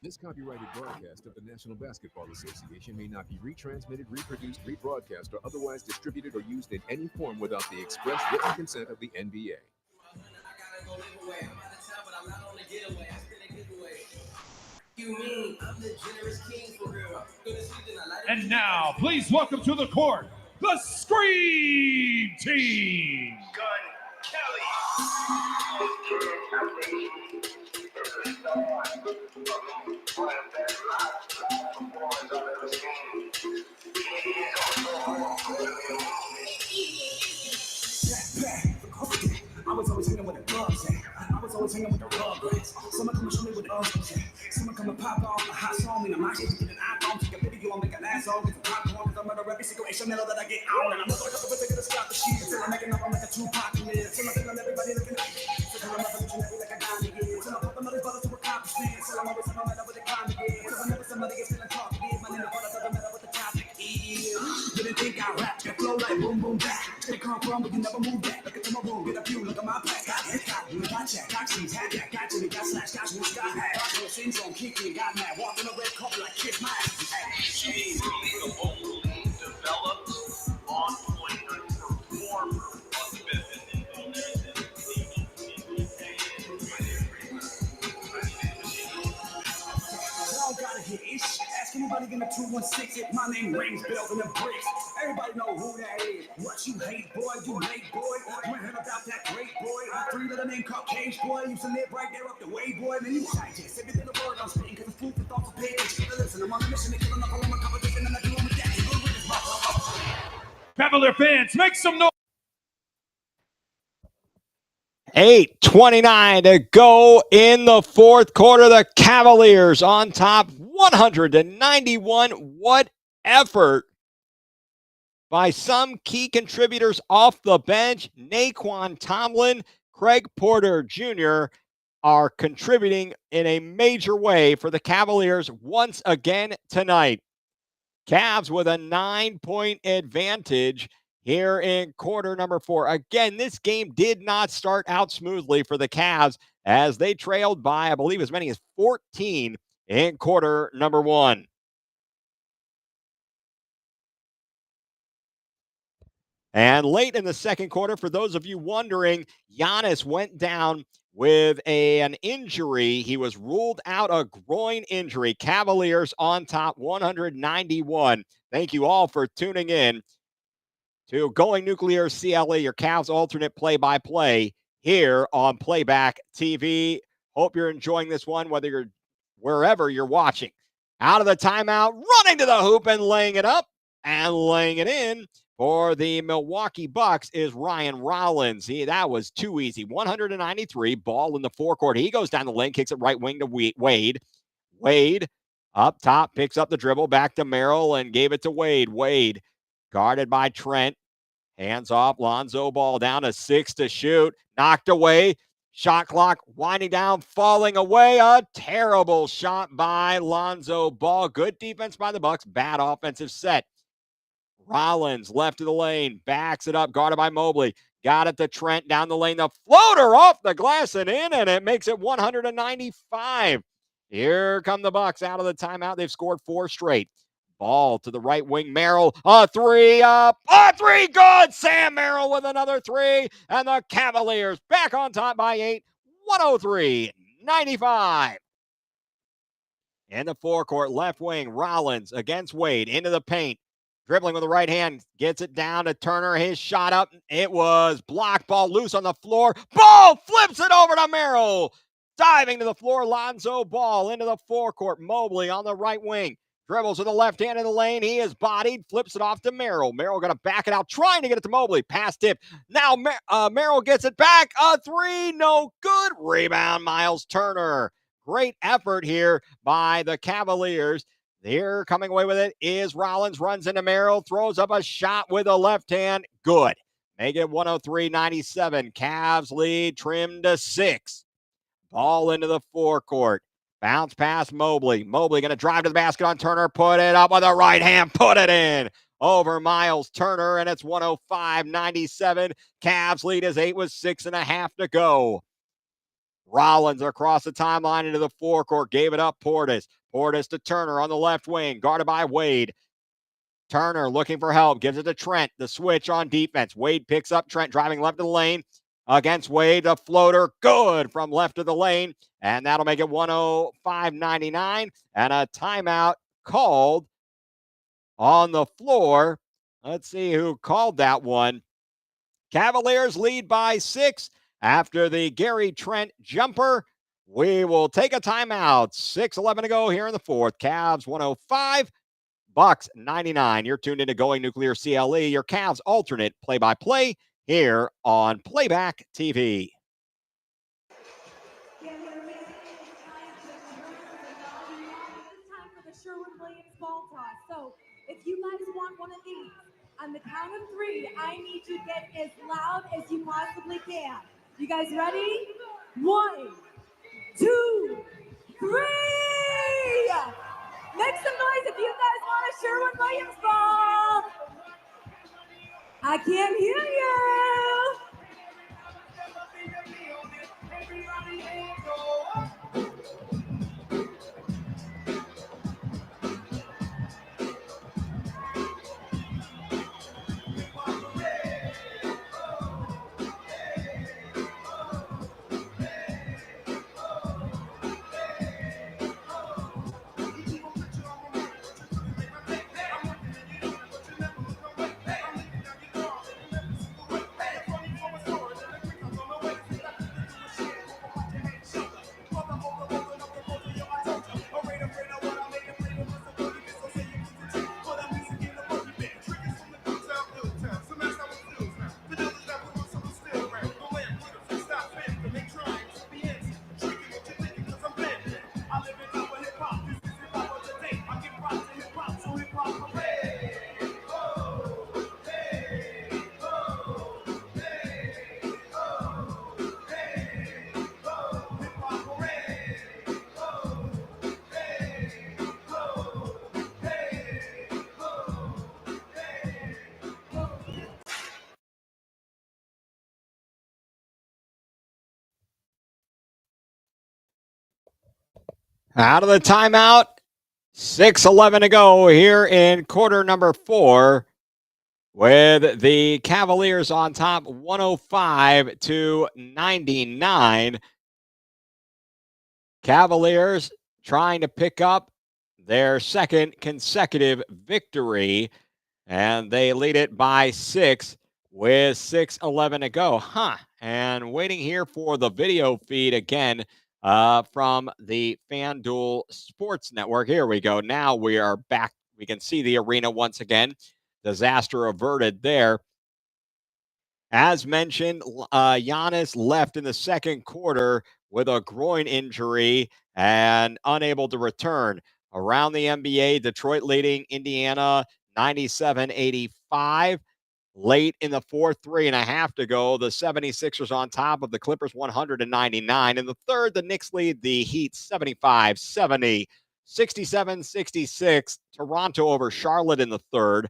This copyrighted broadcast of the National Basketball Association may not be retransmitted, reproduced, rebroadcast, or otherwise distributed or used in any form without the express written consent of the NBA. And now, please welcome to the court, the Scream Team. I was always hanging with the clubs at. I was always hanging with the rugrats. Someone come and show me what the uncles at. Someone come and pop off a hot song, and I'm out here to get an iPhone, take a video, and make an ass on, get some popcorn, because I'm murder every single H&M that I get on, and I'm not going to take it to stop the shit until I'm making up, I'm like a Tupac in there. Till I'm feeling everybody looking at me. Till I'm never looking at me like a diamond again. Till I'm popping all these brothers to accomplish things. Till I'm always in my matter with the comment again. Till whenever somebody gets feeling talking again, my name is brother, doesn't matter what the topic is. Didn't think I rap, your flow like boom, boom, back. They come from, but you never move back. Look into my room, get a view, look at my back. Got it, got you, got check, got cheese, had that, got you, got slash, got you, got hat. Got your syndrome, kicking, got mad, walking the red carpet like kiss my ass. Hey, the vocal developed on point performer on the business. I don't gotta hit ish. Ask anybody in the 216 if my name rings bells in the bricks. Everybody know who that is. What you hate, boy, you late, boy. You ain't heard about that great boy. 3 little name called Cage Boy. Used to live right there up the way, boy. Man, you digest everything the word I'm speaking, cause it's food for thought for pigs. Listen, I'm on a mission to kill enough on my competition, and I do them with that. Cavalier fans, make some noise. 8:29 to go in the fourth quarter. The Cavaliers on top, 100-91. What effort by some key contributors off the bench. Naquan Tomlin, Craig Porter Jr. are contributing in a major way for the Cavaliers once again tonight. Cavs with a 9-point advantage here in quarter number 4. Again, this game did not start out smoothly for the Cavs as they trailed by, I believe, as many as 14 in quarter number 1. And late in the second quarter, for those of you wondering, Giannis went down with an injury. He was ruled out, a groin injury. Cavaliers on top, 191. Thank you all for tuning in to Going Nuclear CLE, your Cavs alternate play-by-play here on Playback TV. Hope you're enjoying this one, whether you're wherever you're watching. Out of the timeout, running to the hoop and laying it up and laying it in for the Milwaukee Bucks is Ryan Rollins. That was too easy. 193, ball in the forecourt. He goes down the lane, kicks it right wing to Wade. Wade up top, picks up the dribble, back to Merrill and gave it to Wade. Wade guarded by Trent. Hands off, Lonzo Ball down to 6 to shoot. Knocked away. Shot clock winding down, falling away. A terrible shot by Lonzo Ball. Good defense by the Bucks. Bad offensive set. Rollins left of the lane, backs it up, guarded by Mobley. Got it to Trent down the lane. The floater off the glass and in, and it makes it 195. Here come the Bucks out of the timeout. They've scored 4 straight. Ball to the right wing. Merrill, a 3 up. A 3 good. Sam Merrill with another 3. And the Cavaliers back on top by 8. 103-95. In the forecourt, left wing, Rollins against Wade into the paint. Dribbling with the right hand, gets it down to Turner. His shot up. It was blocked. Ball loose on the floor. Ball flips it over to Merrill. Diving to the floor, Lonzo Ball into the forecourt. Mobley on the right wing. Dribbles with the left hand in the lane. He is bodied. Flips it off to Merrill. Merrill going to back it out, trying to get it to Mobley. Pass tip. Now Merrill gets it back. A 3. No good. Rebound, Miles Turner. Great effort here by the Cavaliers. Here coming away with it is Rollins. Runs into Merrill. Throws up a shot with a left hand. Good. Make it 103-97. Cavs lead trimmed to 6. Ball into the forecourt. Bounce past Mobley. Mobley going to drive to the basket on Turner. Put it up with the right hand. Put it in. Over Miles Turner, and it's 105-97. Cavs lead is 8 with 6.5 to go. Rollins across the timeline into the forecourt. Gave it up. Portis to Turner on the left wing. Guarded by Wade. Turner looking for help. Gives it to Trent. The switch on defense. Wade picks up Trent driving left of the lane. Against Wade, a floater, good from left of the lane. And that'll make it 105-99. And a timeout called on the floor. Let's see who called that one. Cavaliers lead by 6 after the Gary Trent jumper. We will take a timeout. 6:11 to go here in the fourth. Cavs 105, Bucks 99. You're tuned into Going Nuclear CLE, your Cavs alternate play-by-play here on Playback TV. Ball toss. So if you guys want one of these, on the count of 3, I need you to get as loud as you possibly can. You guys ready? 1, 2, 3. Make some noise if you guys want a Sherwin-Williams ball. I can't hear you. Out of the timeout, 6:11 to go here in quarter number 4 with the Cavaliers on top 105-99. Cavaliers trying to pick up their second consecutive victory, and they lead it by 6 with 6:11 to go. And waiting here for the video feed again. from the FanDuel Sports Network. Here we go. Now we are back. We can see the arena once again. Disaster averted there. As mentioned, Giannis left in the second quarter with a groin injury and unable to return. Around the NBA, Detroit leading Indiana 97-85. Late in the fourth, 3.5 to go. The 76ers on top of the Clippers 199. In the third, the Knicks lead the Heat 75-70. 67-66. Toronto over Charlotte in the third.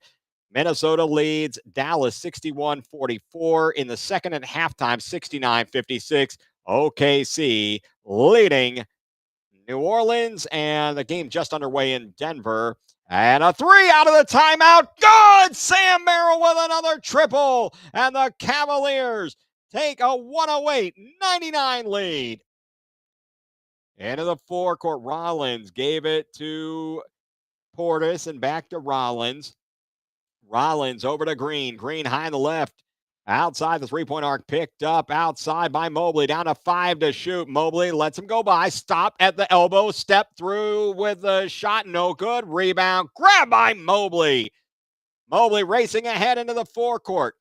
Minnesota leads Dallas 61-44 in the second at halftime, 69-56. OKC leading New Orleans, and the game just underway in Denver. And a three out of the timeout. Good! Sam Merrill with another triple. And the Cavaliers take a 108-99 lead. Into the forecourt, Rollins gave it to Portis and back to Rollins. Rollins over to Green. Green high on the left. Outside the three-point arc, picked up outside by Mobley. Down to 5 to shoot. Mobley lets him go by. Stop at the elbow. Step through with the shot. No good. Rebound. Grab by Mobley. Mobley racing ahead into the forecourt.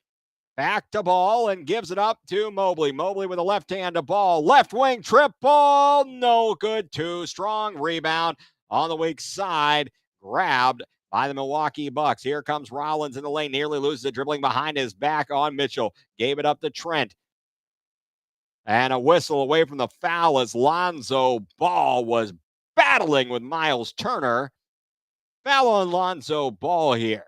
Back to Ball and gives it up to Mobley. Mobley with a left hand to Ball. Left wing triple. No good. Too strong. Rebound on the weak side. Grabbed by the Milwaukee Bucks. Here comes Rollins in the lane. Nearly loses it, dribbling behind his back on Mitchell. Gave it up to Trent. And a whistle away from the foul as Lonzo Ball was battling with Miles Turner. Foul on Lonzo Ball here.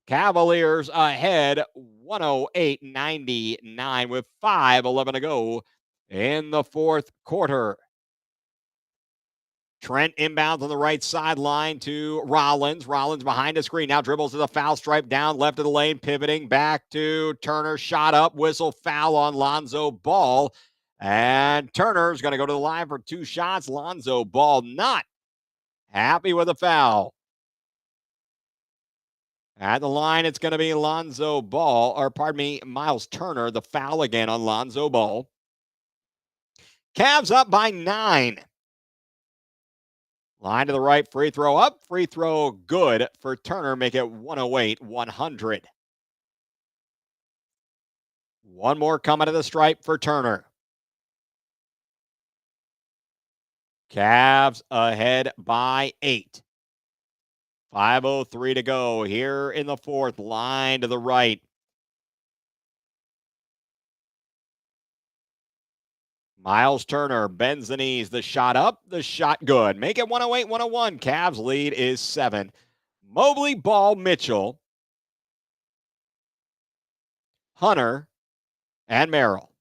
Cavaliers ahead 108-99 with 5:11 to go in the fourth quarter. Trent inbounds on the right sideline to Rollins. Rollins behind a screen. Now dribbles to the foul stripe, down left of the lane, pivoting back to Turner. Shot up, whistle, foul on Lonzo Ball. And Turner's going to go to the line for 2 shots. Lonzo Ball not happy with the foul. At the line, it's going to be Lonzo Ball, or pardon me, Miles Turner. The foul again on Lonzo Ball. Cavs up by 9. Line to the right, free throw up, free throw good for Turner, make it 108-100. One more coming to the stripe for Turner. Cavs ahead by 8. 5:03 to go here in the fourth. Line to the right. Miles Turner bends the knees. The shot up, the shot good. Make it 108-101. Cavs lead is 7. Mobley, Ball, Mitchell, Hunter, and Merrill.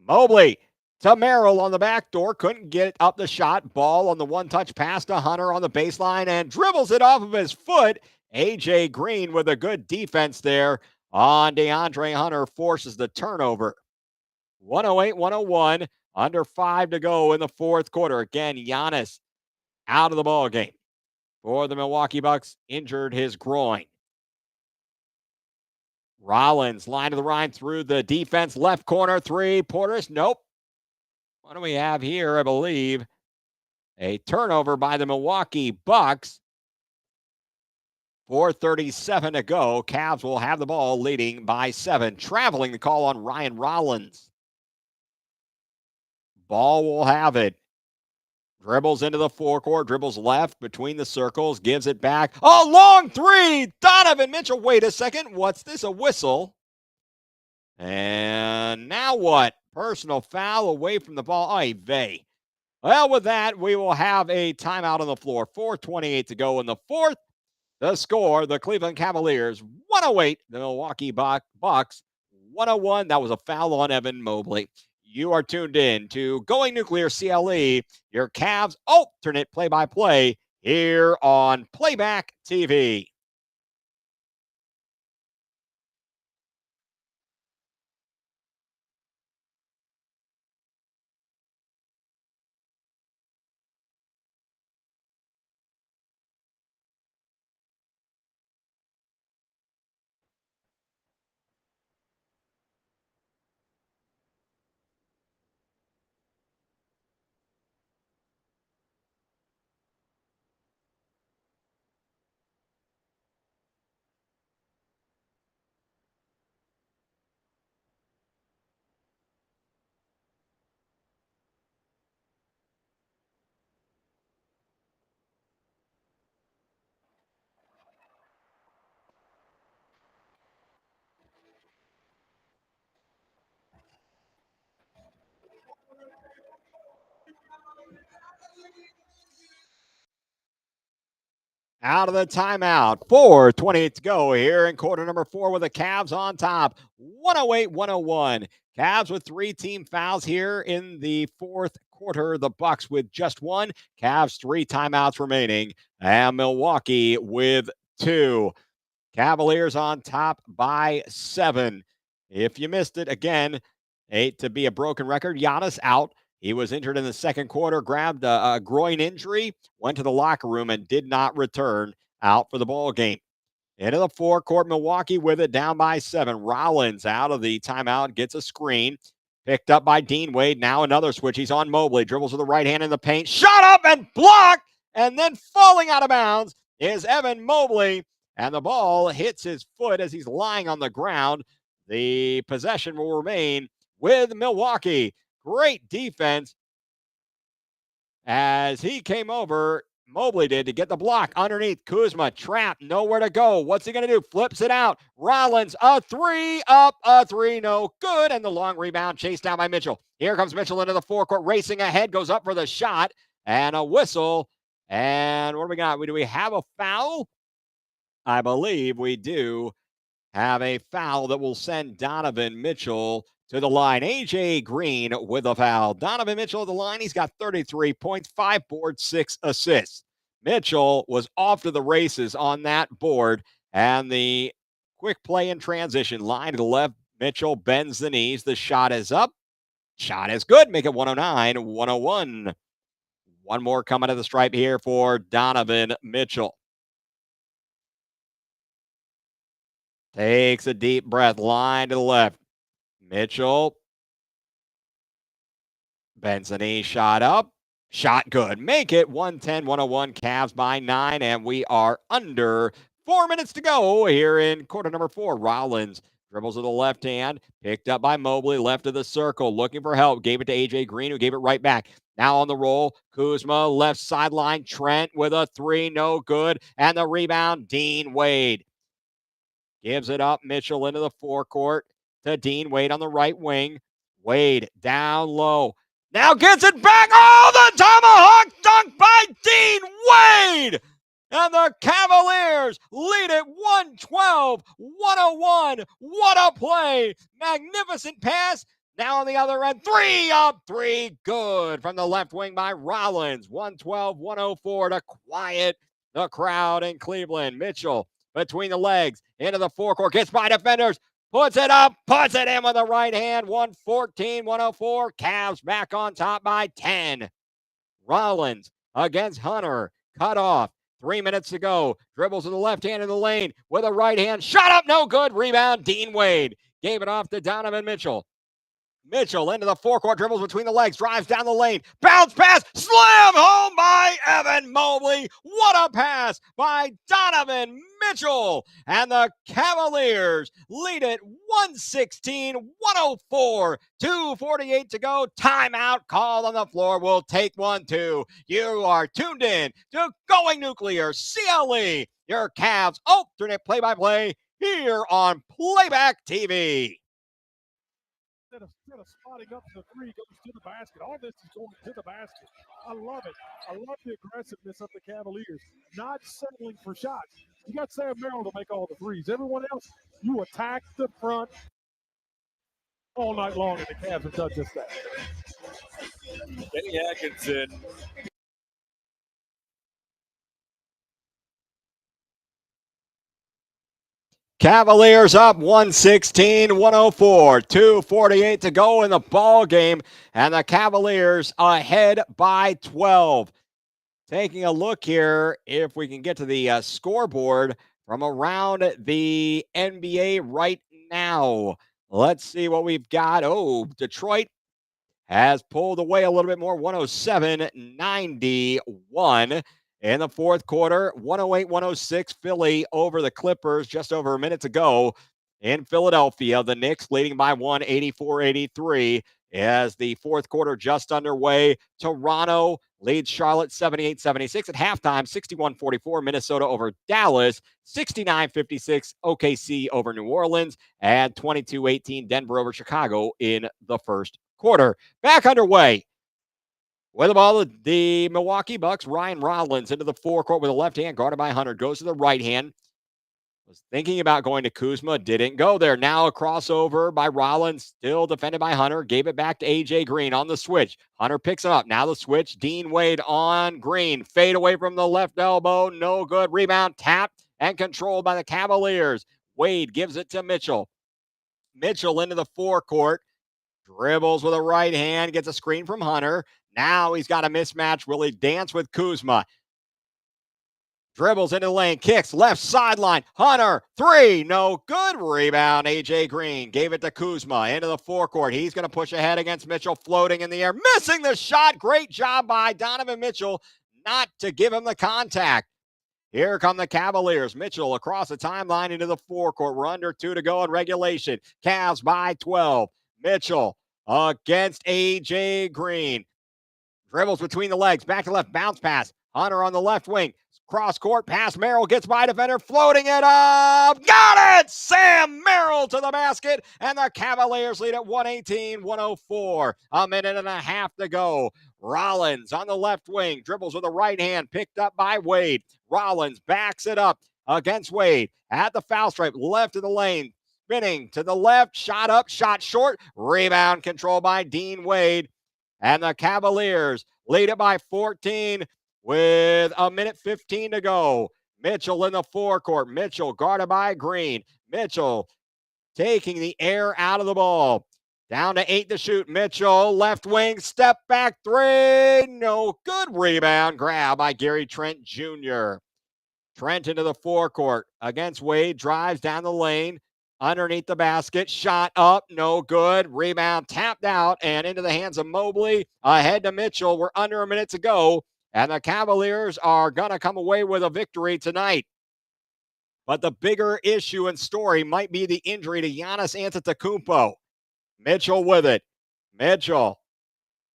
Mobley to Merrill on the back door. Couldn't get up the shot. Ball on the one-touch pass to Hunter on the baseline and dribbles it off of his foot. A.J. Green with a good defense there on DeAndre Hunter forces the turnover. 108-101. Under 5 to go in the fourth quarter. Again, Giannis out of the ball game for the Milwaukee Bucks. Injured his groin. Rollins, line to the line through the defense. Left corner, 3. Portis, nope. What do we have here? I believe a turnover by the Milwaukee Bucks. 4:37 to go. Cavs will have the ball leading by 7. Traveling the call on Ryan Rollins. Ball will have it. Dribbles into the forecourt, dribbles left between the circles, gives it back. A long 3. Donovan Mitchell. Wait a second. What's this? A whistle. And now what? Personal foul away from the ball. Ay vey. Well, with that, we will have a timeout on the floor. 4:28 to go in the fourth. The score, the Cleveland Cavaliers 108, the Milwaukee Bucks 101. That was a foul on Evan Mobley. You are tuned in to Going Nuclear CLE, your Cavs alternate play-by-play here on Playback TV. out of the timeout. 4:28 to go here in quarter number 4 with the Cavs on top. 108-101. Cavs with 3 team fouls here in the fourth quarter. The Bucks with just 1. Cavs 3 timeouts remaining. And Milwaukee with 2. Cavaliers on top by 7. If you missed it, again, 8 to be a broken record. Giannis out. He was injured in the second quarter, grabbed a groin injury, went to the locker room, and did not return out for the ball game. Into the forecourt, Milwaukee with it, down by 7. Rollins out of the timeout, gets a screen. Picked up by Dean Wade. Now another switch. He's on Mobley. Dribbles with the right hand in the paint. Shot up and blocked. And then falling out of bounds is Evan Mobley. And the ball hits his foot as he's lying on the ground. The possession will remain with Milwaukee. Great defense as he came over. Mobley did to get the block underneath. Kuzma trapped, nowhere to go. What's he going to do? Flips it out. Rollins, a 3, up, a 3, no good. And the long rebound chased down by Mitchell. Here comes Mitchell into the forecourt, racing ahead, goes up for the shot, and a whistle. And what do we got? Do we have a foul? I believe we do have a foul that will send Donovan Mitchell to the line. A.J. Green with a foul. Donovan Mitchell at the line. He's got 33 points, 5 boards, 6 assists. Mitchell was off to the races on that board. And the quick play in transition. Line to the left. Mitchell bends the knees. The shot is up. Shot is good. Make it 109-101. One more coming to the stripe here for Donovan Mitchell. Takes a deep breath. Line to the left. Mitchell bends the knee, shot up, shot good. Make it 110-101. Cavs by 9, and we are under 4 minutes to go here in quarter number 4. Rollins dribbles with the left hand, picked up by Mobley, left of the circle, looking for help. Gave it to A.J. Green, who gave it right back. Now on the roll, Kuzma, left sideline. Trent with a 3, no good. And the rebound, Dean Wade. Gives it up. Mitchell into the forecourt to Dean Wade on the right wing. Wade down low. Now gets it back. Oh, the tomahawk dunk by Dean Wade. And the Cavaliers lead it 112-101. What a play. Magnificent pass. Now on the other end, 3 up, 3 good from the left wing by Rollins. 112-104 to quiet the crowd in Cleveland. Mitchell between the legs, into the forecourt, gets by defenders, puts it up, puts it in with the right hand. 114-104. Cavs back on top by 10. Rollins against Hunter, cut off. 3 minutes to go. Dribbles to the left hand in the lane with a right hand. Shot up, no good. Rebound, Dean Wade. Gave it off to Donovan Mitchell. Mitchell into the forecourt, dribbles between the legs, drives down the lane, bounce pass, slam home by Evan Mobley. What a pass by Donovan Mitchell. And the Cavaliers lead it 116-104. 2:48 to go. Timeout called on the floor. We'll take 1, 2. You are tuned in to Going Nuclear CLE, your Cavs alternate play-by-play here on Playback TV. Instead of spotting up the 3, goes to the basket. All this is going to the basket. I love it. I love the aggressiveness of the Cavaliers, not settling for shots. You got Sam Merrill to make all the threes. Everyone else, you attack the front all night long, and the Cavs have done just that. Kenny Atkinson. Cavaliers up 116-104. 2:48 to go in the ball game, and the Cavaliers ahead by 12. Taking a look here, if we can get to the scoreboard from around the NBA right now. Let's see what we've got. Oh, Detroit has pulled away a little bit more, 107-91. In the fourth quarter, 108-106, Philly over the Clippers just over a minute to go in Philadelphia. The Knicks leading by 1, 84-83 as the fourth quarter just underway. Toronto leads Charlotte 78-76 at halftime, 61-44. Minnesota over Dallas, 69-56. OKC over New Orleans, and 22-18 Denver over Chicago in the first quarter. Back underway. With the ball, the Milwaukee Bucks, Ryan Rollins into the forecourt with a left hand, guarded by Hunter. Goes to the right hand. Was thinking about going to Kuzma, didn't go there. Now a crossover by Rollins, still defended by Hunter. Gave it back to A.J. Green on the switch. Hunter picks it up. Now the switch. Dean Wade on Green. Fade away from the left elbow. No good. Rebound tapped and controlled by the Cavaliers. Wade gives it to Mitchell. Mitchell into the forecourt. Dribbles with a right hand. Gets a screen from Hunter. Now he's got a mismatch. Will he dance with Kuzma? Dribbles into the lane, kicks left sideline. Hunter, three, no good. Rebound, A.J. Green gave it to Kuzma into the forecourt. He's going to push ahead against Mitchell, floating in the air, missing the shot. Great job by Donovan Mitchell not to give him the contact. Here come the Cavaliers. Mitchell across the timeline into the forecourt. We're under 2 to go in regulation. Cavs by 12. Mitchell against A.J. Green. Dribbles between the legs, back to left, bounce pass. Hunter on the left wing. Cross court pass. Merrill gets by defender, floating it up. Got it! Sam Merrill to the basket, and the Cavaliers lead at 118-104. A minute and a half to go. Rollins on the left wing, dribbles with the right hand, picked up by Wade. Rollins backs it up against Wade at the foul stripe, left of the lane, spinning to the left, shot up, shot short. Rebound controlled by Dean Wade, and the Cavaliers lead it by 14. With a minute 15 to go. Mitchell in the forecourt. Mitchell guarded by Green. Mitchell taking the air out of the ball. Down to 8 to shoot. Mitchell, left wing, step back three. No good. Rebound grab by Gary Trent Jr. Trent into the forecourt against Wade. Drives down the lane. Underneath the basket. Shot up. No good. Rebound tapped out and into the hands of Mobley. Ahead to Mitchell. We're under a minute to go. And the Cavaliers are going to come away with a victory tonight. But the bigger issue and story might be the injury to Giannis Antetokounmpo. Mitchell with it. Mitchell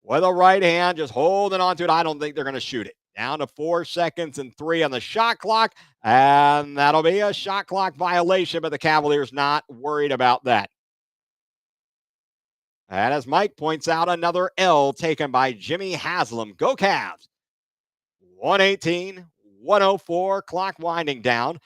with a right hand, just holding on to it. I don't think they're going to shoot it. Down to 4 seconds and 3 on the shot clock. And that'll be a shot clock violation, but the Cavaliers not worried about that. And as Mike points out, another L taken by Jimmy Haslam. Go Cavs. 118-104, clock winding down.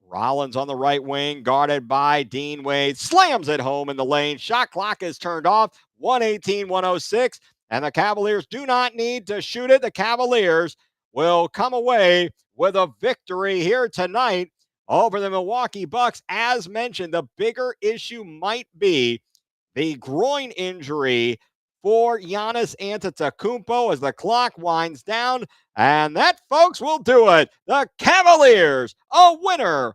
Rollins on the right wing, guarded by Dean Wade. Slams it home in the lane. Shot clock is turned off. 118-106. And the Cavaliers do not need to shoot it. The Cavaliers will come away with a victory here tonight over the Milwaukee Bucks. As mentioned, the bigger issue might be the groin injury for Giannis Antetokounmpo as the clock winds down. And that, folks, will do it. The Cavaliers, a winner,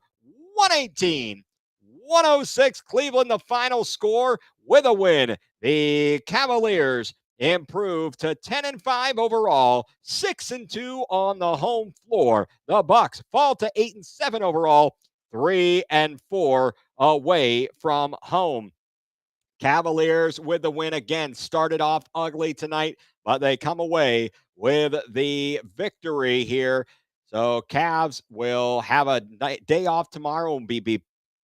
118-106. Cleveland, the final score with a win. The Cavaliers improve to 10-5 overall, 6-2 on the home floor. The Bucks fall to 8-7 overall, 3-4 away from home. Cavaliers with the win again. Started off ugly tonight, but they come away with the victory here. So Cavs will have a day off tomorrow and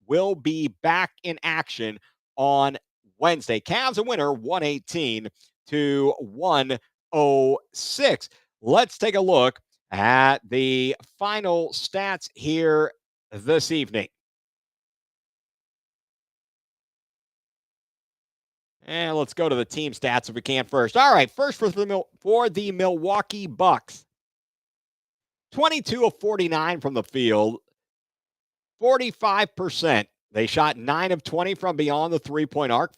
will be back in action on Wednesday. Cavs a winner, 118-106. Let's take a look at the final stats here this evening. And let's go to the team stats if we can first. All right, first for the Milwaukee Bucks. 22 of 49 from the field, 45%. They shot 9 of 20 from beyond the three-point arc,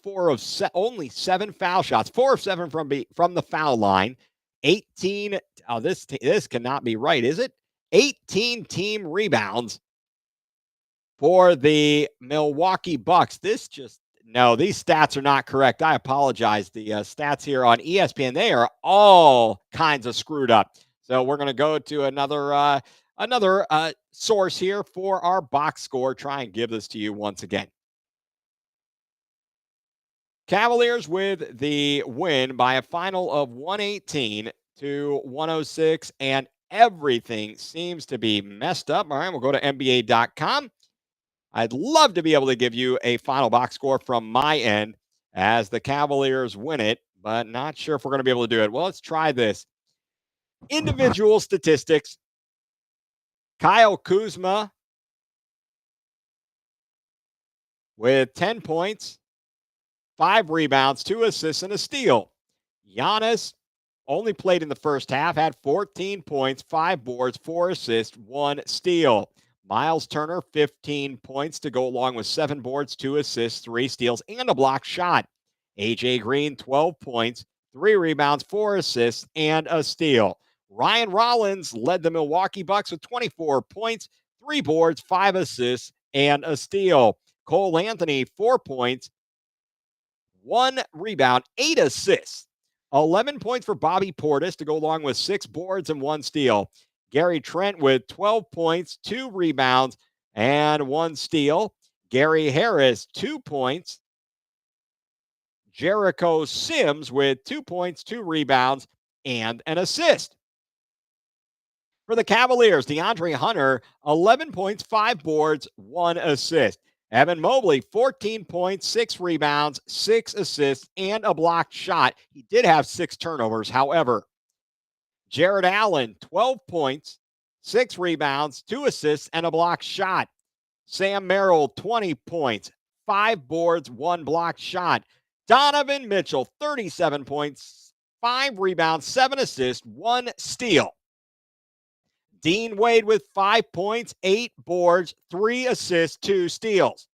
only 7 foul shots, 4 of 7 from the foul line, 18. Oh, this cannot be right, is it? 18 team rebounds for the Milwaukee Bucks. No, these stats are not correct. I apologize. The stats here on ESPN, they are all kinds of screwed up. So we're going to go to another source here for our box score. Try and give this to you once again. Cavaliers with the win by a final of 118-106, and everything seems to be messed up. All right, we'll go to NBA.com. I'd love to be able to give you a final box score from my end as the Cavaliers win it, but not sure if we're going to be able to do it. Well, let's try this. Individual statistics. Kyle Kuzma with 10 points, 5 rebounds, 2 assists, and a steal. Giannis only played in the first half, had 14 points, 5 boards, 4 assists, 1 steal. Miles Turner, 15 points to go along with 7 boards, 2 assists, 3 steals, and a block shot. AJ Green, 12 points, 3 rebounds, 4 assists, and a steal. Ryan Rollins led the Milwaukee Bucks with 24 points, 3 boards, 5 assists, and a steal. Cole Anthony, 4 points, 1 rebound, 8 assists. 11 points for Bobby Portis to go along with 6 boards and 1 steal. Gary Trent with 12 points, 2 rebounds, and 1 steal. Gary Harris, 2 points. Jericho Sims with 2 points, 2 rebounds, and an assist. For the Cavaliers, DeAndre Hunter, 11 points, 5 boards, 1 assist. Evan Mobley, 14 points, 6 rebounds, 6 assists, and a blocked shot. He did have 6 turnovers, however. Jared Allen, 12 points, 6 rebounds, 2 assists, and a blocked shot. Sam Merrill, 20 points, 5 boards, 1 blocked shot. Donovan Mitchell, 37 points, 5 rebounds, 7 assists, 1 steal. Dean Wade with 5 points, 8 boards, 3 assists, 2 steals.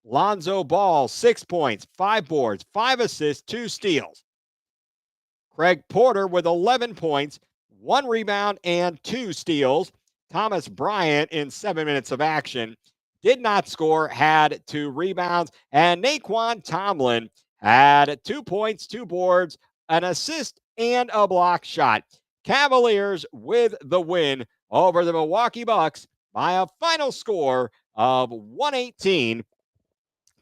Lonzo Ball, 6 points, 5 boards, 5 assists, 2 steals. Craig Porter with 11 points, 1 rebound, and 2 steals. Thomas Bryant in 7 minutes of action did not score, had 2 rebounds. And Naquan Tomlin had 2 points, 2 boards, an assist, and a block shot. Cavaliers with the win over the Milwaukee Bucks by a final score of 118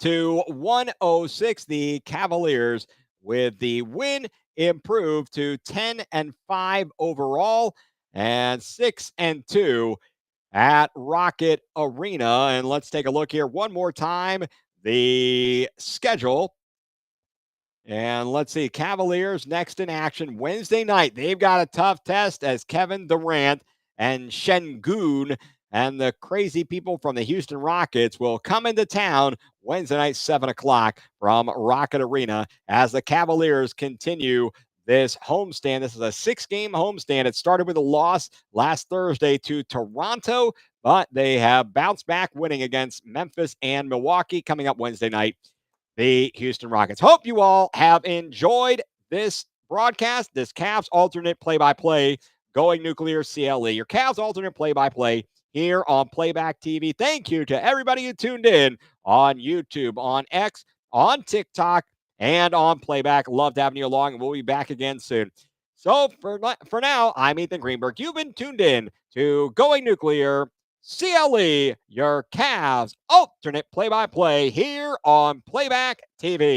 to 106. The Cavaliers with the win improved to 10-5 overall and 6-2 at Rocket Arena. And let's take a look here one more time. The schedule. And let's see, Cavaliers next in action Wednesday night. They've got a tough test as Kevin Durant and Şengün and the crazy people from the Houston Rockets will come into town Wednesday night, 7 o'clock from Rocket Arena as the Cavaliers continue this homestand. This is a 6-game homestand. It started with a loss last Thursday to Toronto, but they have bounced back, winning against Memphis and Milwaukee coming up Wednesday night. The Houston Rockets. Hope you all have enjoyed this broadcast, this Cavs alternate play-by-play, Going Nuclear CLE, your Cavs alternate play-by-play here on Playback TV. Thank you to everybody who tuned in on YouTube, on X, on TikTok, and on Playback. Loved having you along, and we'll be back again soon. So for now, I'm Ethan Greenberg. You've been tuned in to Going Nuclear CLE, your Cavs alternate play-by-play here on Playback TV.